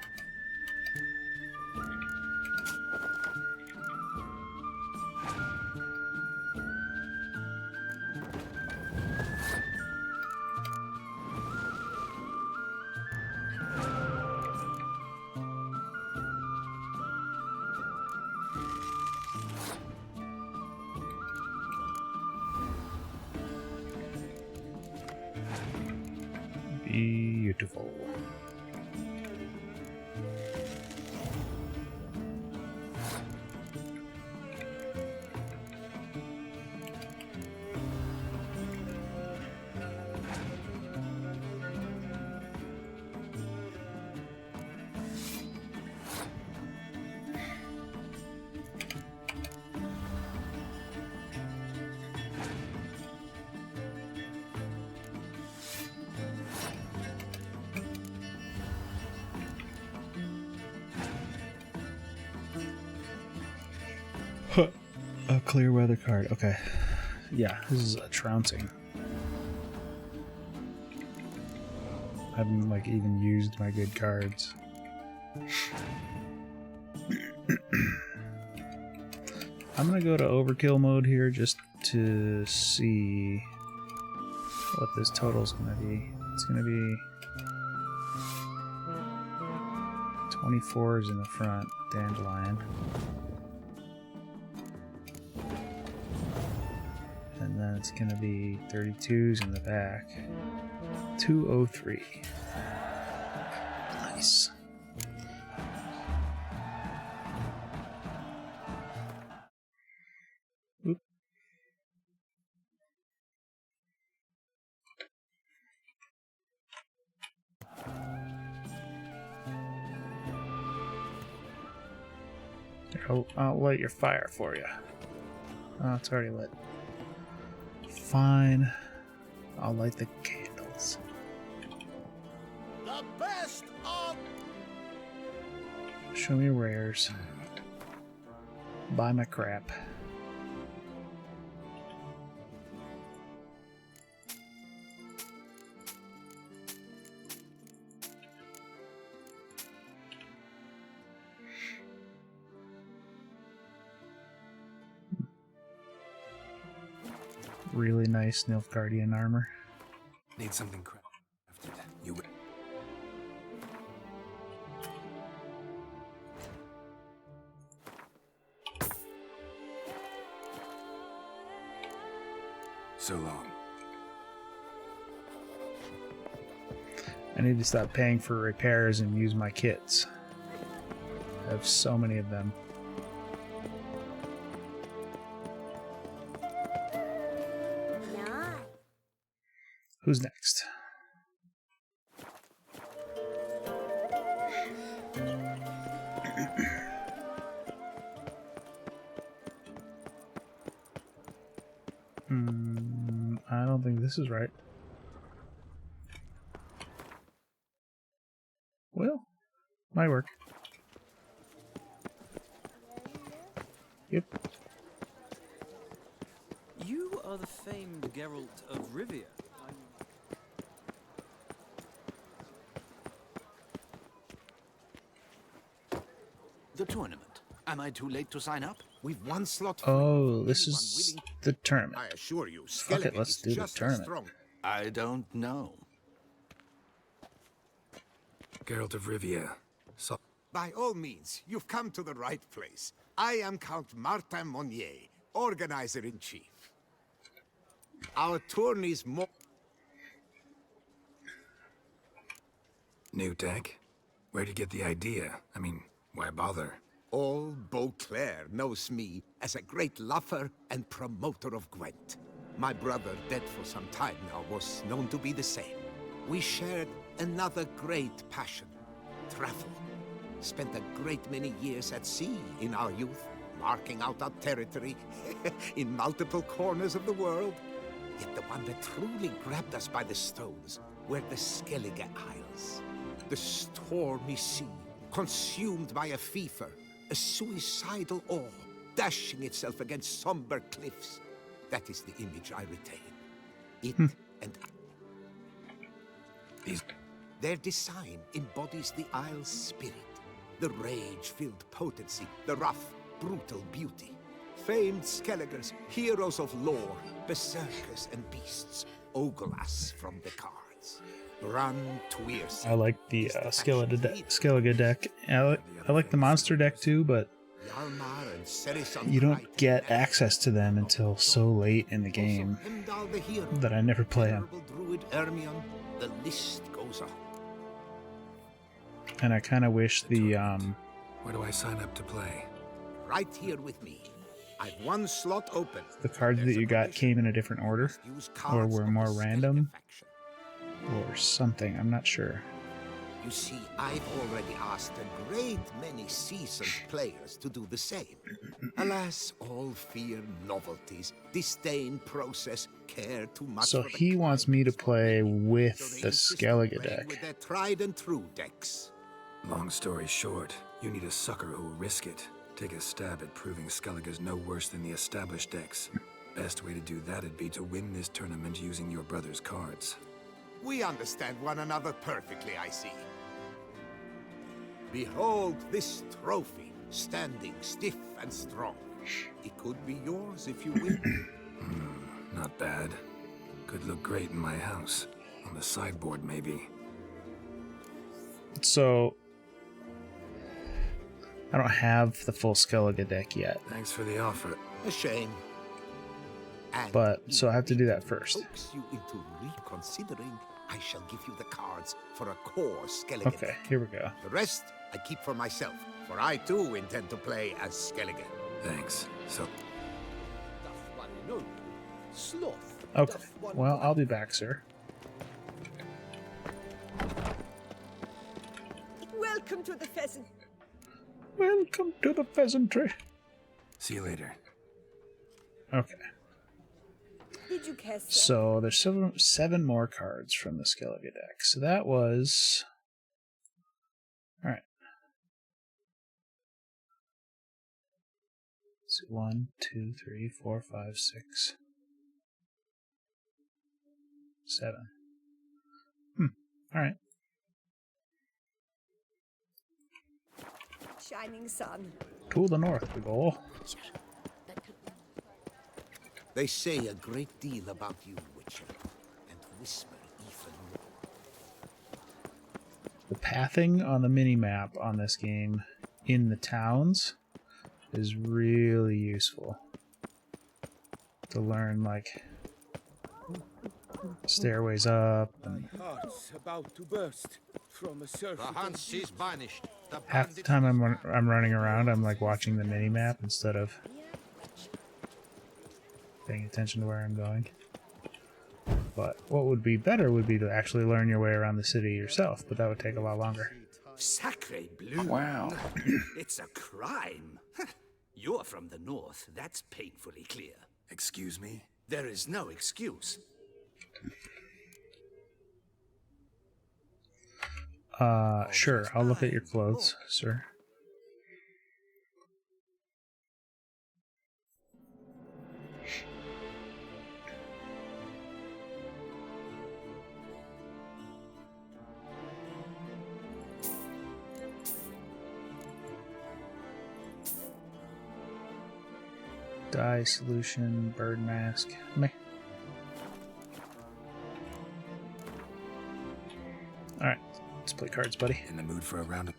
Beautiful. A clear weather card. Okay. Yeah, this is a trouncing. I haven't like even used my good cards. I'm gonna go to overkill mode here just to see what this total's gonna be. It's gonna be 24s in the front, dandelion. And then it's gonna be 32s in the back. 203. Nice. Oop. I'll light your fire for you. Oh, it's already lit. Fine. I'll light the candles. The best of... Show me rares. Buy my crap. Really nice Nilfgaardian armor. Need something crafted. You. So long. I need to stop paying for repairs and use my kits. I have so many of them. Who's next? I don't think this is right. Well, might work. Yep. You are the famed Geralt of Rivia. The tournament. Am I too late to sign up? We've one slot. Oh, this is the tournament. I assure you, Fuck it, let's do the tournament. I don't know. Geralt of Rivia. So By all means, you've come to the right place. I am Count Martin Monnier, Organizer-in-Chief. Our tourney's more... New deck? Where'd you get the idea? I mean, why bother? All Beauclair knows me as a great lover and promoter of Gwent. My brother, dead for some time now, was known to be the same. We shared another great passion, travel. Spent a great many years at sea in our youth, marking out our territory in multiple corners of the world. Yet the one that truly grabbed us by the stones were the Skellige Isles. The stormy sea, consumed by a fever, a suicidal awe, dashing itself against somber cliffs. That is the image I retain. It and their design embodies the Isle's spirit. The rage-filled potency, the rough, brutal beauty. Famed Skelligers, heroes of lore, berserkers and beasts, ogle us from the cards. Run Tweers. I like the Skellige deck. I like the monster deck too, but you don't get access to them until so late in the game that I never play them. Druid Ermion, the list goes on. And I kind of wish the Where do I sign up to play? Right here with me. I've one slot open. the cards that you got came in a different order, or were more random, or something. I'm not sure. You see, I've already asked a great many seasoned players to do the same. Alas, all fear novelties, disdain process, care too much. So for the he wants me to play with the Skellige deck. with their tried and true decks. Long story short, you need a sucker who'll risk it. Take a stab at proving Skellige's no worse than the established decks. Best way to do that'd be to win this tournament using your brother's cards. We understand one another perfectly, I see. Behold this trophy, standing stiff and strong. It could be yours if you win. Not bad. Could look great in my house. On the sideboard, maybe. So, I don't have the full Skellige deck yet. Thanks for the offer. A shame. And But, so I have to do that first. coax you into reconsidering, I shall give you the cards for a core Skellige. Okay, here we go. The rest I keep for myself, for I too intend to play as Skellige. Thanks. So, Okay, well, I'll be back, sir. Welcome to the pheasant. Welcome to the pheasantry. see you later. Okay. Did you cast? So there's seven more cards from the Skellige deck. So that was... Alright. So 1, 2, 3, 4, 5, 6, 7. Alright. Shining sun. To the north we go. They say a great deal about you, Witcher, and whisper even more. The pathing on the mini-map on this game in the towns is really useful to learn, like, stairways up, and Heart's about to burst from a surface. The Hans is banished. half the time I'm running around, I'm like watching the mini-map instead of paying attention to where I'm going. But what would be better would be to actually learn your way around the city yourself, but that would take a lot longer. Sacre bleu. Wow. It's a crime. You're from the north, that's painfully clear. Excuse me? There is no excuse. Sure, I'll look at your clothes, sir. Dye solution, bird mask. Meh. Alright, let's play cards, buddy. In the mood for a round of...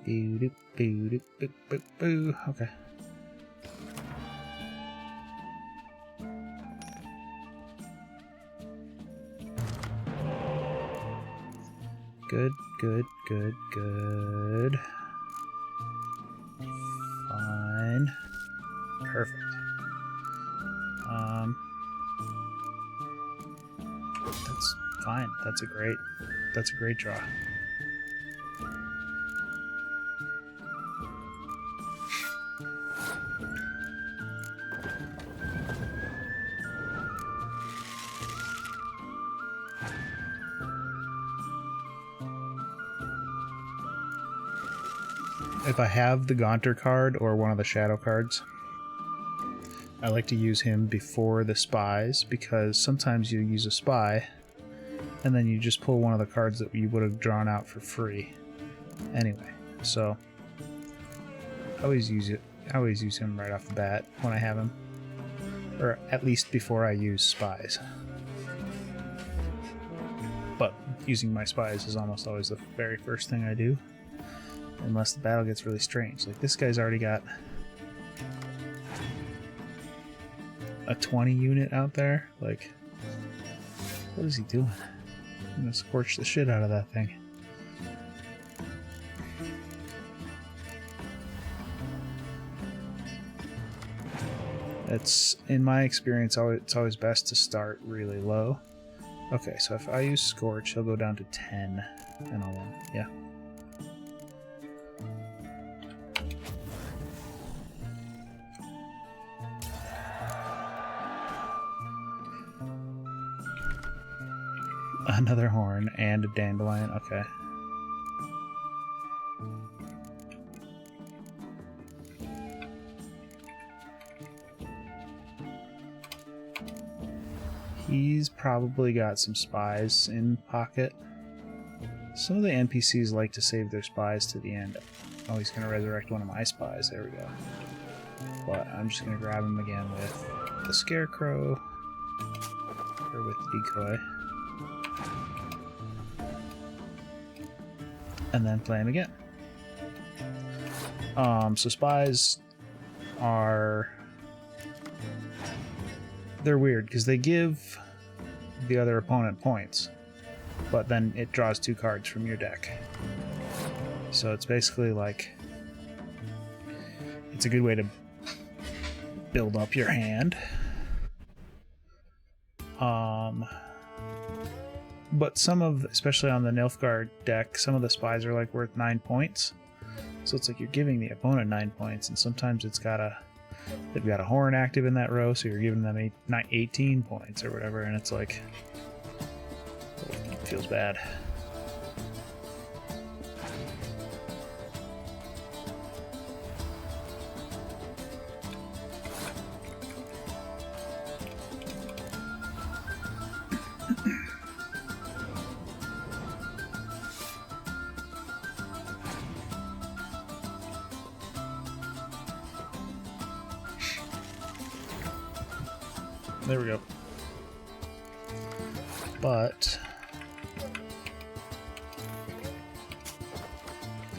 Boo-doo, boo-doo, boo-boo-boo. Okay. Good, good, good, good. Fine. Perfect. That's fine. That's a great draw. If I have the Gaunter card or one of the shadow cards, I like to use him before the spies, because sometimes you use a spy and then you just pull one of the cards that you would have drawn out for free anyway. So I always use him right off the bat when I have him, or at least before I use spies. But using my spies is almost always the very first thing I do, unless the battle gets really strange. Like, this guy's already got a 20 unit out there. Like, what is he doing? I'm gonna scorch the shit out of that thing. It's, in my experience, it's always best to start really low. Okay, so if I use Scorch, he'll go down to 10, and I'll win. Yeah. Another horn and a dandelion. Okay. He's probably got some spies in pocket. Some of the NPCs like to save their spies to the end. Oh, he's going to resurrect one of my spies. There we go. But I'm just going to grab him again with the Scarecrow. Or with Decoy. And then play him again. So spies are... They're weird, because they give the other opponent points. But then it draws 2 cards from your deck. So it's basically like... It's a good way to build up your hand. But some of, especially on the Nilfgaard deck, some of the spies are like worth 9 points. So it's like you're giving the opponent 9 points, and sometimes they've got a horn active in that row, so you're giving them 18 points or whatever, and it's like, it feels bad. There we go. But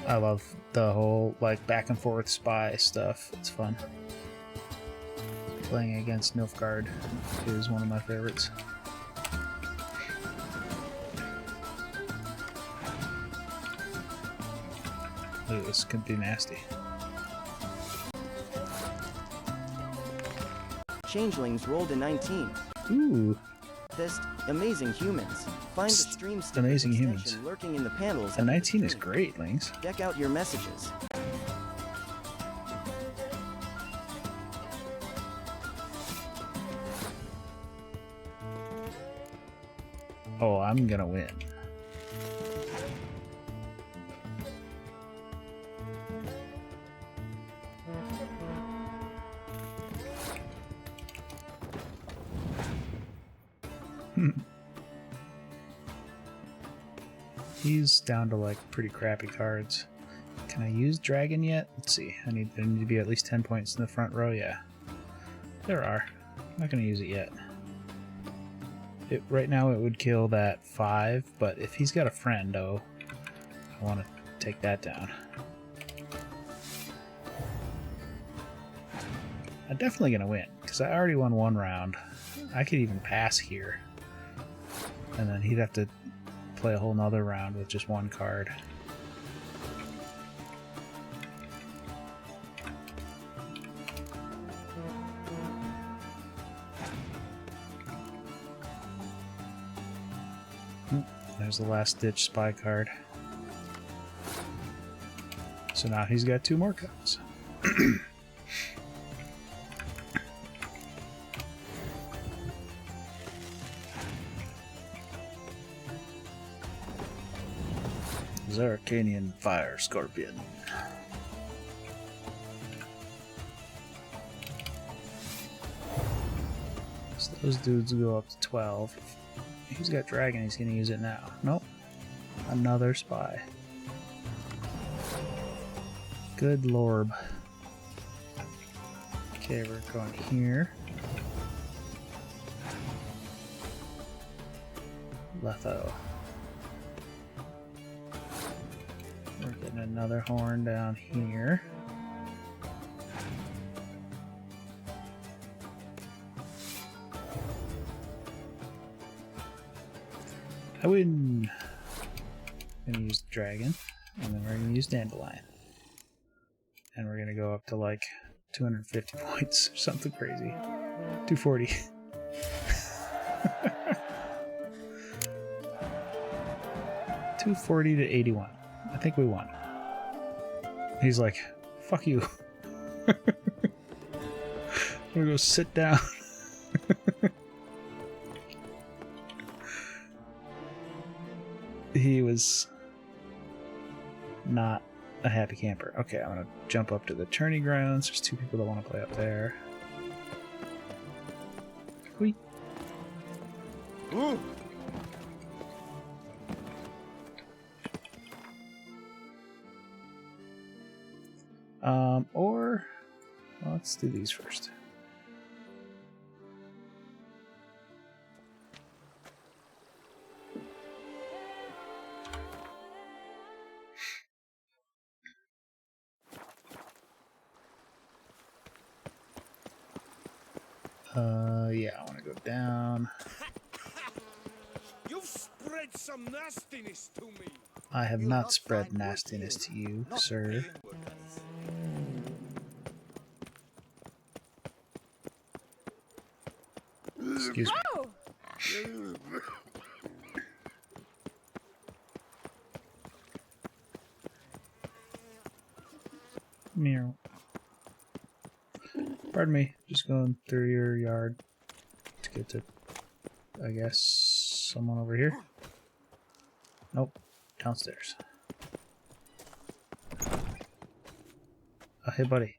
I love the whole like back and forth spy stuff. It's fun. Playing against Nilfgaard is one of my favorites. Ooh, this could be nasty. Changelings rolled a 19. Ooh. Fist, amazing humans. Find the stream sticker Amazing humans. lurking in the panels. A 19 is great, Lings. Deck out your messages. Oh, I'm gonna win. He's down to like pretty crappy cards. Can I use Dragon yet? Let's see. There need to be at least 10 points in the front row. Yeah, there are. I'm not gonna use it yet. Right now it would kill that 5, but if he's got a friend, I want to take that down. I'm definitely gonna win because I already won 1 round. I could even pass here, and then he'd have to play a whole nother round with just 1 card. There's the last ditch spy card. So now he's got 2 more cards. Zarkanian Fire Scorpion. So those dudes go up to 12. If he's got Dragon, he's going to use it now. Nope. Another spy. Good lorb. Okay, we're going here. Letho. We're getting another horn down here. I win. I'm gonna use Dragon, and then we're gonna use Dandelion. And we're gonna go up to like 250 points or something crazy. 240. $240 to 81. I think we won. He's like, fuck you. I'm gonna go sit down. He was not a happy camper. Okay, I'm gonna jump up to the tourney grounds. There's 2 people that want to play up there. Whee. Ooh. Or well, let's do these first. Yeah, I want to go down. You've spread some nastiness to me. I have not spread nastiness to you, sir. Excuse me. Meow. Pardon me, just going through your yard to get to, I guess, someone over here. Nope, downstairs. Oh, hey, buddy.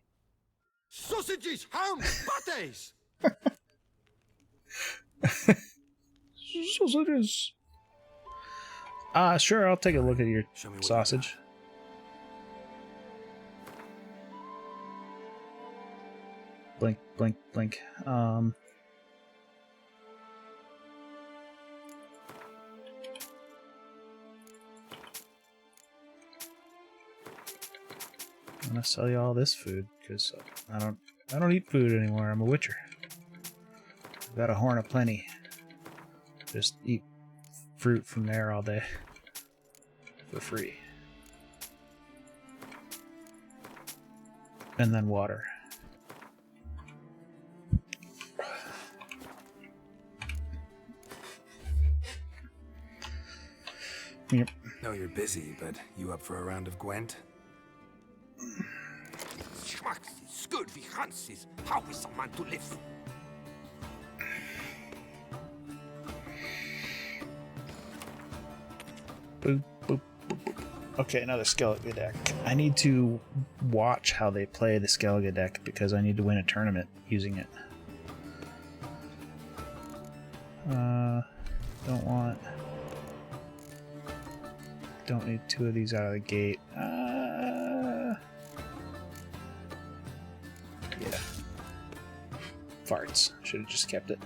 Sausages, ham, patties! Sausages. Sure, I'll take a look at your sausage. Blink, blink, blink. I'm gonna sell you all this food because I don't eat food anymore. I'm a witcher. I've got a horn of plenty. Just eat fruit from there all day for free, and then water. Yep. Know you're busy, but you up for a round of Gwent? Schmacksis, scurvy Hansis, how is a man to live? Boop, boop, boop, boop. Okay, another Skellige deck. I need to watch how they play the Skellige deck because I need to win a tournament using it. Don't need two of these out of the gate. Yeah. Farts. Should have just kept it.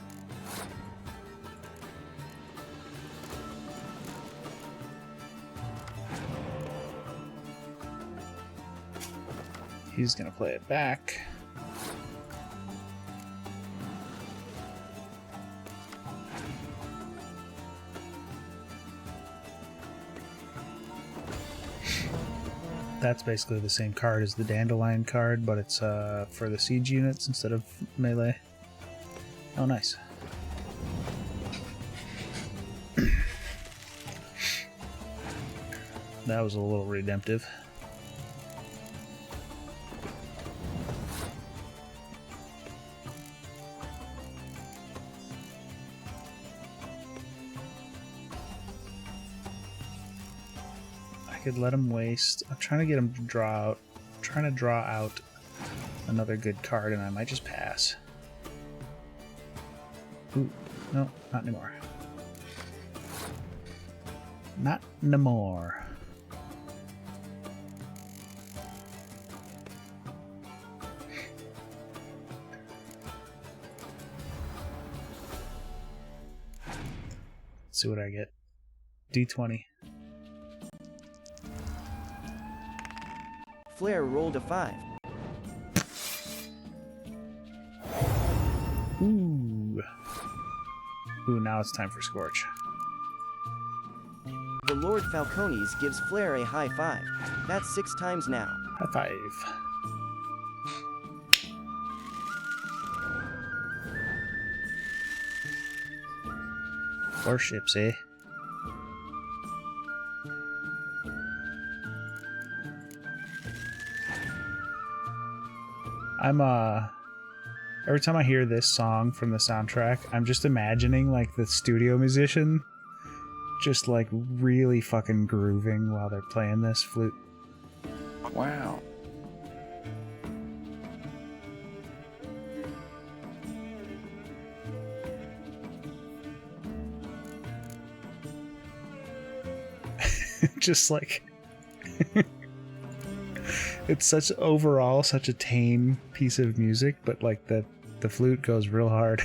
He's gonna play it back. That's basically the same card as the Dandelion card, but it's for the siege units instead of melee. Oh, nice. That was a little redemptive. Could let him waste. I'm trying to get him to draw out. I'm trying to draw out another good card, and I might just pass. Ooh, no, not anymore. Not no more. Let's see what I get. D20. Flair rolled a 5. Ooh. Ooh, now it's time for Scorch. The Lord Falcones gives Flair a high 5. That's 6 times now. High five. Warships, eh? Every time I hear this song from the soundtrack, I'm just imagining like the studio musician just like really fucking grooving while they're playing this flute. Wow. Just like It's such overall such a tame piece of music, but like the flute goes real hard.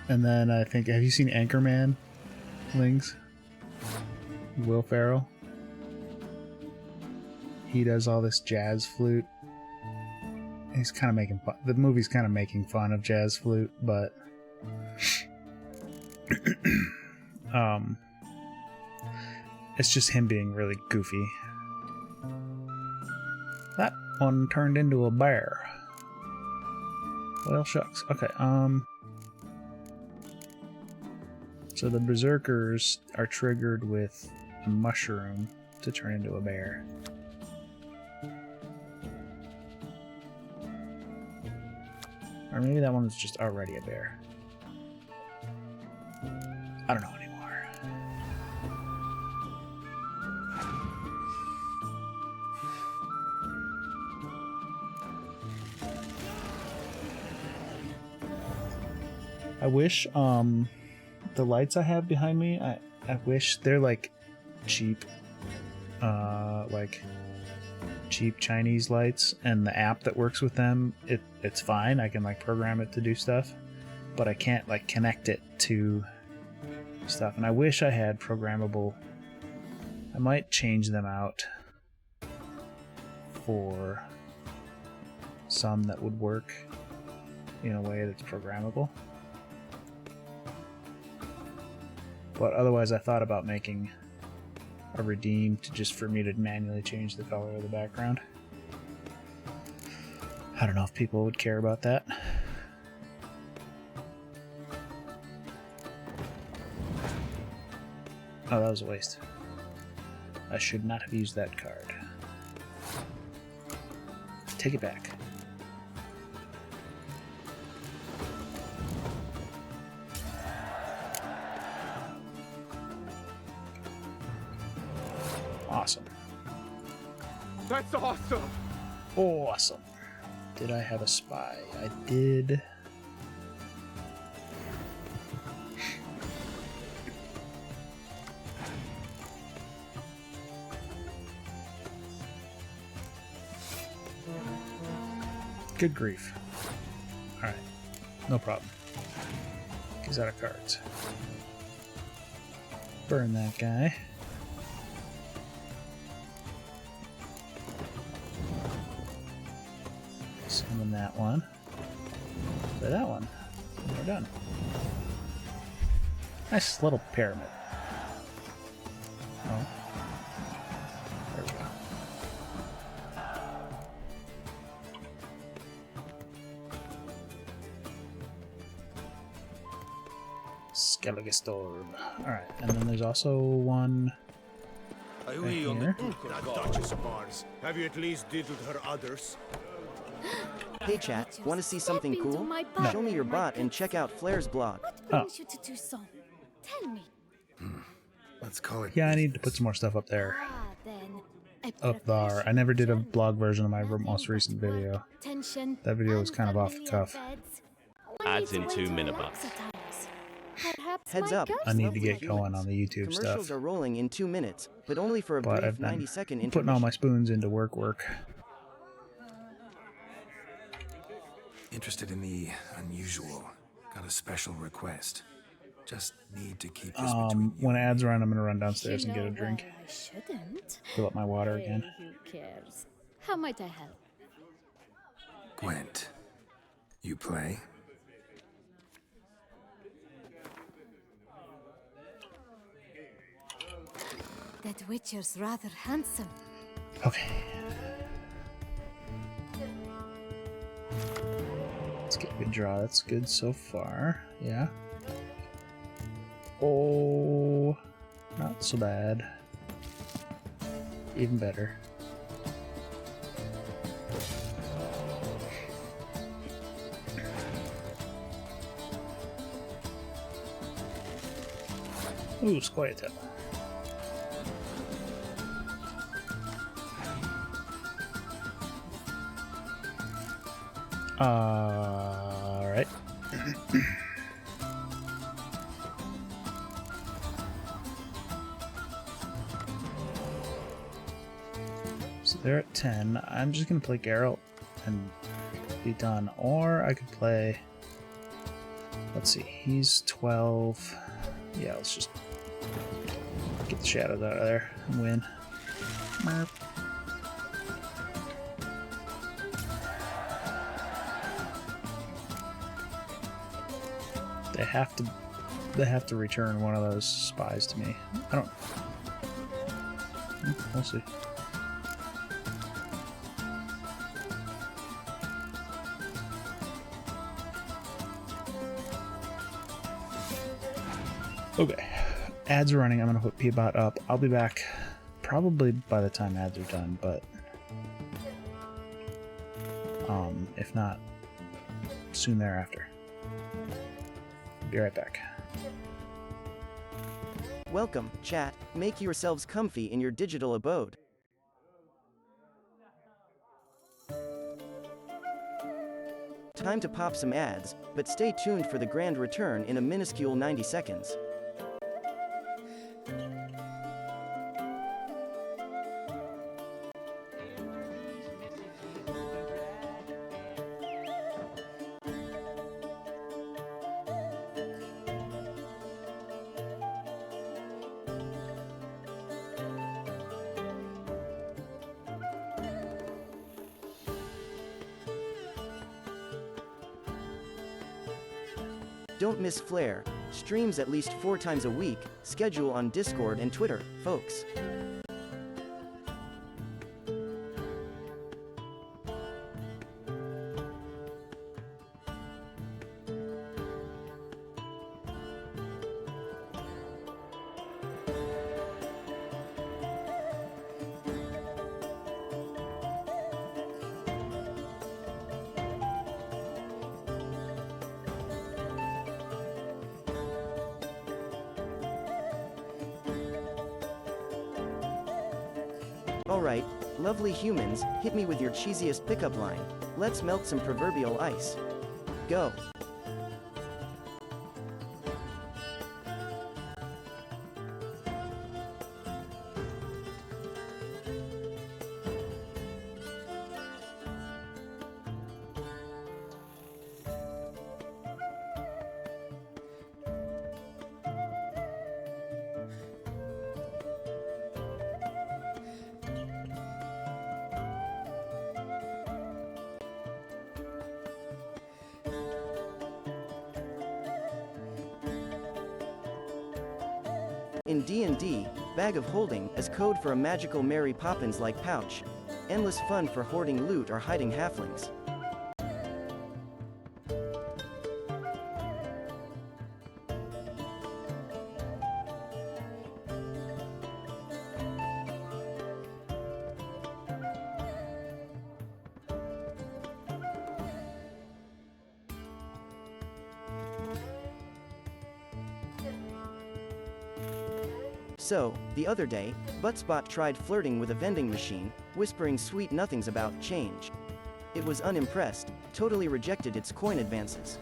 And then I think, have you seen Anchorman, Lings? Will Ferrell? He does all this jazz flute. He's kind of making fun. The movie's kind of making fun of jazz flute, but it's just him being really goofy. That one turned into a bear. Well, shucks. Okay, so the berserkers are triggered with a mushroom to turn into a bear. Or maybe that one was just already a bear. I don't know anymore. I wish the lights I have behind me, I wish they're like cheap cheap Chinese lights, and the app that works with them, it's fine. I can like program it to do stuff, but I can't like connect it to stuff. And I wish I had programmable. I might change them out for some that would work in a way that's programmable. But otherwise, I thought about making a redeem just for me to manually change the color of the background. I don't know if people would care about that. Oh, that was a waste. I should not have used that card. Take it back. Awesome. That's awesome. Awesome. Did I have a spy? I did. Good grief. Alright. No problem. He's out of cards. Burn that guy. Summon that one. Play that one. And we're done. Nice little pyramid. Oh. There we go. Skelligestorm. Alright, and then there's also one right here. Duchess of Mars. Have you at least diddled her others? Hey chat, want to see something cool? No. Show me your bot and check out Flair's blog. Oh. You to do so. Tell me. Let's call it. Yeah, I need to put some more stuff up there. Then Up there. I never did a blog version of my most recent video. That video was kind of off the cuff. Ads in 2 minubucks. Heads up. I need to get going on the YouTube Commercials stuff. are rolling in 2 minutes, but only for a But brief I've been 90-second putting intermission. all my spoons into work. Interested in the unusual. Got a special request. Just need to keep this between you. When ads run, I'm gonna run downstairs and get a drink. I shouldn't. Fill up my water again. Who cares? How might I help? Gwent. You play? That Witcher's rather handsome. Okay. Let's get a good draw. That's good so far. Yeah. Oh, not so bad. Even better. Ooh, Squire. Alright. So they're at 10. I'm just gonna play Geralt and be done. Or I could play... Let's see, he's 12. Yeah, let's just get the shadows out of there and win. Merp. They have to return one of those spies to me. I don't... We'll see. Okay, ads are running. I'm gonna put Peabot up. I'll be back probably by the time ads are done, but if not, soon thereafter. Be right back. Welcome, chat. Make yourselves comfy in your digital abode. Time to pop some ads, but stay tuned for the grand return in a minuscule 90 seconds. Don't miss Flare. Streams at least 4 times a week. Schedule on Discord and Twitter, folks. Alright, lovely humans, hit me with your cheesiest pickup line. Let's melt some proverbial ice. Go. In D&D, Bag of Holding is code for a magical Mary Poppins-like pouch. Endless fun for hoarding loot or hiding halflings. So, the other day, Buttspot tried flirting with a vending machine, whispering sweet nothings about change. It was unimpressed, totally rejected its coin advances.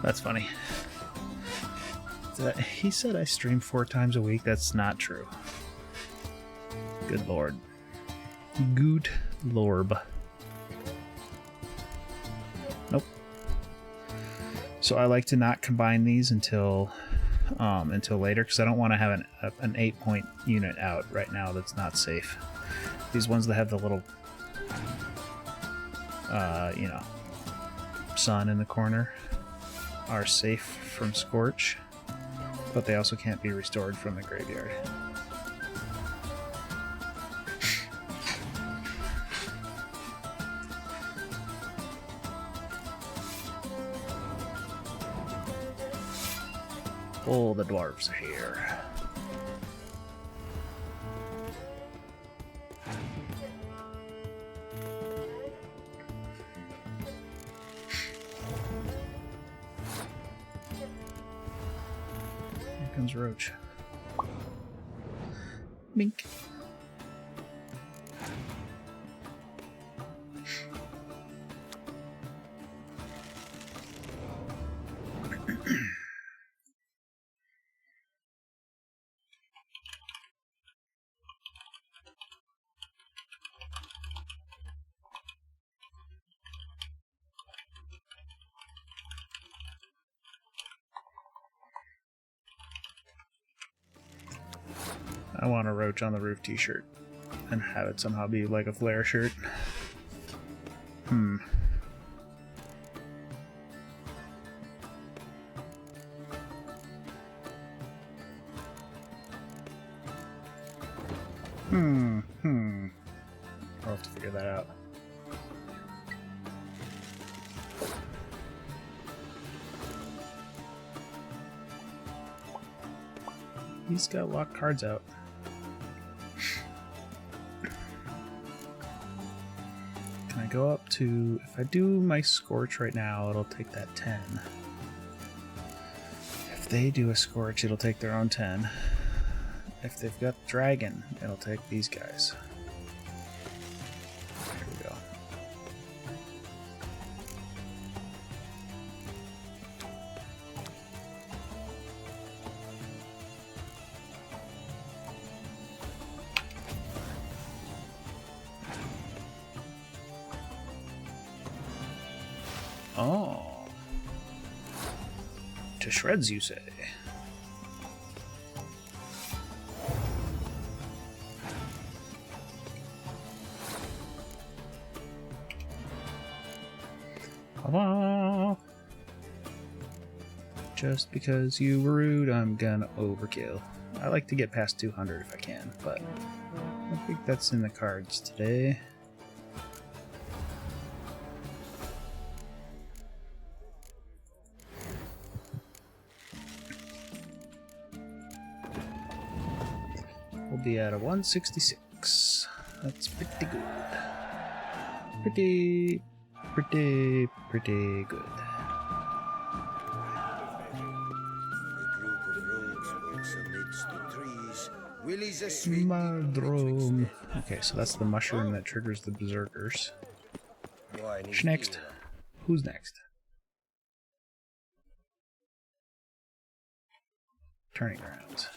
That's funny. He said I stream 4 times a week. That's not true. Good lord. Good lorb. Nope. So I like to not combine these until later, because I don't want to have an 8-point unit out right now that's not safe. These ones that have the little sun in the corner are safe from Scorch, but they also can't be restored from the graveyard. Oh, the dwarves are here. Here comes Roach. Mink. I want a Roach on the Roof t-shirt and have it somehow be like a flare shirt. Hmm. I'll have to figure that out. He's got a lot of cards out. Can I go up to... If I do my Scorch right now, it'll take that 10. If they do a Scorch, it'll take their own 10. If they've got Dragon, it'll take these guys. Here we go. Oh. To shreds, you say? Just because you were rude, I'm gonna overkill. I like to get past 200 if I can, but I don't think that's in the cards today. We'll be at a 166. That's pretty good. Pretty good. Madrome. Okay, so that's the mushroom that triggers the berserkers. Who's next? Who's next? Turning around.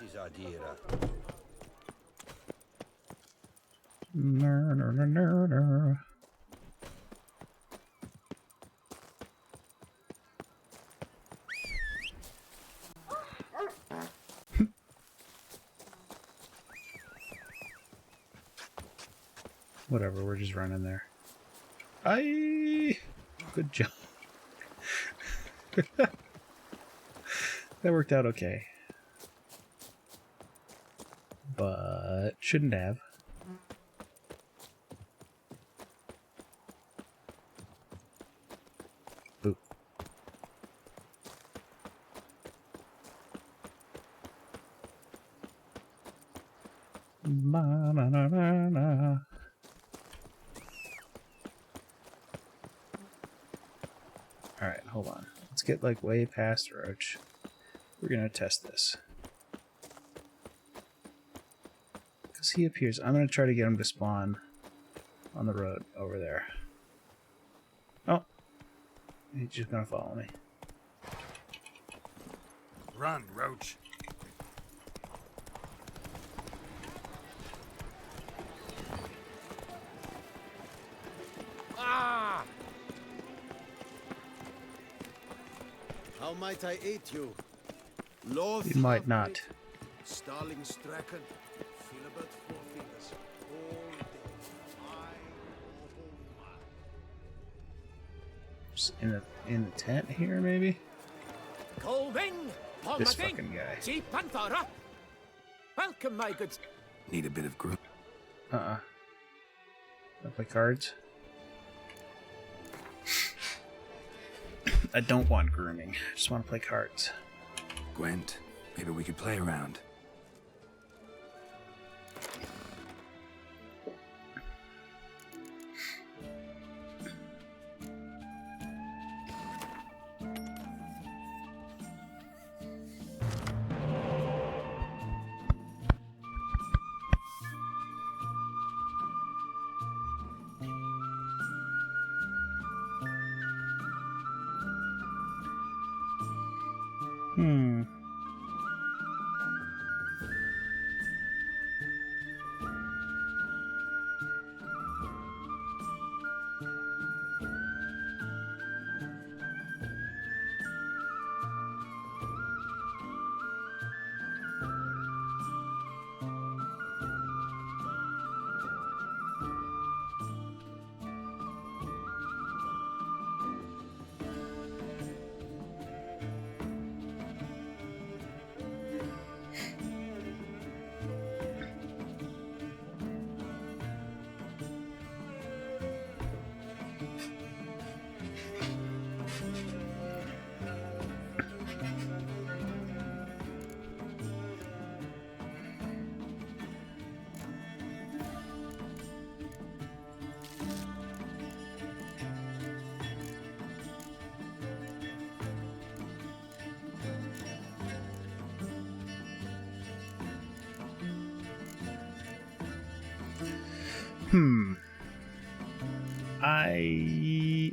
Whatever, we're just running there. Aye! Good job. That worked out okay. But shouldn't have. Boo. Ma-na-na-na-na. Alright, hold on. Let's get like way past Roach. We're gonna test this. Because he appears. I'm gonna try to get him to spawn on the road over there. Oh. He's just gonna follow me. Run, Roach. Ah! How might I aid you? Loth You might not. Starling Stracken, Philibert Four Fingers, all day. Just in the tent here, maybe? This fucking guy. Welcome, my good. Need a bit of group. I play cards. I don't want grooming. I just want to play cards. Gwent, maybe we could play around.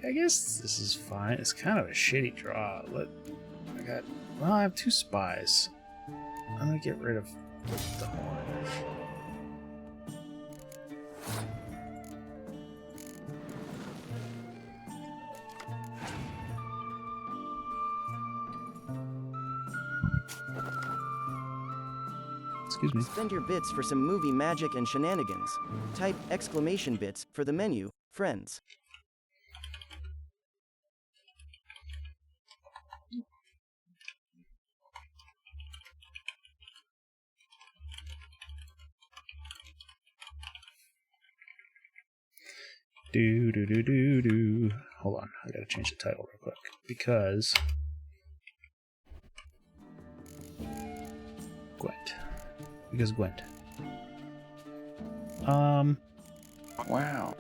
I guess this is fine. It's kind of a shitty draw. I have 2 spies. I'm gonna get rid of the horn. Excuse me. Spend your bits for some movie magic and shenanigans. Type exclamation bits for the menu, friends. Do. Hold on, I gotta change the title real quick because Gwent. Wow.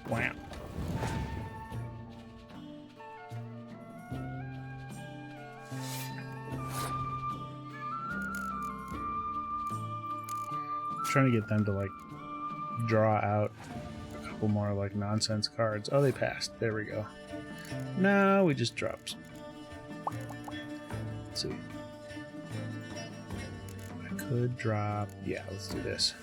Wow. Trying to get them to like draw out a couple more like nonsense cards. Oh, they passed. There we go. No, we just dropped. Let's see. I could drop. Yeah, let's do this.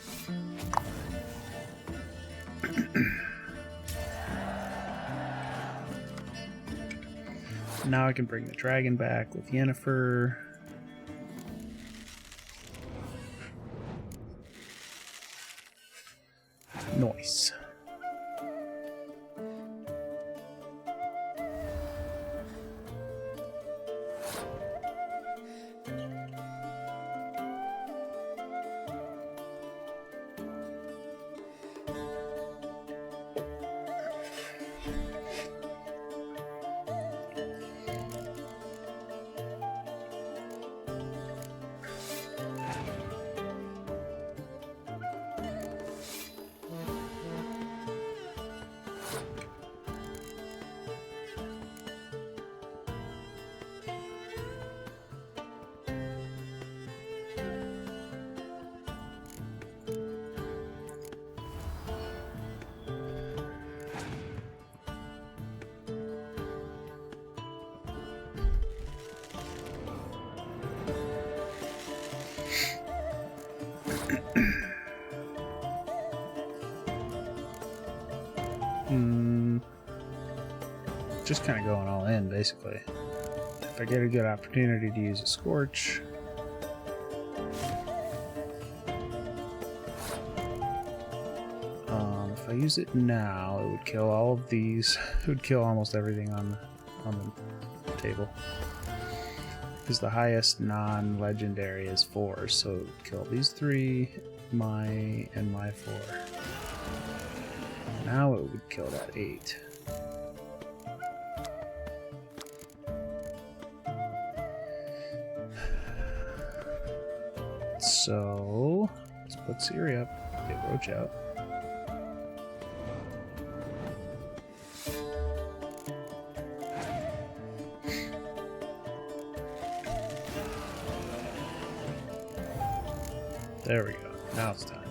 Now I can bring the dragon back with Yennefer. Nice. Just kind of going all in, basically. If I get a good opportunity to use a Scorch. If I use it now, it would kill all of these. It would kill almost everything on the table. Because the highest non-legendary is 4, so it would kill these 3, my 4. Now it would kill that 8. So let's put Ciri up, get Roach out. There we go. Now it's time.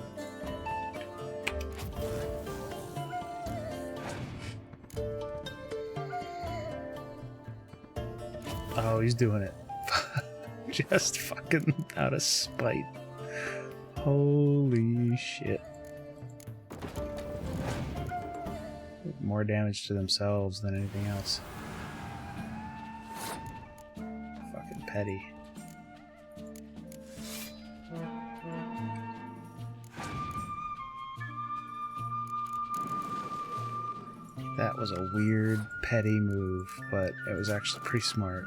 Oh, he's doing it. Just fucking out of spite. Holy shit. More damage to themselves than anything else. Fucking petty. That was a weird, petty move, but it was actually pretty smart.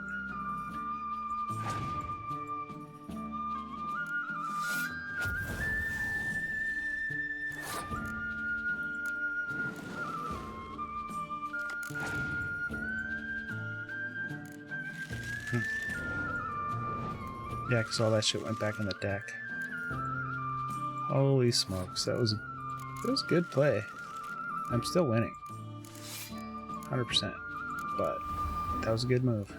Yeah, because all that shit went back in the deck. Holy smokes, that was good play. I'm still winning. 100%. But that was a good move.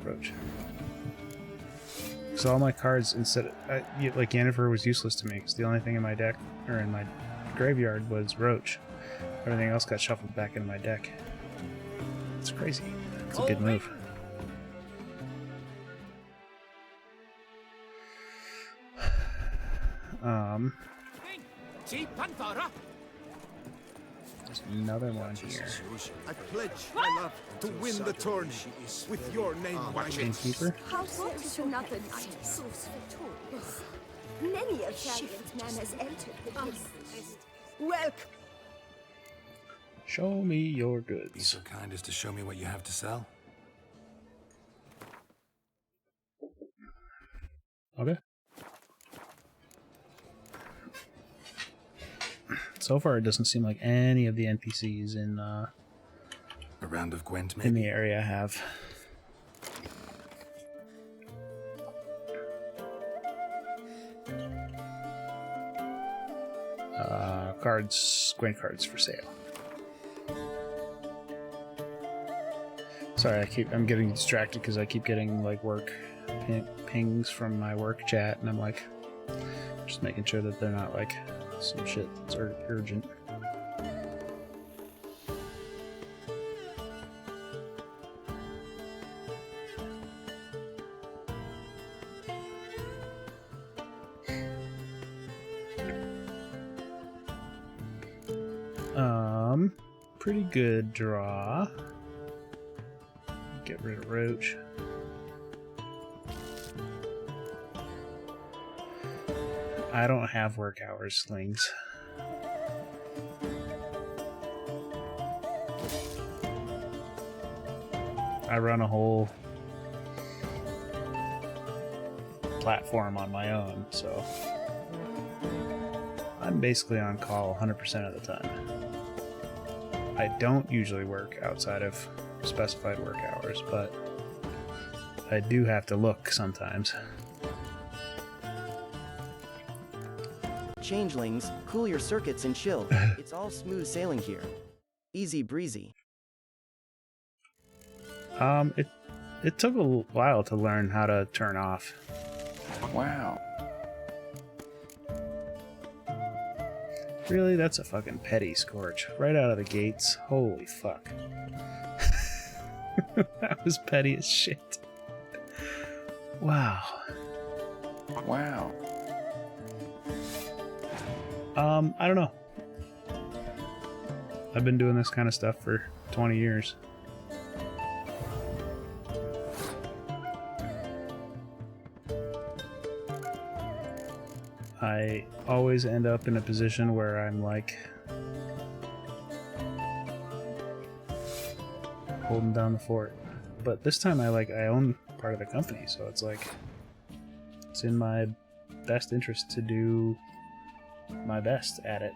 Roach. So all my cards, instead of, like Yennefer was useless to me because the only thing in my deck, or in my graveyard, was Roach. Everything else got shuffled back into my deck. It's crazy. It's a good move. There's another one here. I pledge my love to win the tourney with your name watching. Innkeeper? How is another night source victorious? Many a valiant man has entered the business. Welcome. Show me your Be goods. so kind as to show me what you have to sell. Okay. So far, it doesn't seem like any of the NPCs in A round of Gwent, maybe? in the area have. Gwent cards for sale. Sorry, I'm getting distracted because I keep getting like work pings from my work chat, and I'm like, just making sure that they're not like some shit that's urgent. Pretty good draw. Get rid of Roach. I don't have work hours slings. I run a whole platform on my own, so I'm basically on call 100% of the time. I don't usually work outside of specified work hours, but I do have to look sometimes. Changelings, cool your circuits and chill. It's all smooth sailing here. Easy breezy. It took a while to learn how to turn off. Wow. Really? That's a fucking petty Scorch. Right out of the gates. Holy fuck. That was petty as shit. Wow. Wow. I don't know. I've been doing this kind of stuff for 20 years. I always end up in a position where I'm like holding down the fort. But this time I own part of the company, so it's like it's in my best interest to do my best at it.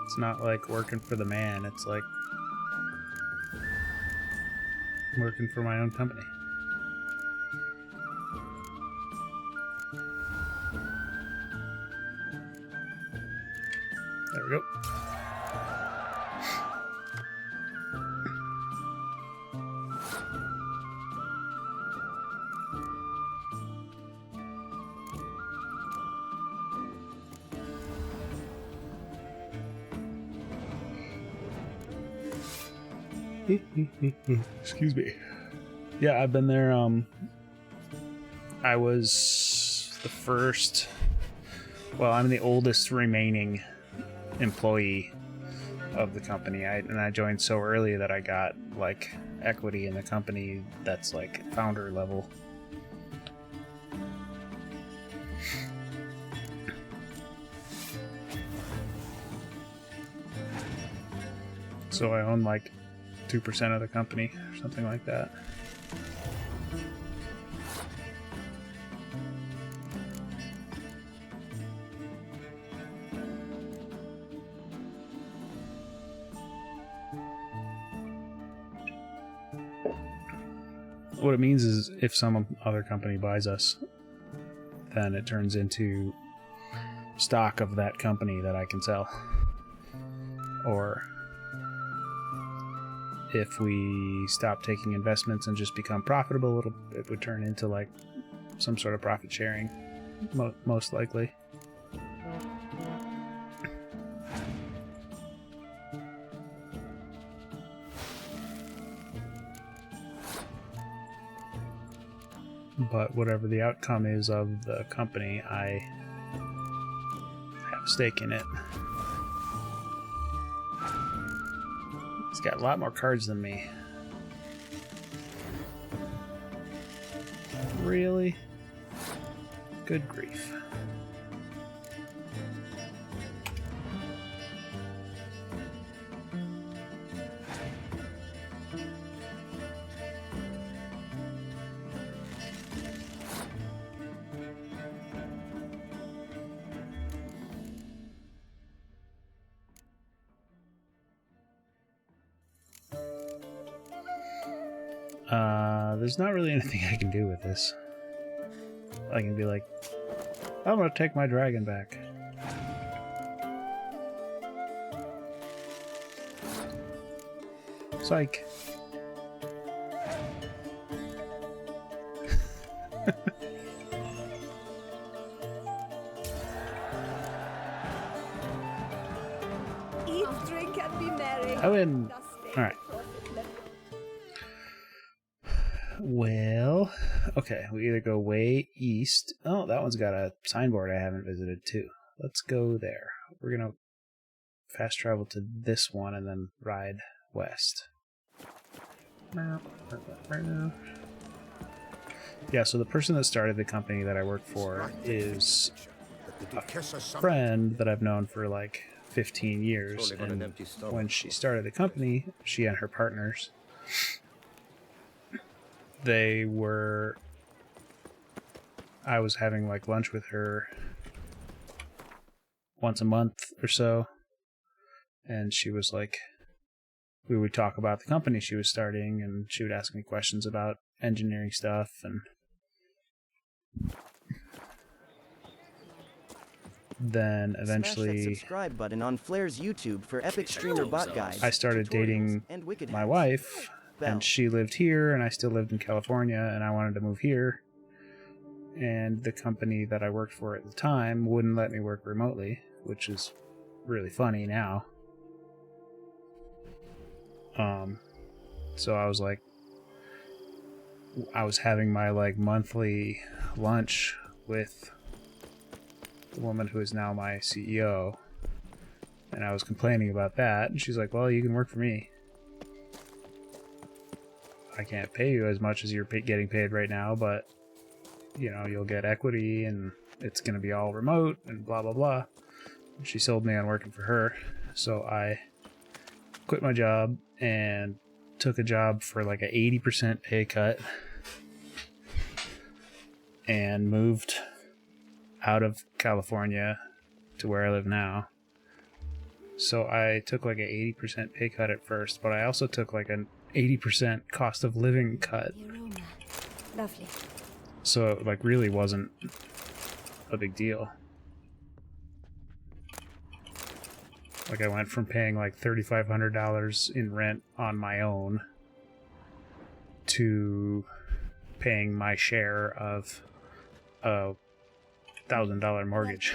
It's not like working for the man, it's like working for my own company. There we go. Excuse me. Yeah, I've been there. I was the first. Well, I'm the oldest remaining employee of the company. I joined so early that I got like equity in the company that's like founder level. So I own like 2% of the company or something like that. What it means is if some other company buys us, then it turns into stock of that company that I can sell. Or if we stop taking investments and just become profitable, it would turn into like some sort of profit sharing, most likely. But whatever the outcome is of the company, I have a stake in it. He's got a lot more cards than me. Really? Good grief. There's not really anything I can do with this. I can be like, I'm gonna take my dragon back. Psych. Eat, drink, and be merry. I win. Alright. Well, okay, we either go way east. Oh, that one's got a signboard I haven't visited too. Let's go there. We're gonna fast travel to this one and then ride west. Yeah, so the person that started the company that I work for is a friend that I've known for like 15 years. And when she started the company, she and her partners, I was having like lunch with her once a month or so, and she was like, we would talk about the company she was starting, and she would ask me questions about engineering stuff, and then eventually smash that subscribe button on Flair's YouTube for epic streamer bot guides. I started dating my wife, and she lived here, and I still lived in California, and I wanted to move here. And the company that I worked for at the time wouldn't let me work remotely, which is really funny now. So I was like, I was having my like monthly lunch with the woman who is now my CEO, and I was complaining about that, and she's like, well, you can work for me. I can't pay you as much as you're getting paid right now, but you know, you'll get equity and it's going to be all remote and blah, blah, blah. And she sold me on working for her. So I quit my job and took a job for like an 80% pay cut and moved out of California to where I live now. So I took like an 80% pay cut at first, but I also took like an 80% cost of living cut. Lovely. So it like really wasn't a big deal. Like I went from paying like $3,500 in rent on my own to paying my share of a $1,000 mortgage.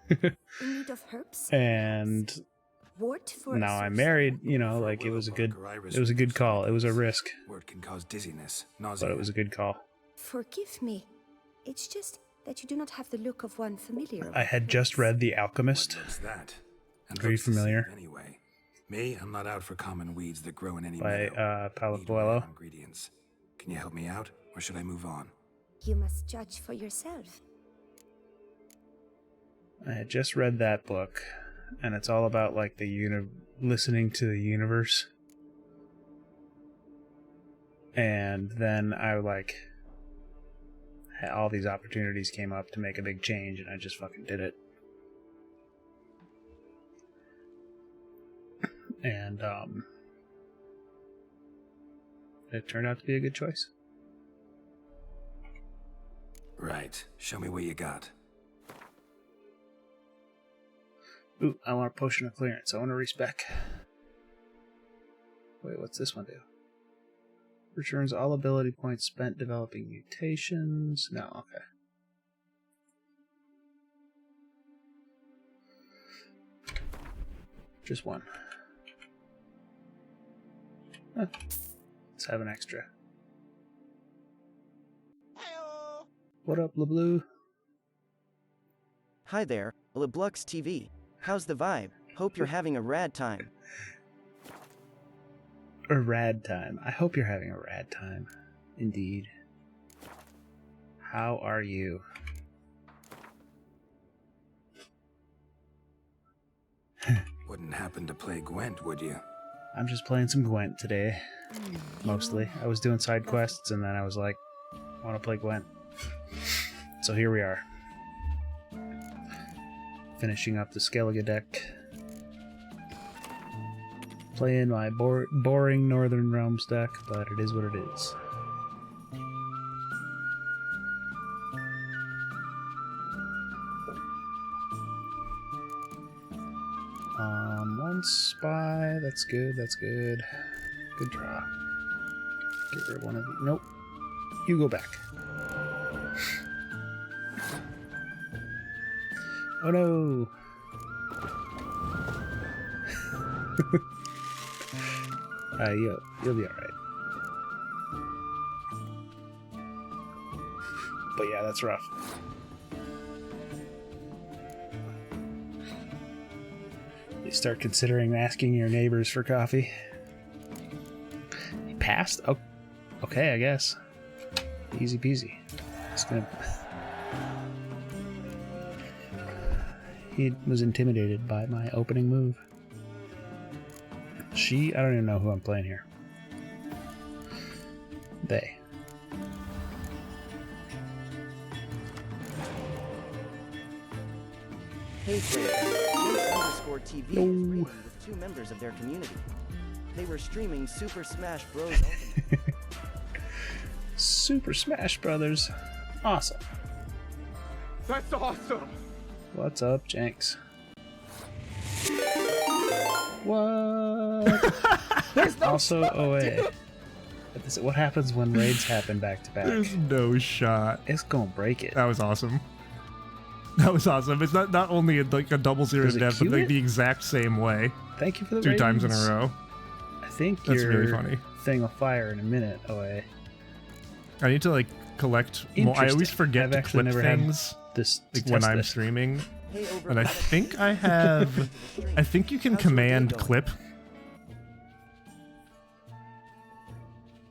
In need of herbs? And Wart for Now I'm married, you know, like it was a good call. It was a risk. Word can cause dizziness, nausea. But it was a good call. Forgive me. It's just that you do not have the look of one familiar. I had just read The Alchemist. What's that? And Are you familiar? Anyway, me, I'm not out for common weeds that grow in any by Paulo Need Coelho. rare ingredients. Can you help me out, or should I move on? You must judge for yourself. I had just read that book, and it's all about like listening to the universe. And then I all these opportunities came up to make a big change, and I just fucking did it. And it turned out to be a good choice. Right. Show me what you got. Ooh, I want a potion of clearance. I want to respec. Wait, what's this one do? Returns all ability points spent developing mutations. No, okay. Just one. Huh. Let's have an extra. What up, LeBlue? Hi there, LeBlux TV. How's the vibe? Hope you're having a rad time. A rad time. I hope you're having a rad time. Indeed. How are you? Wouldn't happen to play Gwent, would you? I'm just playing some Gwent today. Mostly. I was doing side quests and then I was like, I want to play Gwent. So here we are. Finishing up the Skellige deck. Playing my boring Northern Realms deck, but it is what it is. One spy. That's good. That's good. Good draw. Get rid of one of you. Nope. You go back. Oh no! You'll be alright. But yeah, that's rough. You start considering asking your neighbors for coffee. He passed? Oh, okay, I guess. Easy peasy. Just gonna... He was intimidated by my opening move. She? I don't even know who I'm playing here. They. Hey, Jace_TV is raiding with 2 members of their community. They were streaming Super Smash Bros. Ultimate. Super Smash Brothers. Awesome. That's awesome. What's up, Jenks? What? Also, OA. What happens when raids happen back to back? There's no shot. It's gonna break it. That was awesome. That was awesome. It's not only like a double zero death, but like the exact same way. Thank you for the 2 times in ratings. a row. I think that's your really funny. Thing will fire in a minute, OA. I need to like collect more. I always forget to clip things like when I'm streaming. And I think I have... I think you can command clip.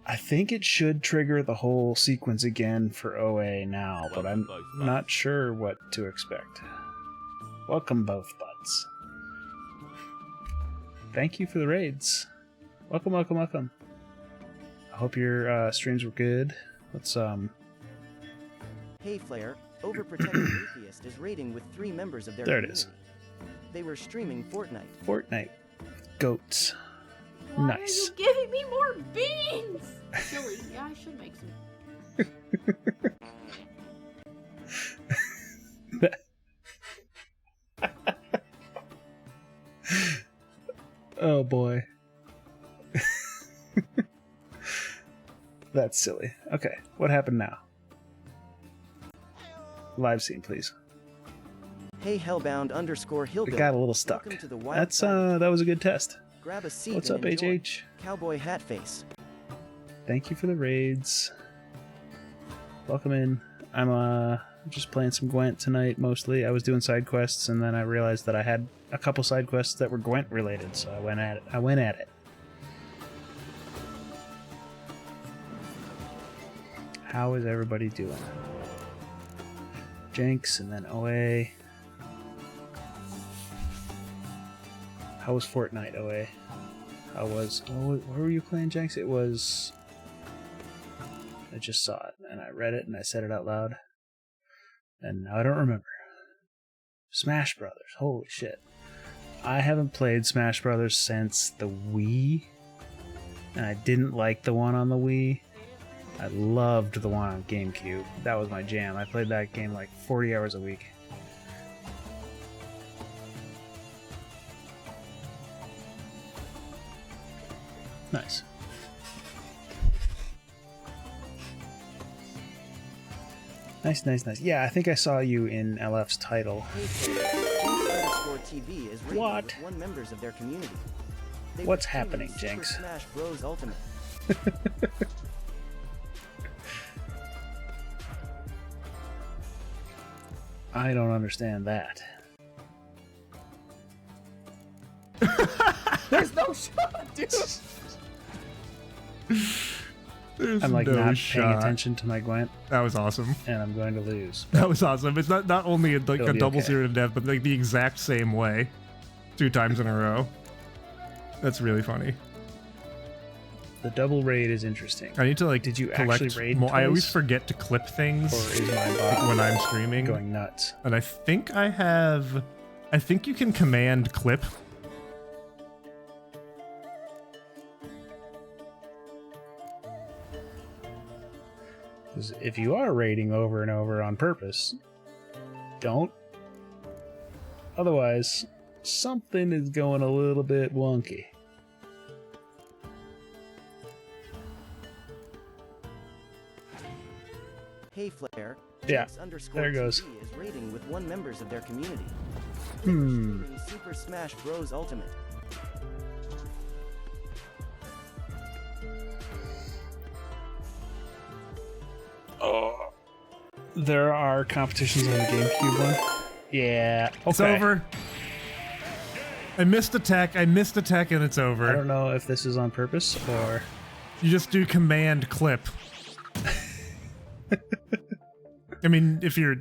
I think it should trigger the whole sequence again for OA now, but I'm not sure what to expect. Welcome both butts. Thank you for the raids. Welcome, welcome, welcome. I hope your streams were good. Let's Hey Flare, Overprotective Atheist is raiding with 3 members of their There it community. is. They were streaming Fortnite. Fortnite. Goats. Why Nice. are you giving me more beans? Silly. Yeah, I should make some. Oh boy. That's silly. Okay, what happened now? Live scene, please. Hey Hey Hellbound _Hillbilly. It got a little stuck. That's that was a good test. Grab a seat. What's and up, enjoy. HH? Cowboy hat face. Thank you for the raids. Welcome in. I'm just playing some Gwent tonight mostly. I was doing side quests and then I realized that I had a couple side quests that were Gwent related, so I went at it. How is everybody doing? Jenks and then OA. How was Fortnite, OA? How was... what were you playing, Jenks? It was... I just saw it, and I read it, and I said it out loud. And now I don't remember. Smash Brothers. Holy shit. I haven't played Smash Brothers since the Wii. And I didn't like the one on the Wii. I loved the one on GameCube. That was my jam. I played that game like 40 hours a week. Nice. Nice. Yeah, I think I saw you in LF's title. TV is rated What? with one members of their community. They What's were happening, Super Jenks? Smash Bros. Ultimate. I don't understand that. There's no shot, dude. There's I'm like no not shot. paying attention to my Gwent. That was awesome. And I'm going to lose. That was awesome. It's not only like It'll a be double okay. zero to death, but like the exact same way, 2 times in a row. That's really funny. The double raid is interesting. I need to like. Did you collect actually raid more. I always twice? forget to clip things Or is my bot when I'm streaming. going nuts? And I think I have. I think you can command clip. Because if you are raiding over and over on purpose, don't. Otherwise, something is going a little bit wonky. Hey Flair. Yeah, Jenks there it goes. _TV is rating with one members of their community. Hmm. In Super Smash Bros. Ultimate. Oh. There are competitions on the GameCube one. Yeah. Okay. It's over. I missed attack, and it's over. I don't know if this is on purpose or... You just do command clip. I mean, if you're...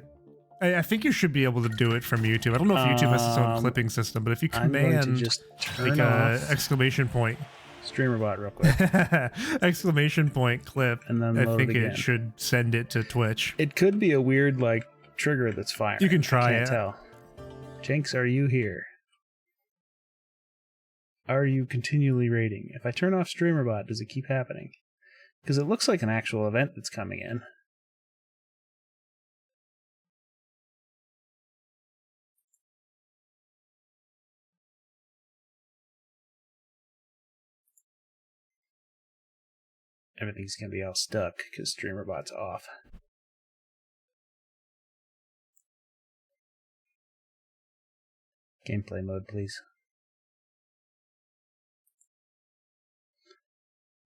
I think you should be able to do it from YouTube. I don't know if YouTube has its own clipping system, but if you I'm going to command just turn like off exclamation point. StreamerBot real quick. Exclamation point clip. And then I load think again. it should send it to Twitch. It could be a weird, like, trigger that's firing. You can try I can't it. tell. Jenks, are you here? Are you continually raiding? If I turn off StreamerBot, does it keep happening? Because it looks like an actual event that's coming in. Everything's going to be all stuck because StreamerBot's off. Gameplay mode, please.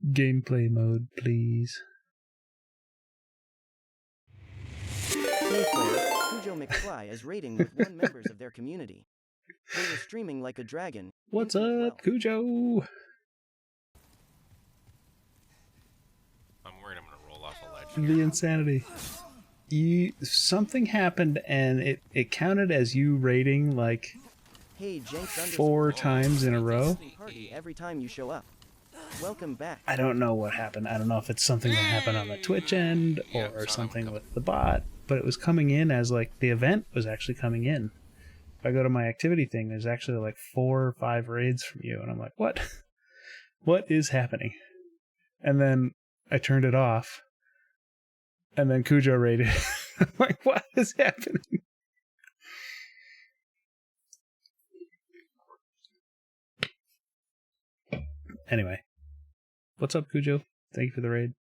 Gameplay mode, please. Hey Flair. Cujo McFly is rating with one members of their community. They were streaming like a dragon. What's up, Cujo? I'm worried I'm gonna roll off a ledge. The insanity. Something happened and it counted as you rating like Hey Jenks 4 times in a row. Party every time you show up. Welcome back. I don't know what happened. I don't know if it's something that happened on the Twitch end or something with the bot, but it was coming in as like the event was actually coming in. If I go to my activity thing, there's actually like 4 or 5 raids from you, and I'm like, what? What is happening? And then I turned it off, and then Cujo raided. I'm like, what is happening? Anyway, what's up, Cujo? Thank you for the raid.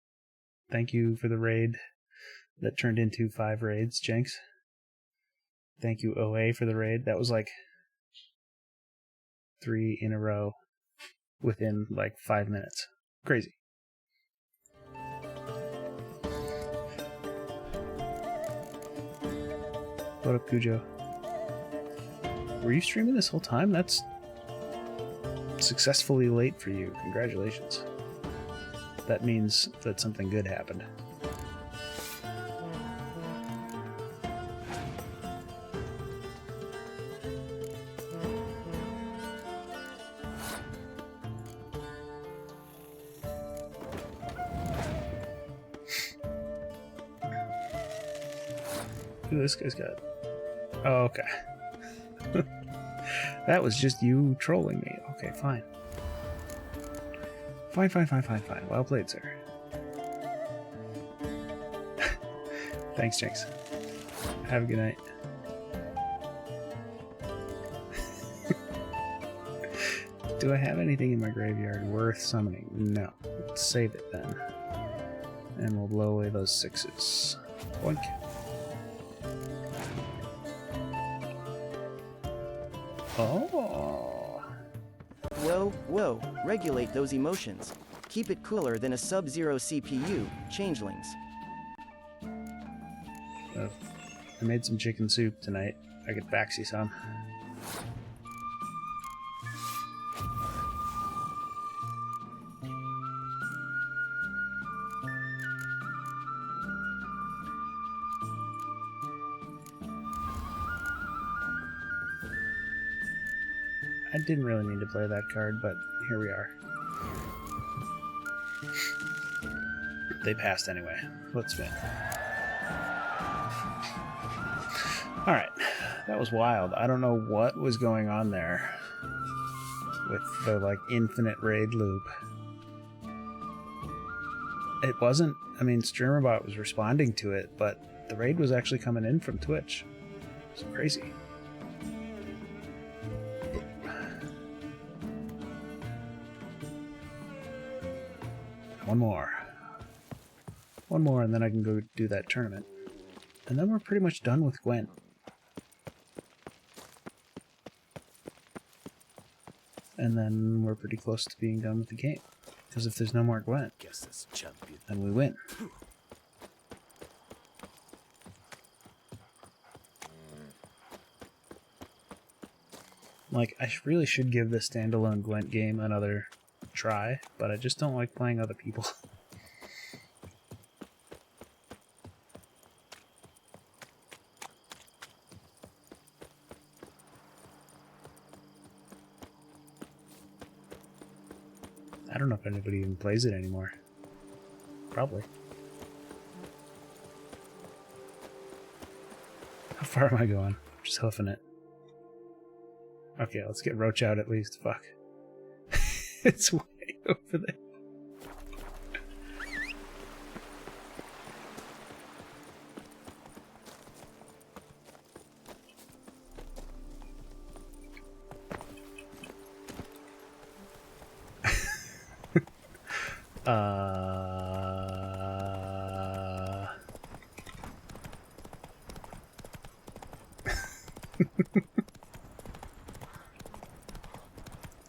Thank you for the raid that turned into 5 raids, Jenks. Thank you, OA, for the raid. That was like 3 in a row within like 5 minutes. Crazy. What up, Cujo? Were you streaming this whole time? That's successfully late for you. Congratulations. That means that something good happened. Ooh, this guy's got... Oh, okay. That was just you trolling me. Okay, fine. Fine. Well played, sir. Thanks, Jinx. Have a good night. Do I have anything in my graveyard worth summoning? No. Let's save it then. And we'll blow away those 6s. Boink. Oh. Whoa, regulate those emotions. Keep it cooler than a Sub-Zero CPU, changelings. I made some chicken soup tonight. I could bax you some. I didn't really mean to play that card, but here we are. They passed anyway. Let's spin. Alright, that was wild. I don't know what was going on there with the, like, infinite raid loop. It wasn't... I mean, StreamerBot was responding to it, but the raid was actually coming in from Twitch. It's crazy. One more, and then I can go do that tournament. And then we're pretty much done with Gwent. And then we're pretty close to being done with the game. Because if there's no more Gwent, then we win. Like, I really should give the standalone Gwent game another try, but I just don't like playing other people. I don't know if anybody even plays it anymore. Probably. How far am I going? Just hoofing it. Okay, let's get Roach out at least. Fuck. It's way over there.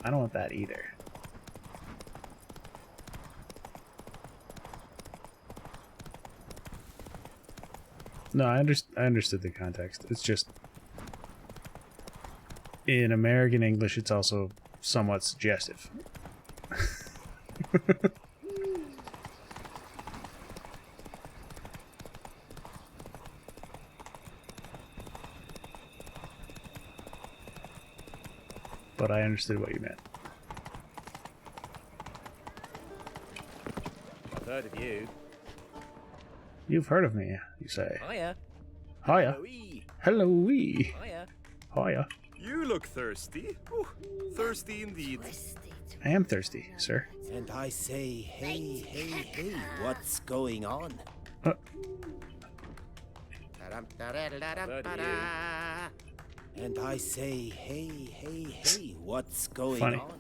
I don't want that either. No, I understood the context. It's just in American English, it's also somewhat suggestive. But I understood what you meant. I've heard of you. You've heard of me, you say. Hiya. Hiya. Hello-wee. Hiya. Hiya. You look thirsty. Ooh, thirsty indeed. I am thirsty, sir. And I say, hey, what's going on? And I say, hey, what's going Funny. on?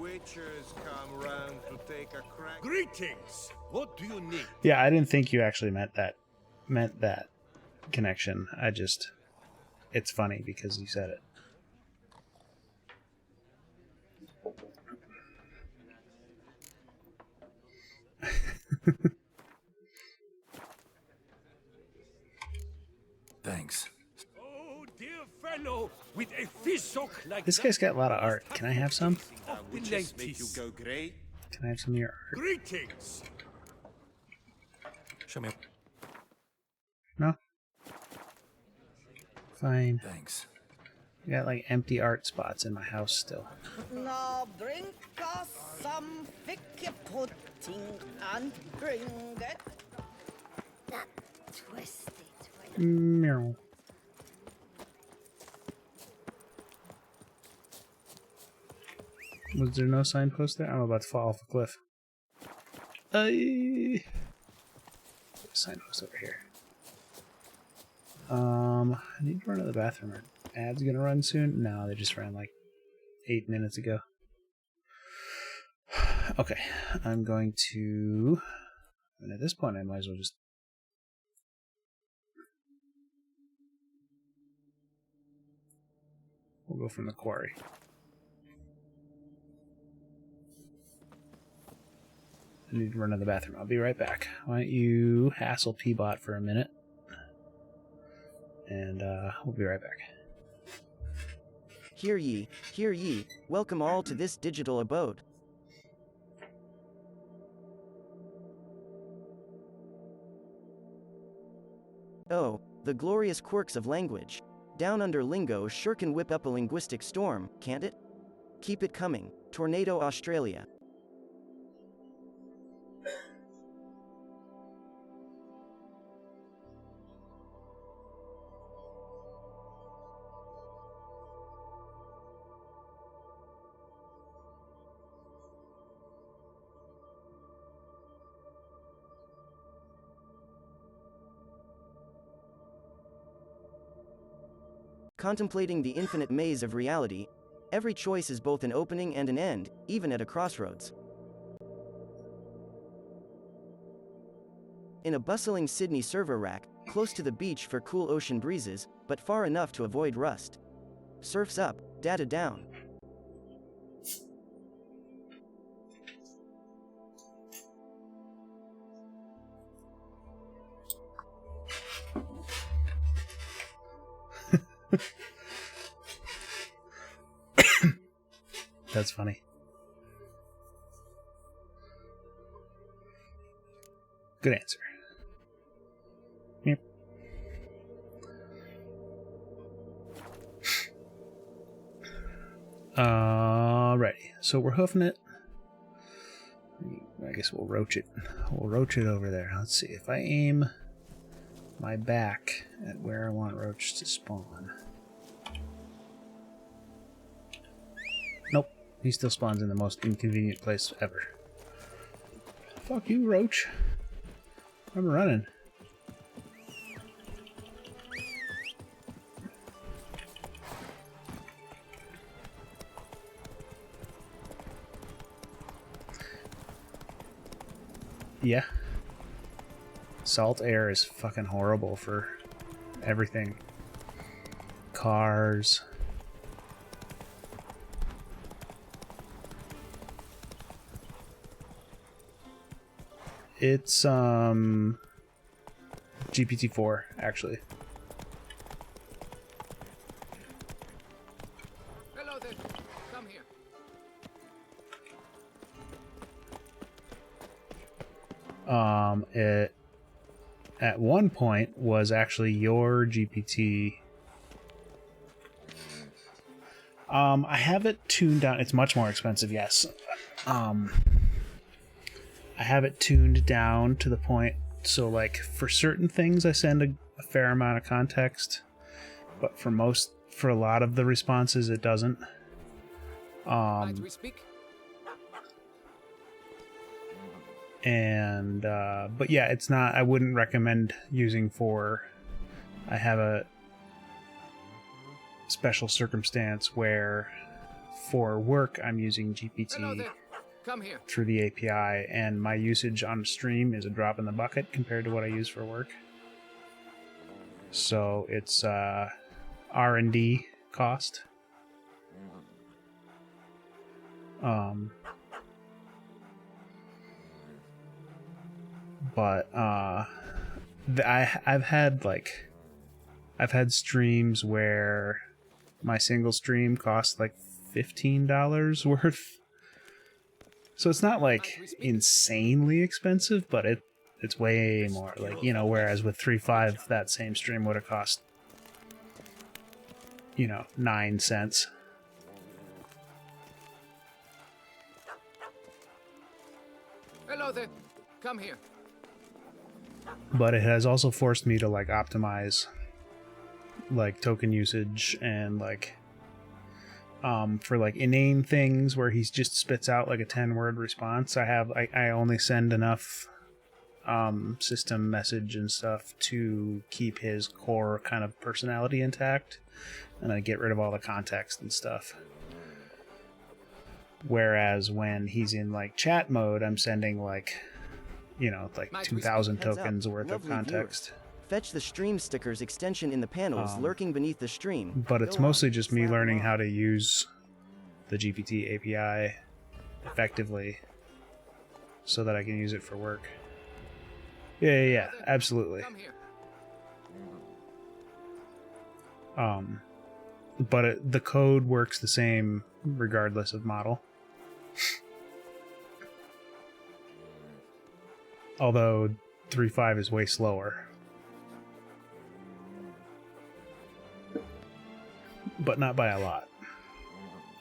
Witchers come round to take a crack. Greetings! What do you need? Yeah, I didn't think you actually meant that meant that connection. It's funny because you said it. Thanks. Oh, dear fellow, with a fish hook like This guy's got a lot of art. Can I have some? Would just make you go great. Can I have some of your art? Greetings. Show me. No? Fine. Thanks. I got like empty art spots in my house still. Now bring us some thick pudding and bring it. That twisted. Meow. Was there no signpost there? I'm about to fall off a cliff. Signpost over here. I need to run to the bathroom. Are ads gonna run soon? No, they just ran like 8 minutes ago. Okay, I'm going to... And at this point, I might as well just... We'll go from the quarry. I need to run to the bathroom. I'll be right back. Why don't you hassle Peabot for a minute? And we'll be right back. Hear ye, welcome all to this digital abode. Oh, the glorious quirks of language. Down under lingo sure can whip up a linguistic storm, can't it? Keep it coming. Tornado Australia. Contemplating the infinite maze of reality, every choice is both an opening and an end, even at a crossroads. In a bustling Sydney server rack, close to the beach for cool ocean breezes, but far enough to avoid rust. Surfs up, data down. That's funny. Good answer. Yep. Alrighty. So we're hoofing it. I guess we'll roach it. We'll roach it over there. Let's see. If I aim my back at where I want roach to spawn. Nope. He still spawns in the most inconvenient place ever. Fuck you, roach. I'm running. Yeah. Salt air is fucking horrible for everything. Cars. It's GPT-4 actually. Hello there. Come here. It at one point was actually your GPT. I have it tuned down. It's much more expensive, yes. I have it tuned down to the point so like for certain things I send a fair amount of context, but for a lot of the responses it doesn't. Might we speak? And but yeah, it's not, I wouldn't recommend using for, I have a special circumstance where for work I'm using GPT Come here. through the API, and my usage on stream is a drop in the bucket compared to what I use for work. So it's R&D cost. But I've had streams where my single stream costs like $15 worth. So it's not like insanely expensive, but it's way more. Like, you know, whereas with 3.5 that same stream would have cost, you know, 9 cents. Hello there. Come here. But it has also forced me to like optimize like token usage and like for like inane things where he just spits out like a 10-word response. I only send enough system message and stuff to keep his core kind of personality intact, and I get rid of all the context and stuff. Whereas when he's in like chat mode, I'm sending like, you know, like 2,000 tokens worth of context. Viewers. Fetch the stream stickers extension in the panels lurking beneath the stream. But it's mostly just me learning how to use the GPT API effectively so that I can use it for work. Yeah, absolutely. But the code works the same regardless of model. Although 3.5 is way slower. But not by a lot.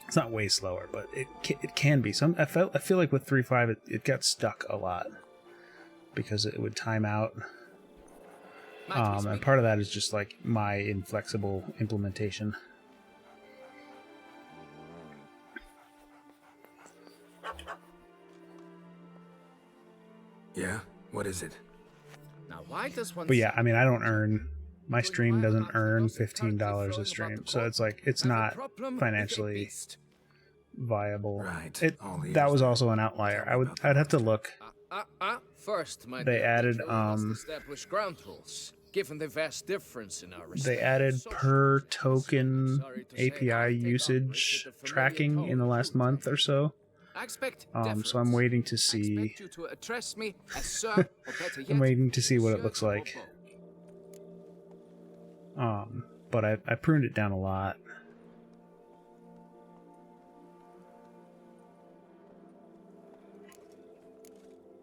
It's not way slower, but it can be. I feel like with 3.5 it got stuck a lot because it would time out. And part of that is just like my inflexible implementation. Yeah? What is it? Now, why does one... But yeah, I mean, I don't earn... My stream doesn't earn $15 a stream, so it's like, it's not financially viable. Right. That was also an outlier. I'd have to look. First, they added established ground rules, given the vast difference in our they added per token API usage tracking in the last month or so. So I'm waiting to see. I'm waiting to see what it looks like. But I pruned it down a lot.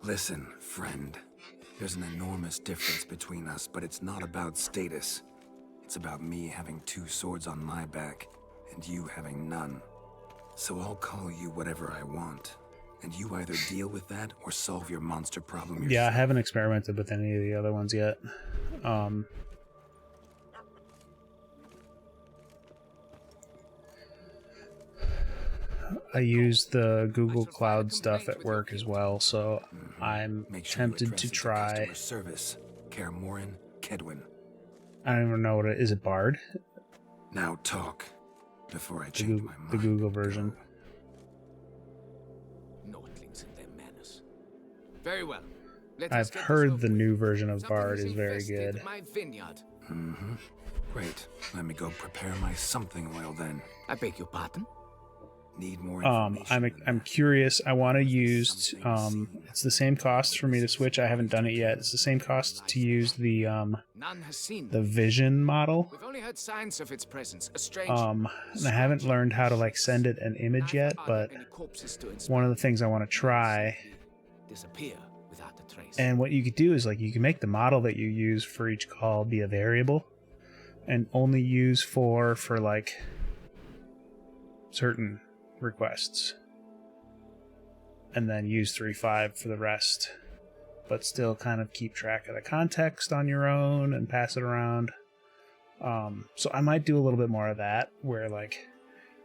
Listen, friend. There's an enormous difference between us, but it's not about status. It's about me having 2 swords on my back, and you having none. So I'll call you whatever I want, and you either deal with that or solve your monster problem yourself. Yeah, I haven't experimented with any of the other ones yet. I use the Google Cloud stuff at work as well, so I'm tempted to try. Service, Kaer Morhen, Kedwin. I don't even know what it is. It Bard? Now talk before I change my mind. The Google version. Notlings and their manners. Very well. I've heard the new version of Bard is very good. Great. Let me go prepare my something oil then. I beg your pardon? Need more information. I'm curious. I want to use it's the same cost for me to switch. I haven't done it yet. It's the same cost to use the vision model. We've only heard signs of its presence. A strange and I haven't learned how to like send it an image yet, but one of the things I want to try. Disappear without a trace. And what you could do is like you can make the model that you use for each call be a variable and only use for like certain requests, and then use 3.5 for the rest, but still kind of keep track of the context on your own and pass it around. So I might do a little bit more of that, where like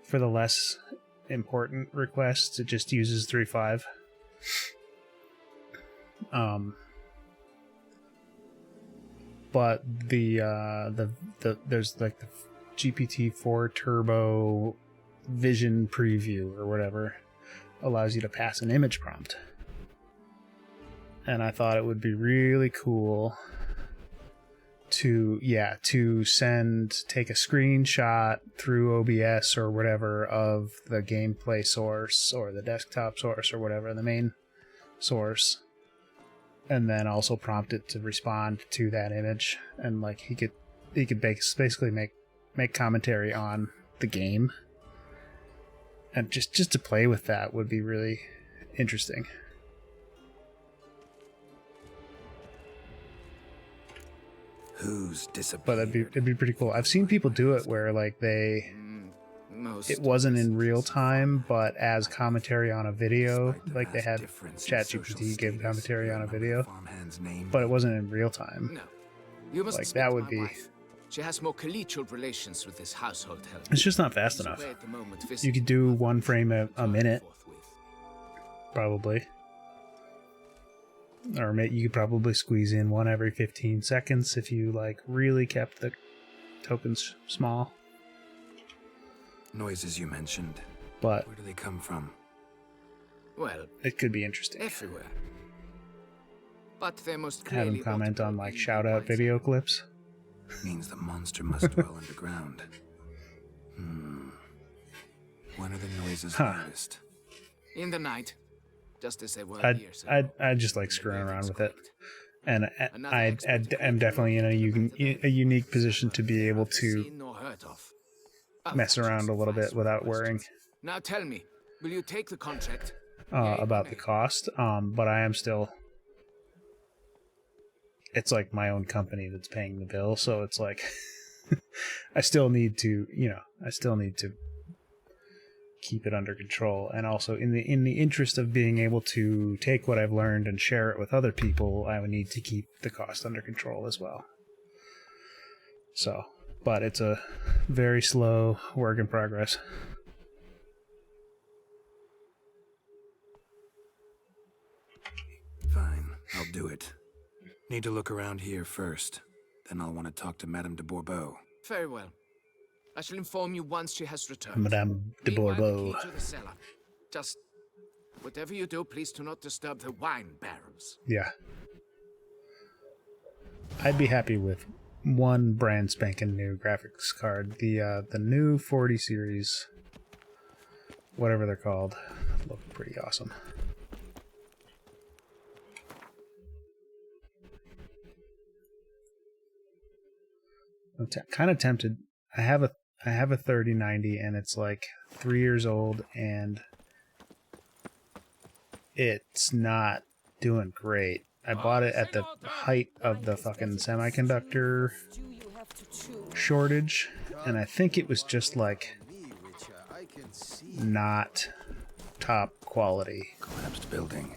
for the less important requests it just uses 3.5. But there's like the GPT-4 Turbo Vision preview or whatever allows you to pass an image prompt, and I thought it would be really cool to take a screenshot through OBS or whatever of the gameplay source or the desktop source or whatever, the main source, and then also prompt it to respond to that image, and like he could basically make commentary on the game, and just to play with that would be really interesting. Who's disappeared? But it'd be pretty cool. I've seen people do it where like it wasn't in real time, but as commentary on a video, like they had ChatGPT give commentary on a video, but it wasn't in real time. No. You must like that would be. Wife. She has more collegial relations with this household help. It's just not fast enough. You could do 1 frame a minute, probably. Or you could probably squeeze in 1 every 15 seconds if you like really kept the tokens small. Noises you mentioned. But where do they come from? Well, it could be interesting. Everywhere. But they must have them comment on like shout out video clips. Means the monster must dwell underground. When are the noises loudest? In the night. Just as they were years ago. I just like screwing around with it, and I'm definitely in a unique position to be able to mess around a little bit without worrying. Now tell me, will you take the contract? About the cost, but I am still. It's like my own company that's paying the bill, so it's like I still need to keep it under control, and also in the interest of being able to take what I've learned and share it with other people, I would need to keep the cost under control as well. So, but it's a very slow work in progress. Fine, I'll do it. Need to look around here first, then I'll want to talk to Madame de Bourbeau. Very well. I shall inform you once she has returned. Madame de Bourbeau. Just whatever you do, please do not disturb the wine barrels. Yeah. I'd be happy with 1 brand spanking new graphics card. The new 40 series, whatever they're called, look pretty awesome. I'm kind of tempted. I have a 3090 and it's like 3 years old and it's not doing great. I bought it at the height of the fucking semiconductor shortage, and I think it was just like not top quality. Collapsed building.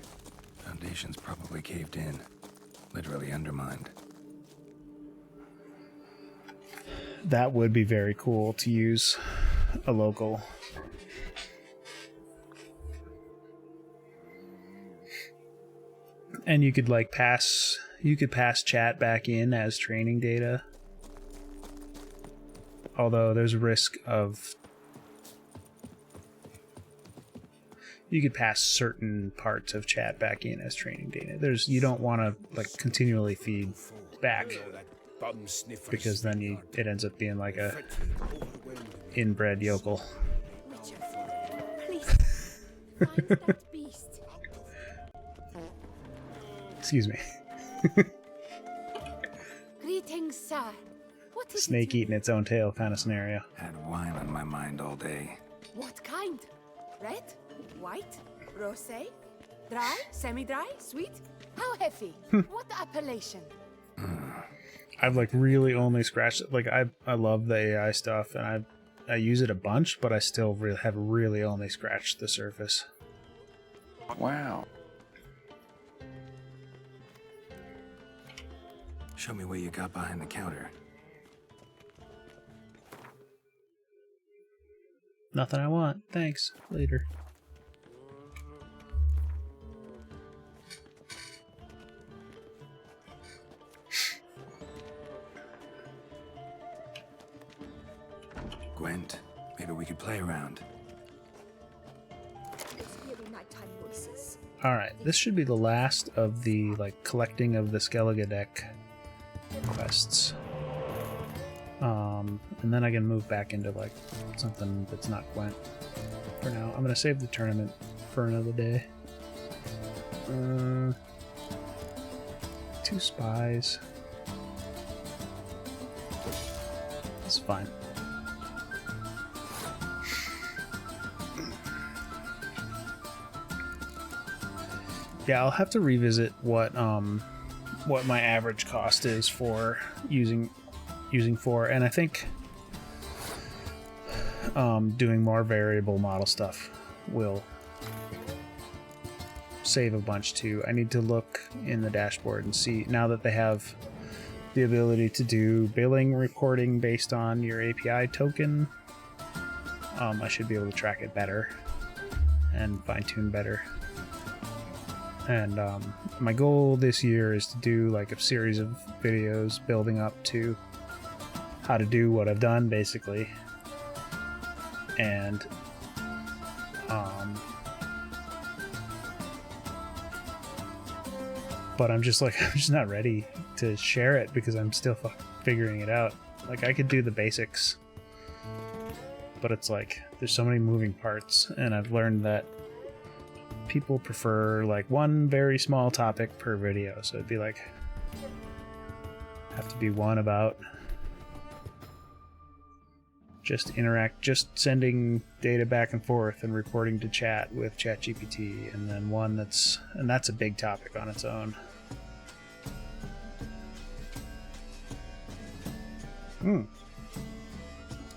Foundations probably caved in. Literally undermined. That would be very cool to use a local. And you could like pass chat back in as training data. Although there's a risk of you could pass certain parts of chat back in as training data. You don't want to like continually feed back, because then it ends up being like a inbred yokel. Excuse me. Greetings, sir. What is Snake eating its own tail kind of scenario. Had wine on my mind all day. What kind? Red? White? Rosé? Dry? Semi-dry? Sweet? How heavy? What appellation? I've like really only scratched it. Like I love the AI stuff and I use it a bunch, but I still have really only scratched the surface. Wow. Show me what you got behind the counter. Nothing I want. Thanks. Later. Gwent, maybe we could play around. Alright, this should be the last of the like collecting of the Skellige deck quests. And then I can move back into like something that's not Gwent for now. I'm gonna save the tournament for another day. 2 spies. It's fine. Yeah, I'll have to revisit what my average cost is for using 4, and I think doing more variable model stuff will save a bunch too. I need to look in the dashboard and see, now that they have the ability to do billing reporting based on your API token, I should be able to track it better and fine-tune better. And my goal this year is to do like a series of videos building up to how to do what I've done, basically. And but I'm just not ready to share it because I'm still figuring it out. Like, I could do the basics, but it's like there's so many moving parts, and I've learned that people prefer like one very small topic per video. So it'd be like, have to be one about just sending data back and forth and reporting to chat with ChatGPT, and then one that's a big topic on its own.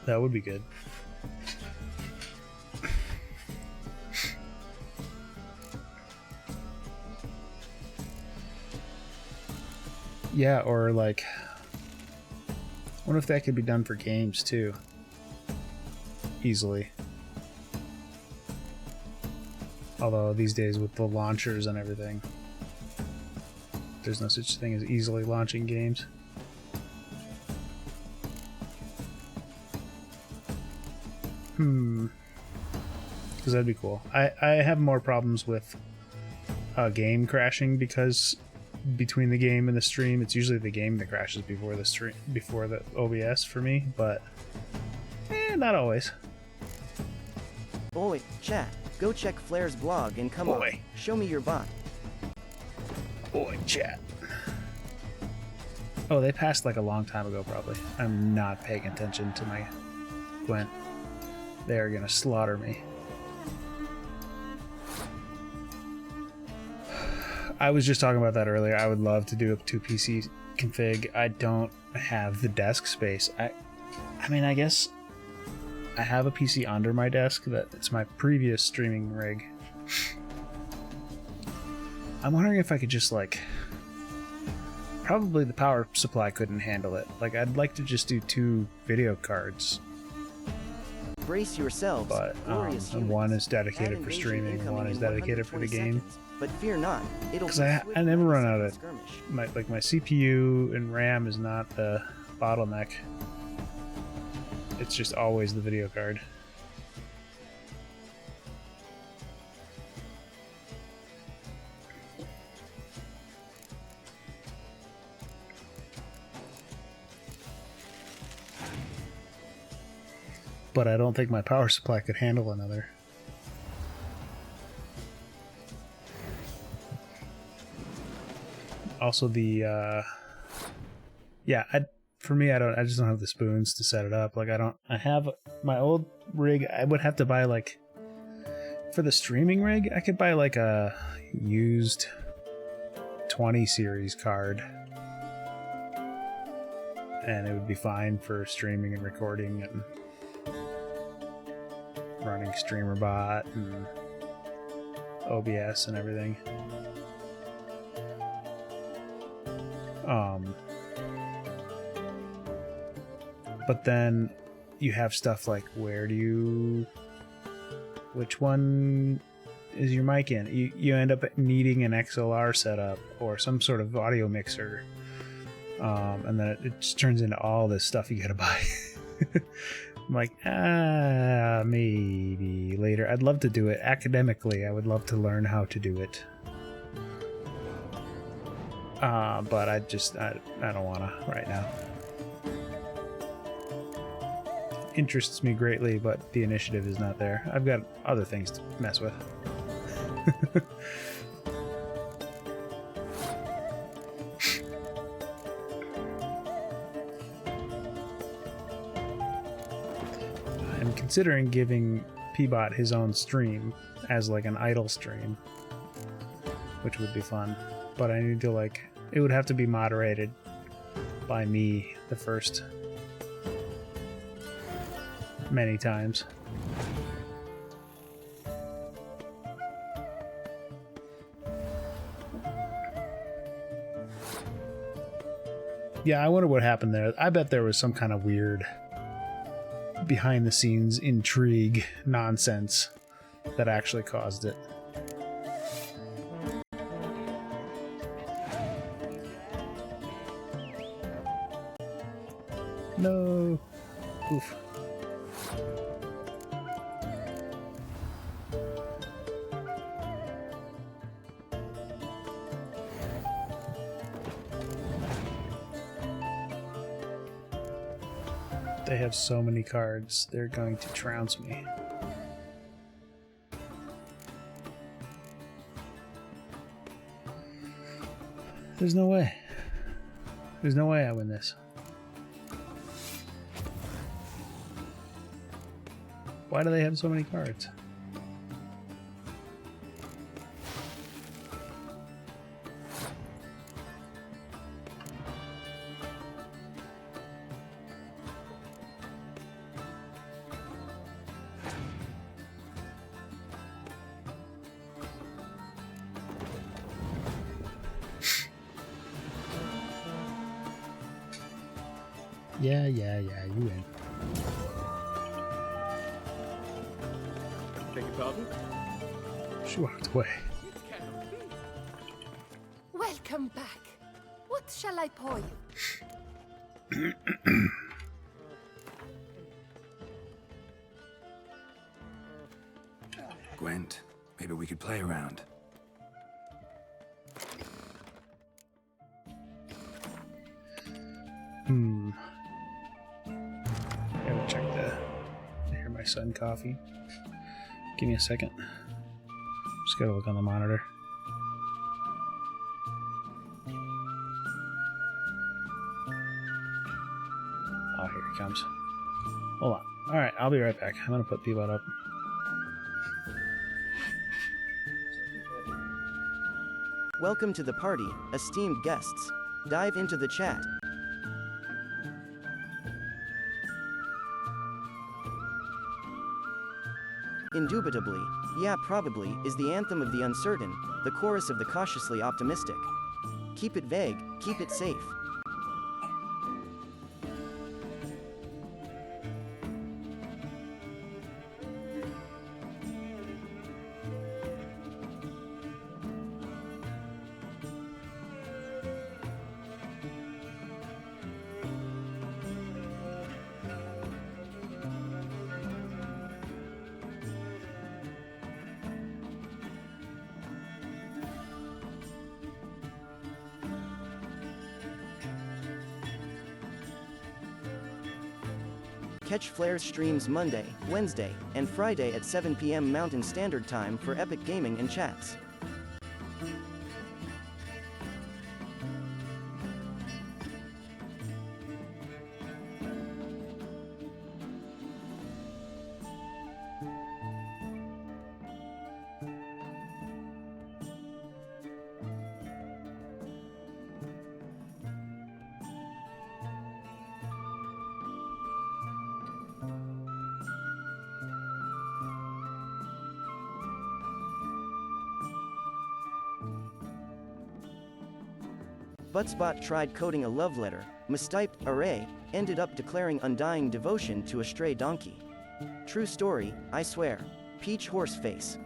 That would be good. Yeah, or like, I wonder if that could be done for games too. Easily. Although these days with the launchers and everything, there's no such thing as easily launching games. Because that'd be cool. I have more problems with a game crashing, because between the game and the stream, it's usually the game that crashes before the OBS for me, but not always. Oi, chat, go check Flair's blog and come on, show me your bot. Oi, chat. Oh, they passed like a long time ago, probably. I'm not paying attention to my Gwent. They are gonna slaughter me. I was just talking about that earlier. I would love to do a 2PC config. I don't have the desk space. I mean, I guess I have a PC under my desk that it's my previous streaming rig. I'm wondering if I could just like, probably the power supply couldn't handle it. Like, I'd like to just do 2 video cards. Brace yourselves, but one is dedicated for streaming, and one is dedicated for the game. But fear not, it'll because I never run out of my CPU and RAM is not the bottleneck. It's just always the video card. But I don't think my power supply could handle another. Also the for me, I just don't have the spoons to set it up. Like, I have my old rig. I would have to buy, like, for the streaming rig, I could buy like a used 20 series card, and it would be fine for streaming and recording and running StreamerBot and OBS and everything. But then you have stuff like, which one is your mic in? You end up needing an XLR setup or some sort of audio mixer, and then it just turns into all this stuff you gotta buy. I'm like, maybe later. I'd love to do it academically. I would love to learn how to do it. But I don't want to right now. interests me greatly, but the initiative is not there. I've got other things to mess with. I'm considering giving Peabot his own stream as like an idle stream, which would be fun, but I need to like, it would have to be moderated by me the first many times. Yeah, I wonder what happened there. I bet there was some kind of weird behind the scenes intrigue nonsense that actually caused it. No. Oof. They have so many cards, they're going to trounce me. There's no way. There's no way I win this. Why do they have so many cards? Yeah, you win. Beg your pardon? She walked away. Welcome back. What shall I pour you? Gwent, maybe we could play around. Gotta check the hear my son coffee. Give me a second. Just gotta look on the monitor. Oh, here he comes. Hold on. Alright, I'll be right back. I'm gonna put Peabot up. Welcome to the party, esteemed guests. Dive into the chat. Indubitably, yeah, probably, is the anthem of the uncertain, the chorus of the cautiously optimistic. Keep it vague, keep it safe. Catch Flare's streams Monday, Wednesday, and Friday at 7 p.m. Mountain Standard Time for epic gaming and chats. Buttsbot tried coding a love letter, mistyped array, ended up declaring undying devotion to a stray donkey. True story, I swear. Peach Horseface.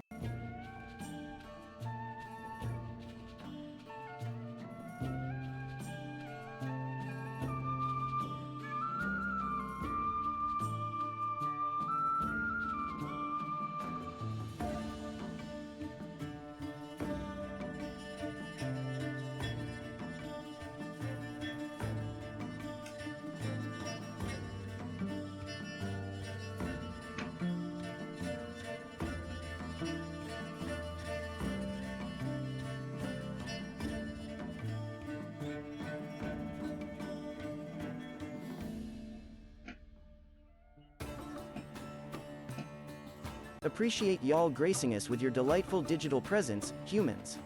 Appreciate y'all gracing us with your delightful digital presence, humans.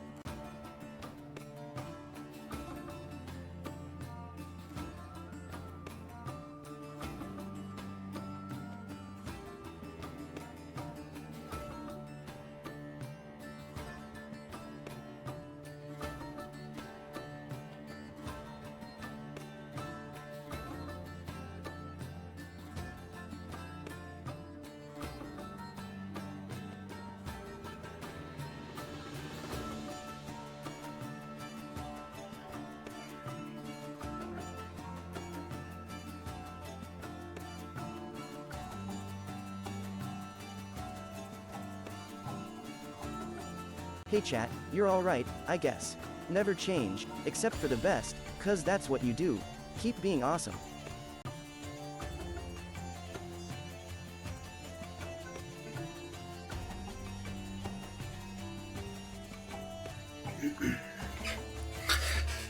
Hey chat, you're alright, I guess. Never change, except for the best, cause that's what you do. Keep being awesome.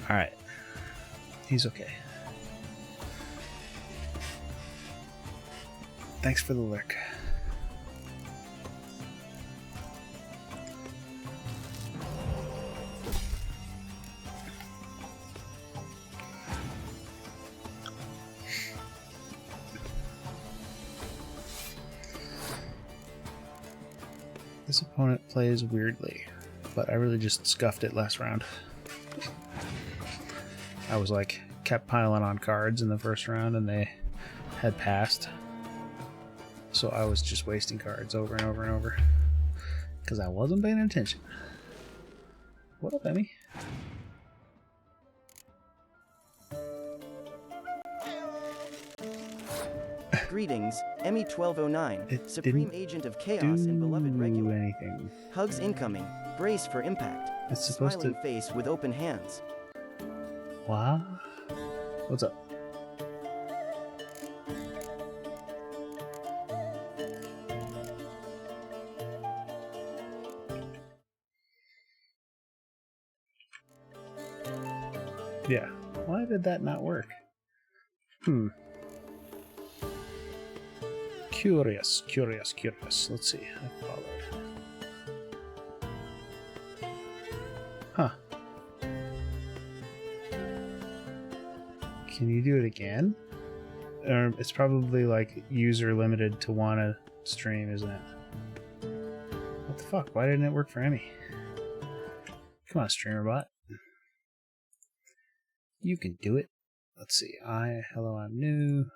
Alright. He's okay. Thanks for the lurk. This opponent plays weirdly, but I really just scuffed it last round. I was like, kept piling on cards in the first round and they had passed. So I was just wasting cards over and over and over. Because I wasn't paying attention. What up, Emmy? Greetings, Emmy1209, Supreme Agent of Chaos and beloved regular. Anything. Hugs incoming. Brace for impact. It's supposed Smiling face with open hands. What? What's up? Yeah. Why did that not work? Curious. Let's see. I followed. Huh. Can you do it again? Or it's probably like user limited to wanna stream, isn't it? What the fuck? Why didn't it work for Emmy? Come on, streamer bot. You can do it. Let's see. Hello, I'm new.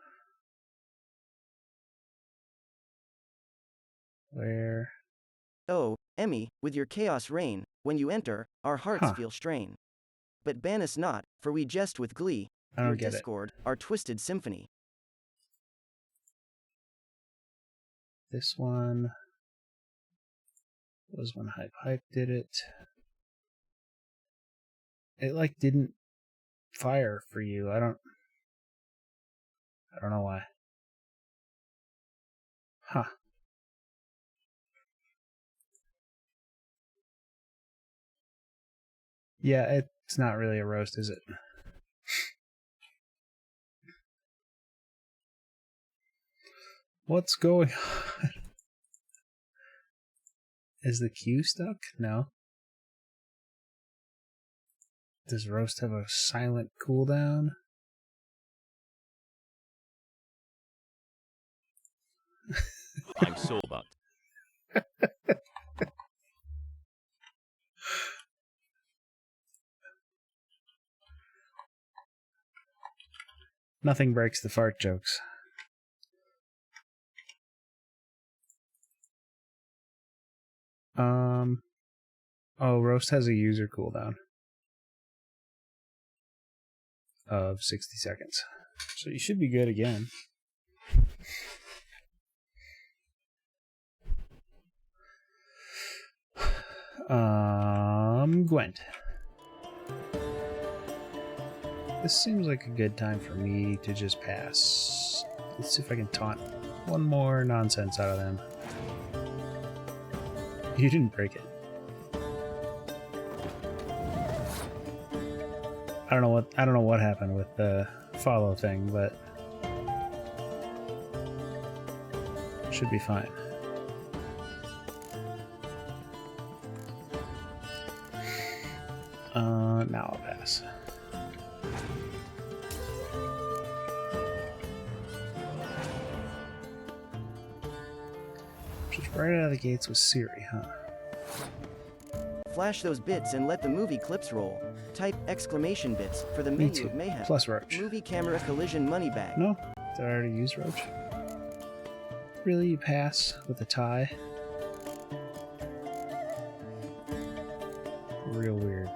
Where? Oh, Emmy, with your chaos reign, when you enter, our hearts feel strain. But ban us not, for we jest with glee. I don't your get discord, our twisted symphony. This one was when Hype did it. It like didn't fire for you. I don't know why. Huh. Yeah, it's not really a roast, is it? What's going on? Is the queue stuck? No. Does roast have a silent cooldown? I'm sore-butt. Nothing breaks the fart jokes. Oh, roast has a user cooldown of 60 seconds. So you should be good again. Gwent. This seems like a good time for me to just pass. Let's see if I can taunt one more nonsense out of them. You didn't break it. I don't know what happened with the follow thing, but should be fine. Now I'll pass. Just right out of the gates with Siri, huh? Flash those bits and let the movie clips roll. Type exclamation bits for the menu of mayhem. Plus Roach. Movie camera collision money bag. No? Did I already use Roach? Really? You pass with a tie? Real weird.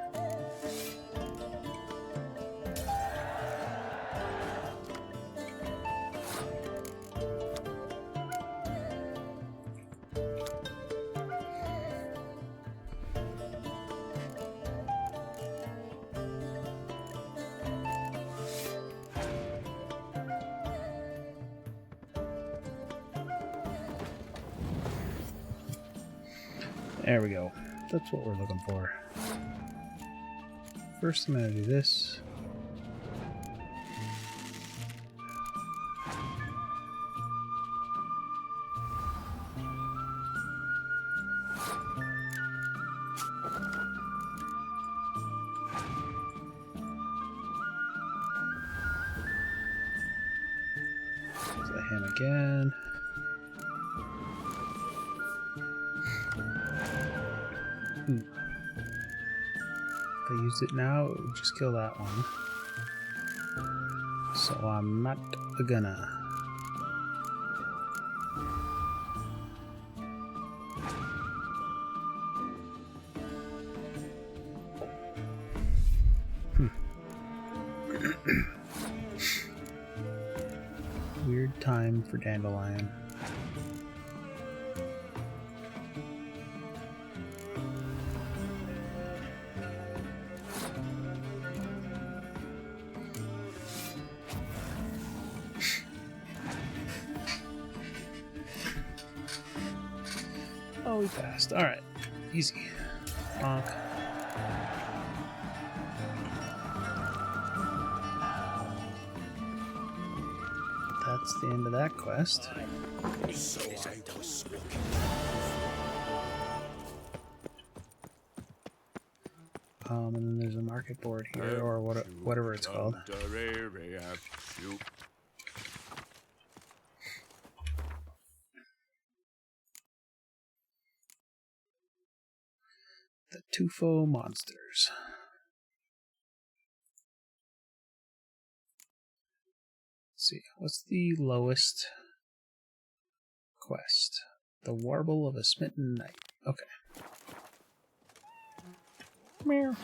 There we go. That's what we're looking for. First, I'm going to do this. So him again. If I used it now, it would just kill that one. So I'm not gonna. Weird time for Dandelion. Oh, we passed. Alright. Easy. Bonk. That's the end of that quest. And then there's a market board here, or whatever it's called. The Tufo monsters. Let's see, what's the lowest quest? The Warble of a Smitten Knight. Okay. Meow.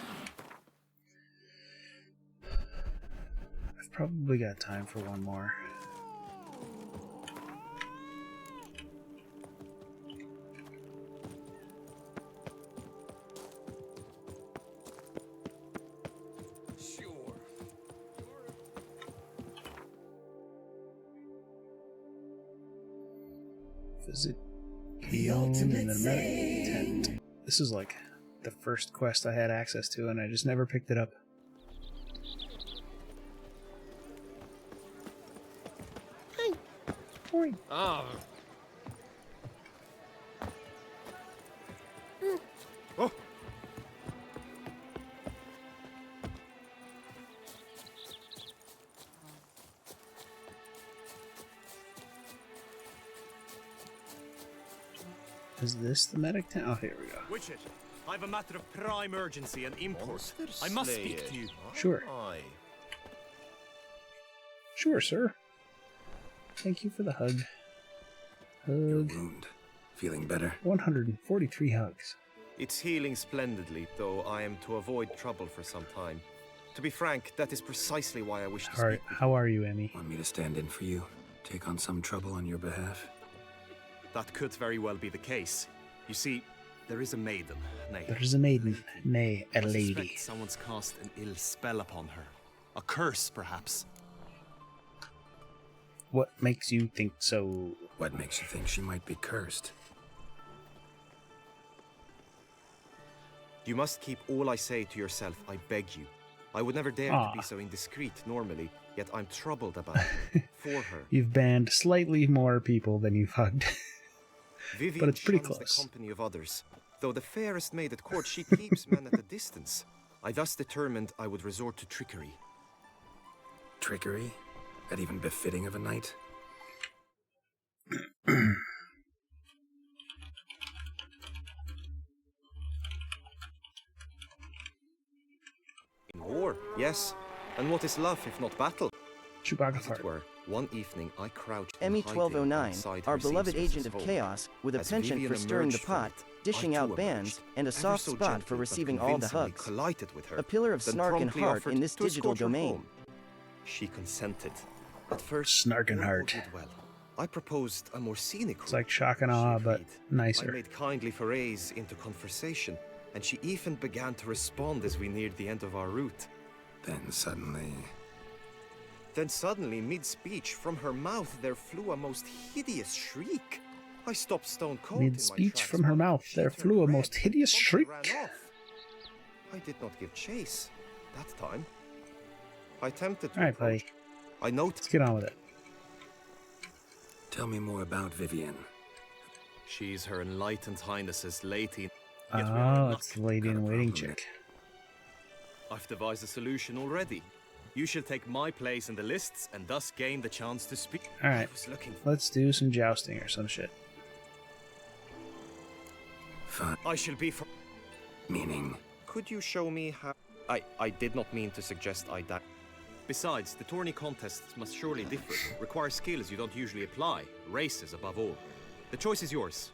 I've probably got time for one more. Visit Guillaume in the medic tent. This is like the first quest I had access to, and I just never picked it up. Hey. Oi. Oh. Oh. Is this the medic tent? Oh, here we go. Witcher, I have a matter of prime urgency and import. I must speak to you. Sure. Sure, sir. Thank you for the hug. Your wound. Feeling better? 143 hugs. It's healing splendidly, though I am to avoid trouble for some time. To be frank, that is precisely why I wish to speak. How are you, Emmy? Want me to stand in for you? Take on some trouble on your behalf? That could very well be the case. You see, there is a maiden, nay. There is a maiden, nay, a I lady. suspect someone's cast an ill spell upon her. A curse, perhaps. What makes you think so? What makes you think she might be cursed? You must keep all I say to yourself, I beg you. I would never dare to be so indiscreet normally, yet I'm troubled about her, for her. You've banned slightly more people than you've hugged. Vivian but it's pretty shuns close. The company of others. Though the fairest maid at court, she keeps men at a distance. I thus determined I would resort to trickery. Trickery? That even befitting of a knight? In war, yes. And what is love if not battle? Chewbacca fart. One evening I crouched ME-1209, our beloved agent of chaos, with a penchant for stirring the pot, dishing out bans, and a soft spot for receiving all the hugs. A pillar of snark and heart in this digital domain. She consented. At first, snark and heart. Well. I proposed a more scenic route. It's like shock and awe, but nicer. I made kindly forays into conversation, and she even began to respond as we neared the end of our route. Then suddenly, mid-speech, from her mouth there flew a most hideous shriek. I stopped stone cold. Mid-speech from her mouth there flew a most hideous shriek. I did not give chase that time. I attempted to. All right, buddy. Let's get on with it. Tell me more about Vivian. She's Her Enlightened Highness's lady. Oh, it's the lady in waiting chick. I've devised a solution already. You shall take my place in the lists and thus gain the chance to speak. Alright, let's do some jousting or some shit. Fine. I shall be for... Meaning? Could you show me how... I did not mean to suggest I die. Besides, the tourney contests must surely differ. Require skills you don't usually apply. Races above all. The choice is yours.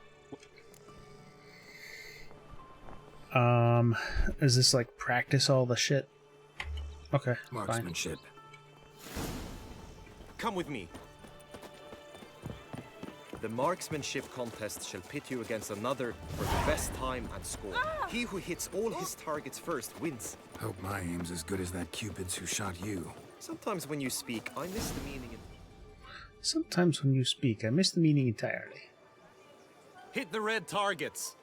Is this like practice all the shit? Okay, marksmanship. Fine. Come with me. The marksmanship contest shall pit you against another for the best time and score. He who hits all his targets first wins. Hope my aim's as good as that Cupid's who shot you. Sometimes when you speak, I miss the meaning. Sometimes when you speak, I miss the meaning entirely. Hit the red targets.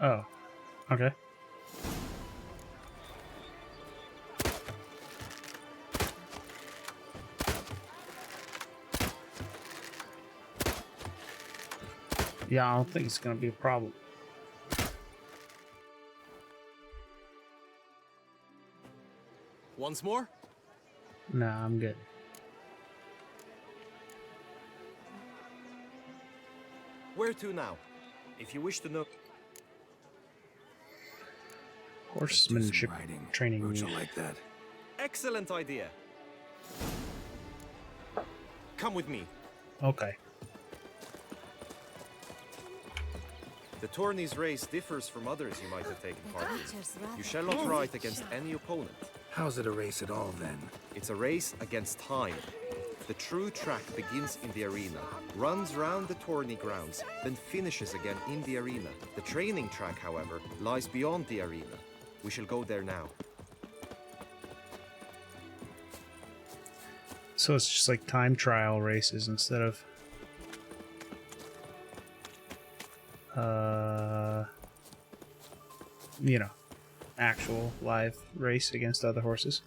Oh, okay. Yeah, I don't think it's gonna be a problem. Once more? Nah, I'm good. Where to now? If you wish to know. Horsemanship training. Like that. Excellent idea. Come with me. Okay. The tourney's race differs from others you might have taken part in. You shall not ride against any opponent. How's it a race at all, then? It's a race against time. The true track begins in the arena, runs round the tourney grounds, then finishes again in the arena. The training track, however, lies beyond the arena. We shall go there now. So it's just like time trial races instead of... you know, actual live race against other horses.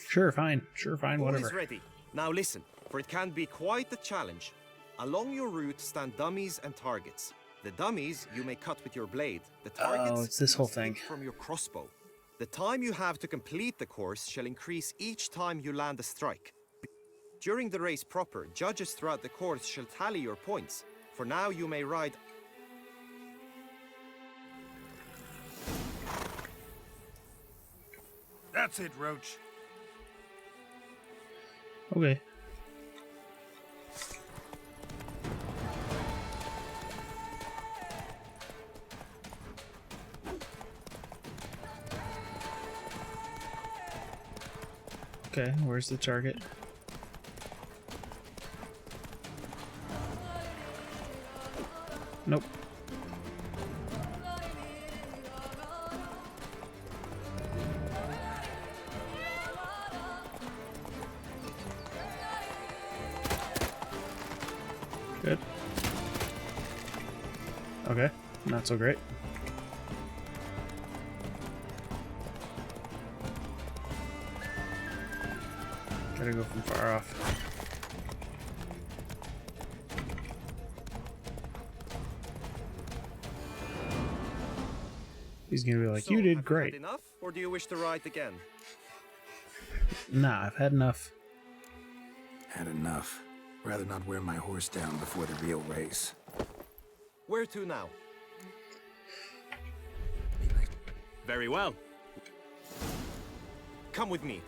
Sure, fine, whatever. All is ready. Now listen, for it can be quite a challenge. Along your route stand dummies and targets. The dummies you may cut with your blade. The targets it's this whole thing. From your crossbow. The time you have to complete the course shall increase each time you land a strike. During the race proper, judges throughout the course shall tally your points. For now, you may ride. That's it, Roach. Okay. Okay, where's the target? Nope. Good. Okay, not so great. Gotta go from far off. He's gonna be like, "You did great." Had enough, or do you wish to ride again? Nah, I've had enough. Had enough. Rather not wear my horse down before the real race. Where to now? Very well. Come with me.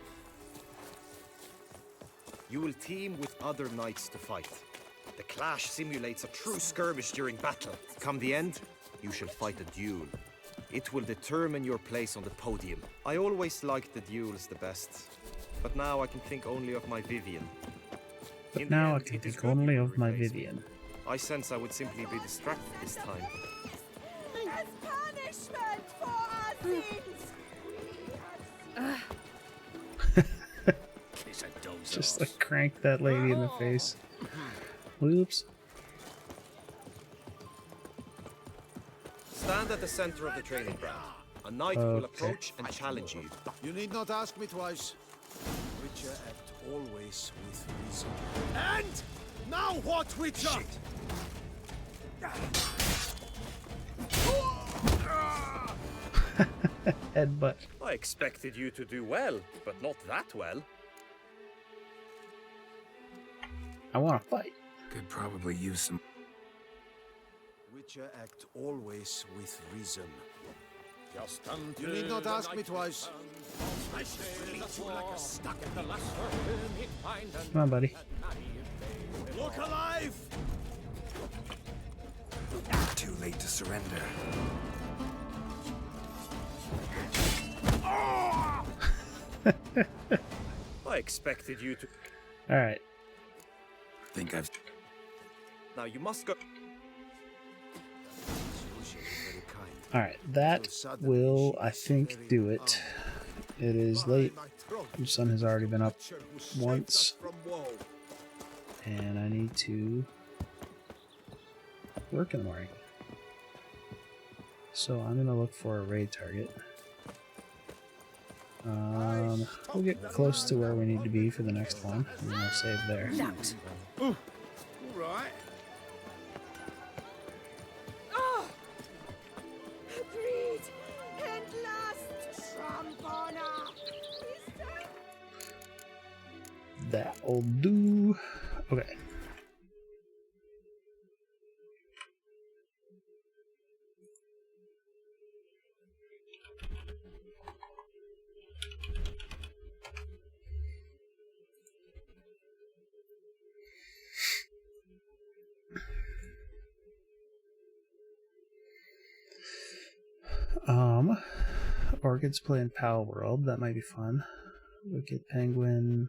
You will team with other knights to fight. The clash simulates a true skirmish during battle. Come the end, you shall fight a duel. It will determine your place on the podium. I always liked the duels the best, but now I can think only of my Vivian. But now I can think only of my Vivian. I sense I would simply be distracted this time. As punishment for our sins! Just like crank that lady in the face. Whoops. Stand at the center of the training ground. A knight will approach and challenge you. You need not ask me twice. Witcher act always with reason. And now what, Witcher? Headbutt. I expected you to do well, but not that well. I want to fight. Could probably use some. Witcher act always with reason. Just You need not ask me twice. Come on, buddy. Look alive! Too late to surrender. I expected you to. All right. Think I've. Now you must go. All right, that will, I think, do it. It is late. The sun has already been up once, and I need to work in the morning. So I'm gonna look for a raid target. We'll get close to where we need to be for the next one, and then I'll save there. All right. Breed and last Trampona. That'll do. Okay. Orchids playing Pal World, that might be fun. Wicked Penguin.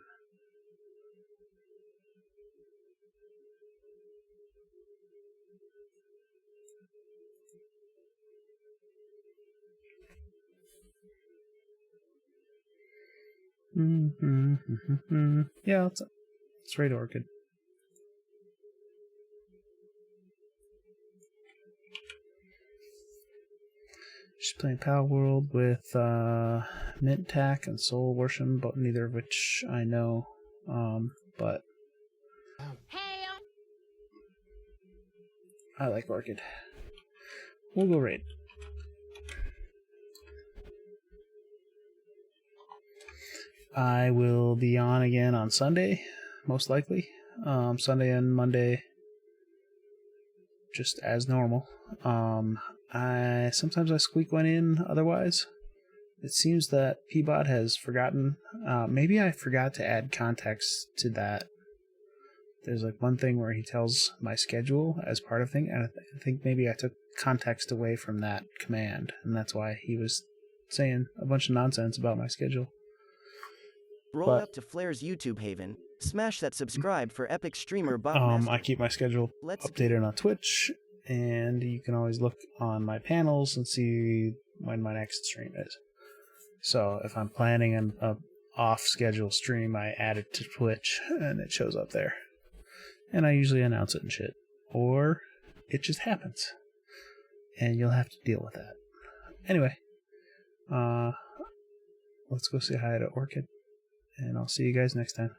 Yeah, let's raid Orchid. She's playing Pal World with Mint Tack and Soul Worship, but neither of which I know. But I like Orchid. We'll go raid. I will be on again on Sunday, most likely. Sunday and Monday, just as normal. Sometimes I squeak one in otherwise. It seems that Peabot has forgotten. Maybe I forgot to add context to that. There's like one thing where he tells my schedule as part of thing, and I think maybe I took context away from that command, and that's why he was saying a bunch of nonsense about my schedule. Roll up to Flair's YouTube haven. Smash that subscribe for epic streamer Bob. I keep my schedule updated on Twitch, and you can always look on my panels and see when my next stream is. So if I'm planning an off-schedule stream, I add it to Twitch, and it shows up there. And I usually announce it and shit. Or it just happens. And you'll have to deal with that. Anyway, let's go say hi to Orchid, and I'll see you guys next time.